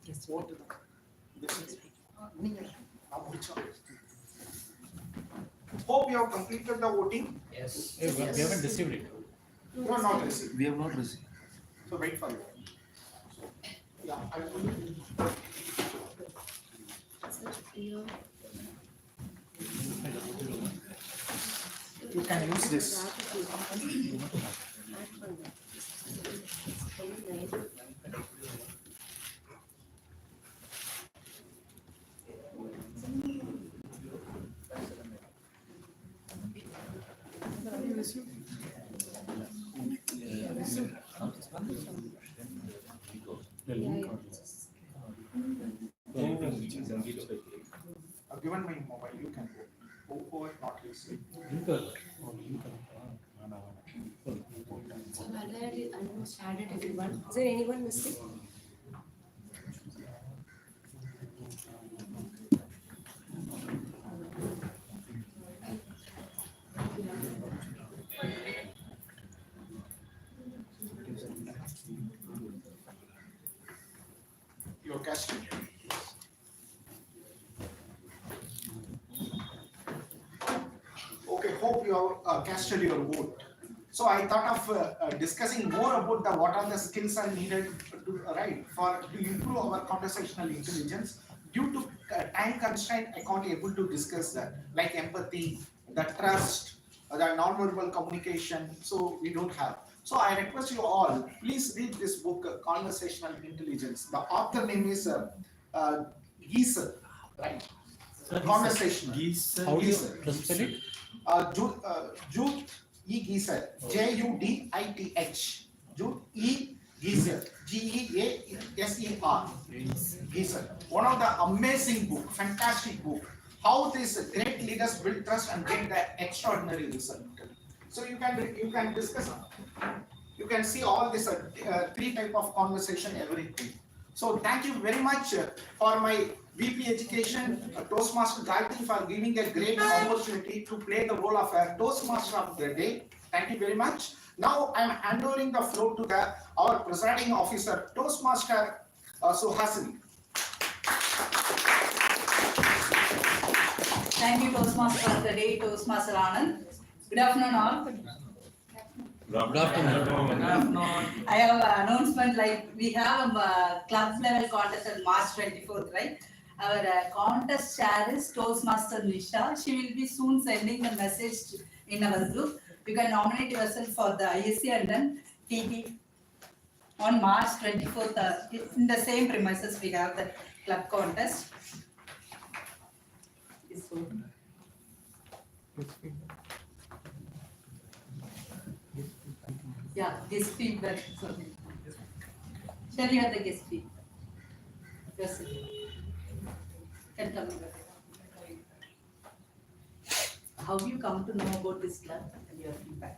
Yes, what? Hope you have completed the voting. Yes. We haven't received it. You are not received. We have not received. So wait for you. Yeah, I will. You can use this. I've given my mobile, you can go. Who have not received? So already almost added everyone. Is there anyone missing? Your casting. Okay, hope you have casted your vote. So I thought of discussing more about what are the skills are needed to improve our conversational intelligence. Due to time constraint, I can't able to discuss that, like empathy, the trust, the non-verbal communication. So we don't have. So I request you all, please read this book, Conversational Intelligence. The author name is Geeser, right? Conversational. How do you spell it? Judith E. Geeser, Judith. Judith E. Geeser, Geeser. Geeser. One of the amazing book, fantastic book. How these great leaders build trust and get the extraordinary result. So you can discuss. You can see all this three type of conversation, everything. So thank you very much for my VP Education, Toastmaster Gayatri, for giving a great opportunity to play the role of a Toastmaster of the day. Thank you very much. Now I am handing the floor to our presiding officer, Toastmaster Suhasini. Thank you, Toastmaster of the day, Toastmaster Anand. Good afternoon, all. Good afternoon. I have an announcement like we have a club level contest on March 24th, right? Our contest chair is Toastmaster Nisha. She will be soon sending the message in our group. You can nominate yourself for the ISC and then TP on March 24th. In the same premises, we have the club contest. Yeah, guest feedback. Sorry. Shall you have the guest feedback? Yes. Can come here. How do you come to know about this club and your feedback?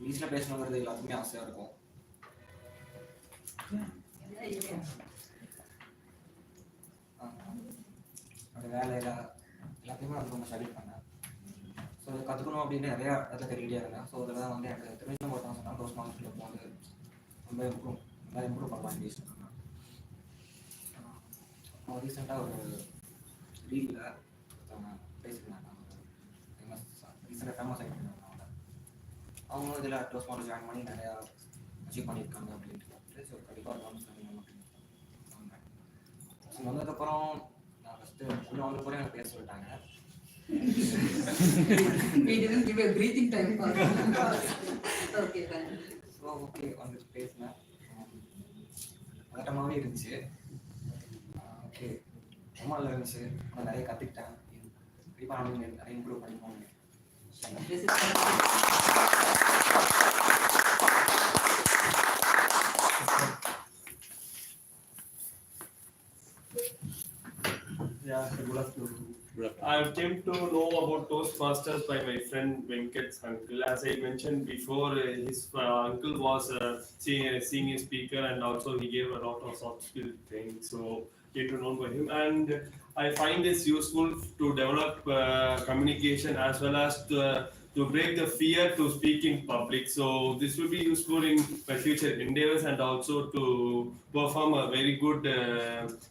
வீட்டில் பேசணுங்கிறது எல்லாத்துக்குமே ஆசையாக இருக்கும். அந்த வேலையில் எல்லாத்தையுமே வந்து ரொம்ப study பண்ணேன். ஸோ இதை கற்றுக்கணும் அப்படின்னு நிறையா இடத்துல தெரிவிட்டே இருந்தேன். ஸோ இதில் தான் வந்து எனக்கு தெரிஞ்ச ஒருத்தவங்க சொன்னால் டோஸ்ட்மாஸ்டரில் போகும்போது ரொம்ப இம்ப்ரூவ் பண்ணலாம் பேசிட்டு இருக்கேன். ரீசெண்டாக ஒரு லீவில் ஒருத்தவங்க பேசியிருந்தாங்க. ரீசெண்டாக ஃபேமஸ் ஆகிட்டு இருந்தாங்க. அவங்களும் இதில் டோஸ் மாஸ்டர் ஜாயின் பண்ணி நிறையா அச்சீவ் பண்ணியிருக்காங்க அப்படின்ட்டு ஸோ கண்டிப்பாக கவர்மெண்ட் வந்தேன். ஸோ வந்ததுக்கப்புறம் நான் ஃபஸ்ட்டு உள்ள வந்து கூட எனக்கு பேச சொல்லிட்டாங்க. We didn't give a breathing time for them. Okay, fine. So okay வந்து பேசினேன். பதட்டமாகவே இருந்துச்சு. ஓகே ரொம்ப நல்லா இருந்துச்சு. ஆனால் நிறைய கற்றுக்கிட்டேன். கண்டிப்பாக நான் நிறைய இம்ப்ரூவ் பண்ணிப்போம். Yeah, good afternoon. I came to know about Toastmasters by my friend Venkat's uncle. As I mentioned before, his uncle was a senior speaker and also he gave a lot of soft skill training. So came to know by him, and I find this useful to develop communication as well as to break the fear to speak in public. So this will be useful in my future endeavors and also to perform a very good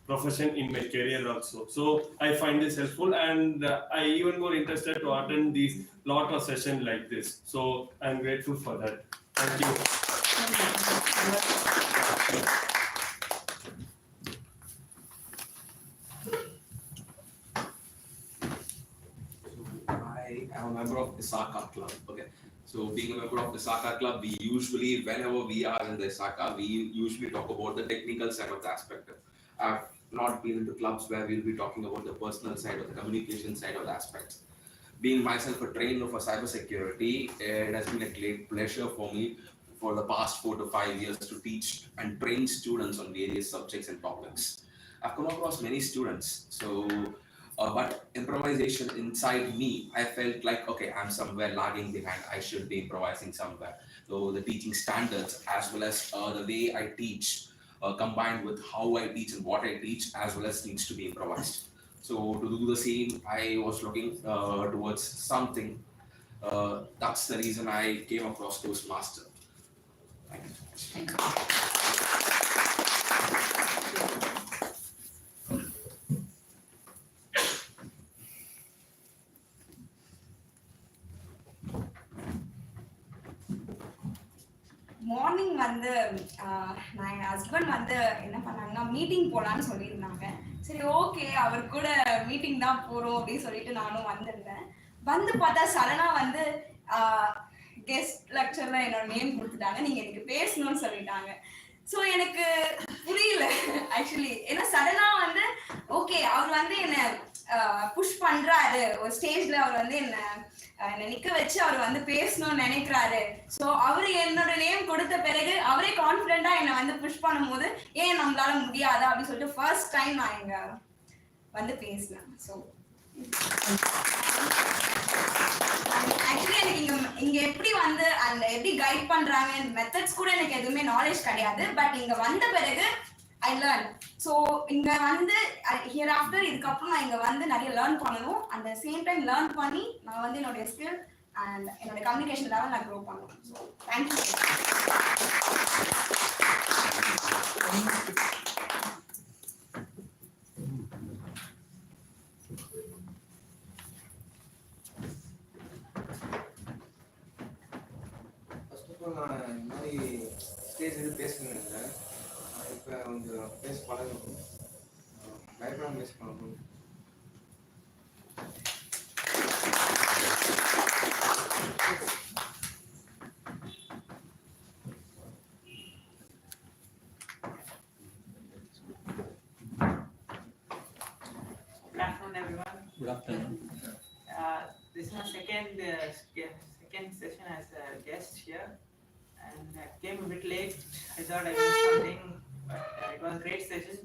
profession in my career also. So I find this helpful, and I even more interested to attend these lot of sessions like this. So I'm grateful for that. Thank you. I am a member of the Isaka Club. Okay. So being a member of the Isaka Club, we usually, whenever we are in the Isaka, we usually talk about the technical side of the aspect. I've not been into clubs where we'll be talking about the personal side or the communication side of the aspects. Being myself a trainer for cybersecurity, it has been a great pleasure for me for the past 4 to 5 years to teach and train students on various subjects and topics. I've come across many students, but improvisation inside me, I felt like, okay, I'm somewhere lagging behind. I should be improvising somewhere. So the teaching standards as well as the way I teach, combined with how I teach and what I teach, as well as needs to be improvised. So to do the same, I was looking towards something. That's the reason I came across Toastmaster. Thank you so much. Morning வந்து நான் என் husband வந்து என்ன பண்ணாங்கன்னா meeting போகலான்னு சொல்லியிருந்தாங்க. சரி okay அவர் கூட meeting தான் போகிறோம் அப்படின்னு சொல்லிட்டு நானும் வந்திருந்தேன். வந்து பார்த்தா சடனாக வந்து கெஸ்ட் லெக்சரில் என்னோட நேம் கொடுத்துட்டாங்க, நீங்கள் எனக்கு பேசணும்னு சொல்லிட்டாங்க. ஸோ எனக்கு புரியல ஆக்சுவலி, ஏன்னா சடனாக வந்து ஓகே அவர் வந்து என்னை புஷ் பண்ணுறாரு, ஒரு ஸ்டேஜில் அவர் வந்து என்னை நிக்க வச்சு அவர் வந்து பேசணும்னு நினைக்கிறாரு. ஸோ அவரு என்னோட நேம் கொடுத்த பிறகு அவரே கான்ஃபிடென்ட்டா என்னை வந்து புஷ் பண்ணும்போது ஏன் நம்மளால முடியாதா அப்படின்னு சொல்லிட்டு ஃபர்ஸ்ட் டைம் நான் இங்க வந்து பேசினேன். ஸோ ஆக்சுவலி எனக்கு இங்க எப்படி வந்து அந்த எப்படி கைட் பண்றாங்க மெத்தட்ஸ் கூட எனக்கு எதுவுமே நாலேஜ் கிடையாது. பட் இங்க வந்த பிறகு ஐ லேர்ன். ஸோ இங்க வந்து ஹியர் ஆஃப்டர் இதுக்கப்புறம் நான் இங்க வந்து நிறைய லேர்ன் பண்ணணும். அந்த சேம் டைம் லேர்ன் பண்ணி நான் வந்து என்னோட ஸ்கில் அண்ட் என்னோட கம்யூனிகேஷன் லெவல் நான் க்ரோ பண்ணணும். So thank you. First of all நான் இந்த மாதிரி ஸ்டேஜ் இது பேசுனேன் இல்லை, இப்போ கொஞ்சம் பேச பழகணும், பயப்படாமல் பேச பழகணும். Good afternoon, everyone. Good afternoon. This is my second session as a guest here, and I came a bit late. I thought I missed something, but it was a great session.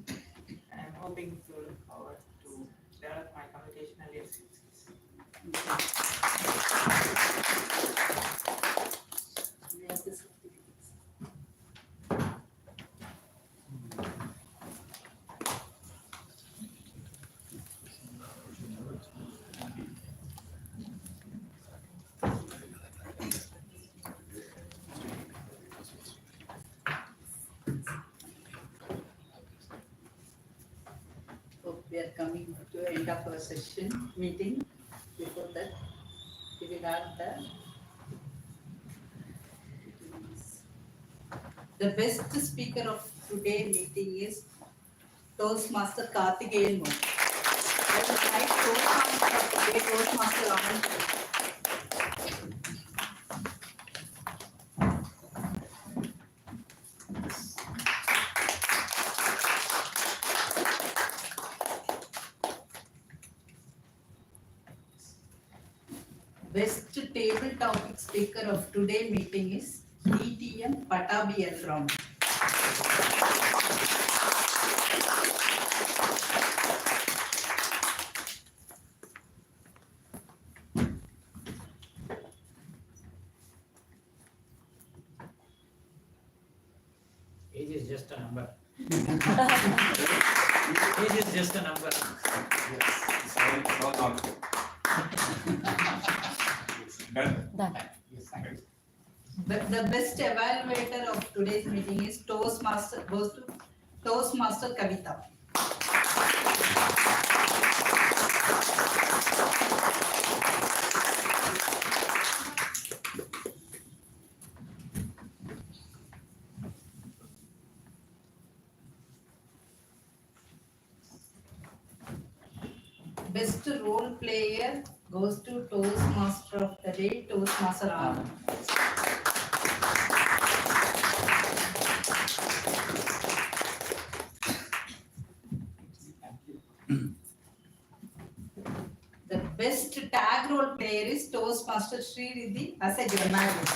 I'm hoping to look forward to develop my computational skills. We are coming to the end of our session meeting. Before that, we will have the The best speaker of today's meeting is Toastmaster Karthikeyan Mohan. I would like Toastmaster of today, Toastmaster Anand. Best table topic speaker of today meeting is DTM Patabi Elram. Age is just a number. Age is just a number. The best evaluator of today's meeting is Toastmaster, goes to Toastmaster Kavita. Best role player goes to Toastmaster of the day, Toastmaster Anand. The best tag role player is Toastmaster Sri Riddhi as a grammarian.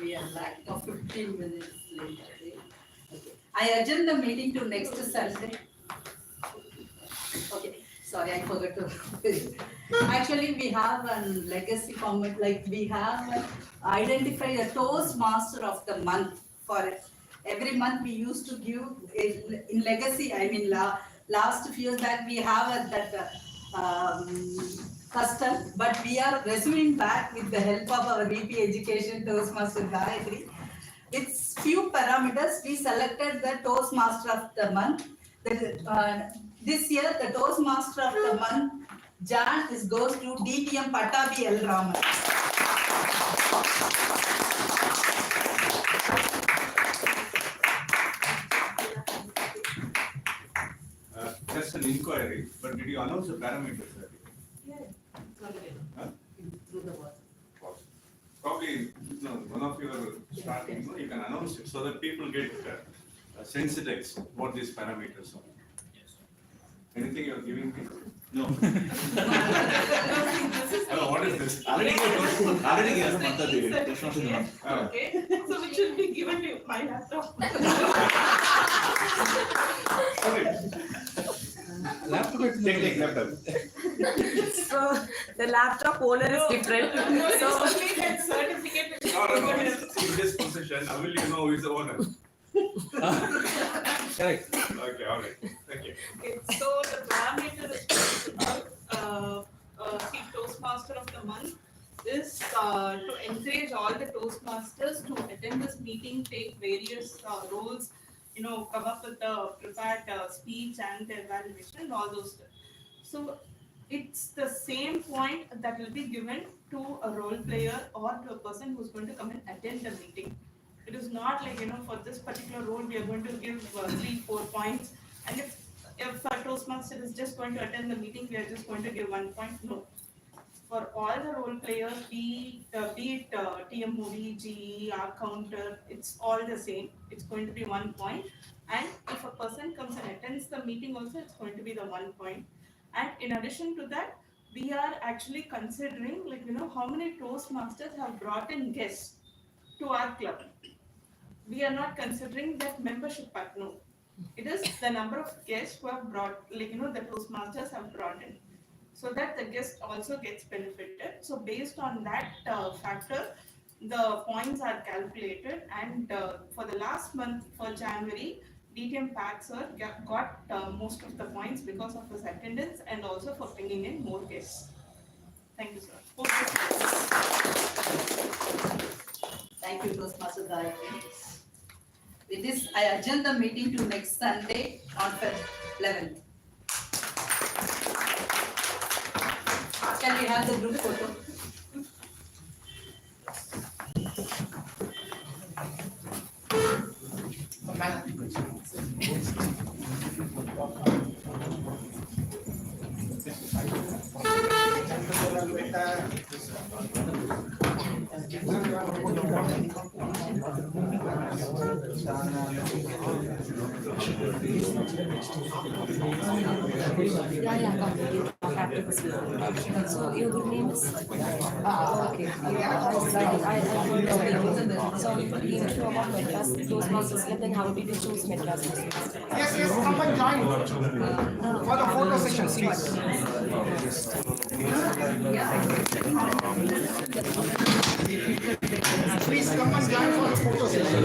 We are lack of 15 minutes later. Okay. I adjourn the meeting to next Sunday. Okay, sorry, I forgot to. Actually, we have a legacy comment, like we have identified a Toastmaster of the month for it. Every month we used to give in legacy. I mean, last few years back we have that custom, but we are resuming back with the help of our VP Education Toastmaster Gayatri. With few parameters, we selected the Toastmaster of the month. This year, the Toastmaster of the month, Jan, goes to DTM Patabi L. Raman. Just an inquiry, but did you announce the parameters? Yeah, Through the WhatsApp. Probably, one of your starting, you can announce it so that people get sensitized what these parameters are. Anything you're giving me? No. Hello, what is this? Already gave a month of Okay, so which will be given to my laptop. Take laptop. So the laptop owner is different. So that certificate is In this position, I will know who is the owner. Correct. Okay, all right. Thank you. Okay, so the parameter is see, Toastmaster of the month is to encourage all the Toastmasters to attend this meeting, take various roles, come up with a prepared speech and the evaluation and all those stuff. So it's the same point that will be given to a role player or to a person who's going to come and attend the meeting. It is not like, for this particular role, we are going to give 3-4 points. And if a Toastmaster is just going to attend the meeting, we are just going to give 1 point. No. For all the role players, be it TMOD, GE, R counter, it's all the same. It's going to be 1 point. And if a person comes and attends the meeting also, it's going to be the 1 point. And in addition to that, we are actually considering, how many Toastmasters have brought in guests to our club. We are not considering that membership part, no. It is the number of guests who have brought, the Toastmasters have brought in. So that the guest also gets benefited. So based on that factor, the points are calculated. And for the last month, for January, DTM Pat sir got most of the points because of his attendance and also for bringing in more guests. Thank you, sir. Thank you, Toastmaster Gayatri. With this, I adjourn the meeting to next Sunday on Feb 11th. Can we have the group photo? So your good name is? Okay. So you know about Madras Toastmasters Club, then how did you choose Madras Toastmasters? Yes, yes, come and join for the photo session, please. Please come and join for the photo session.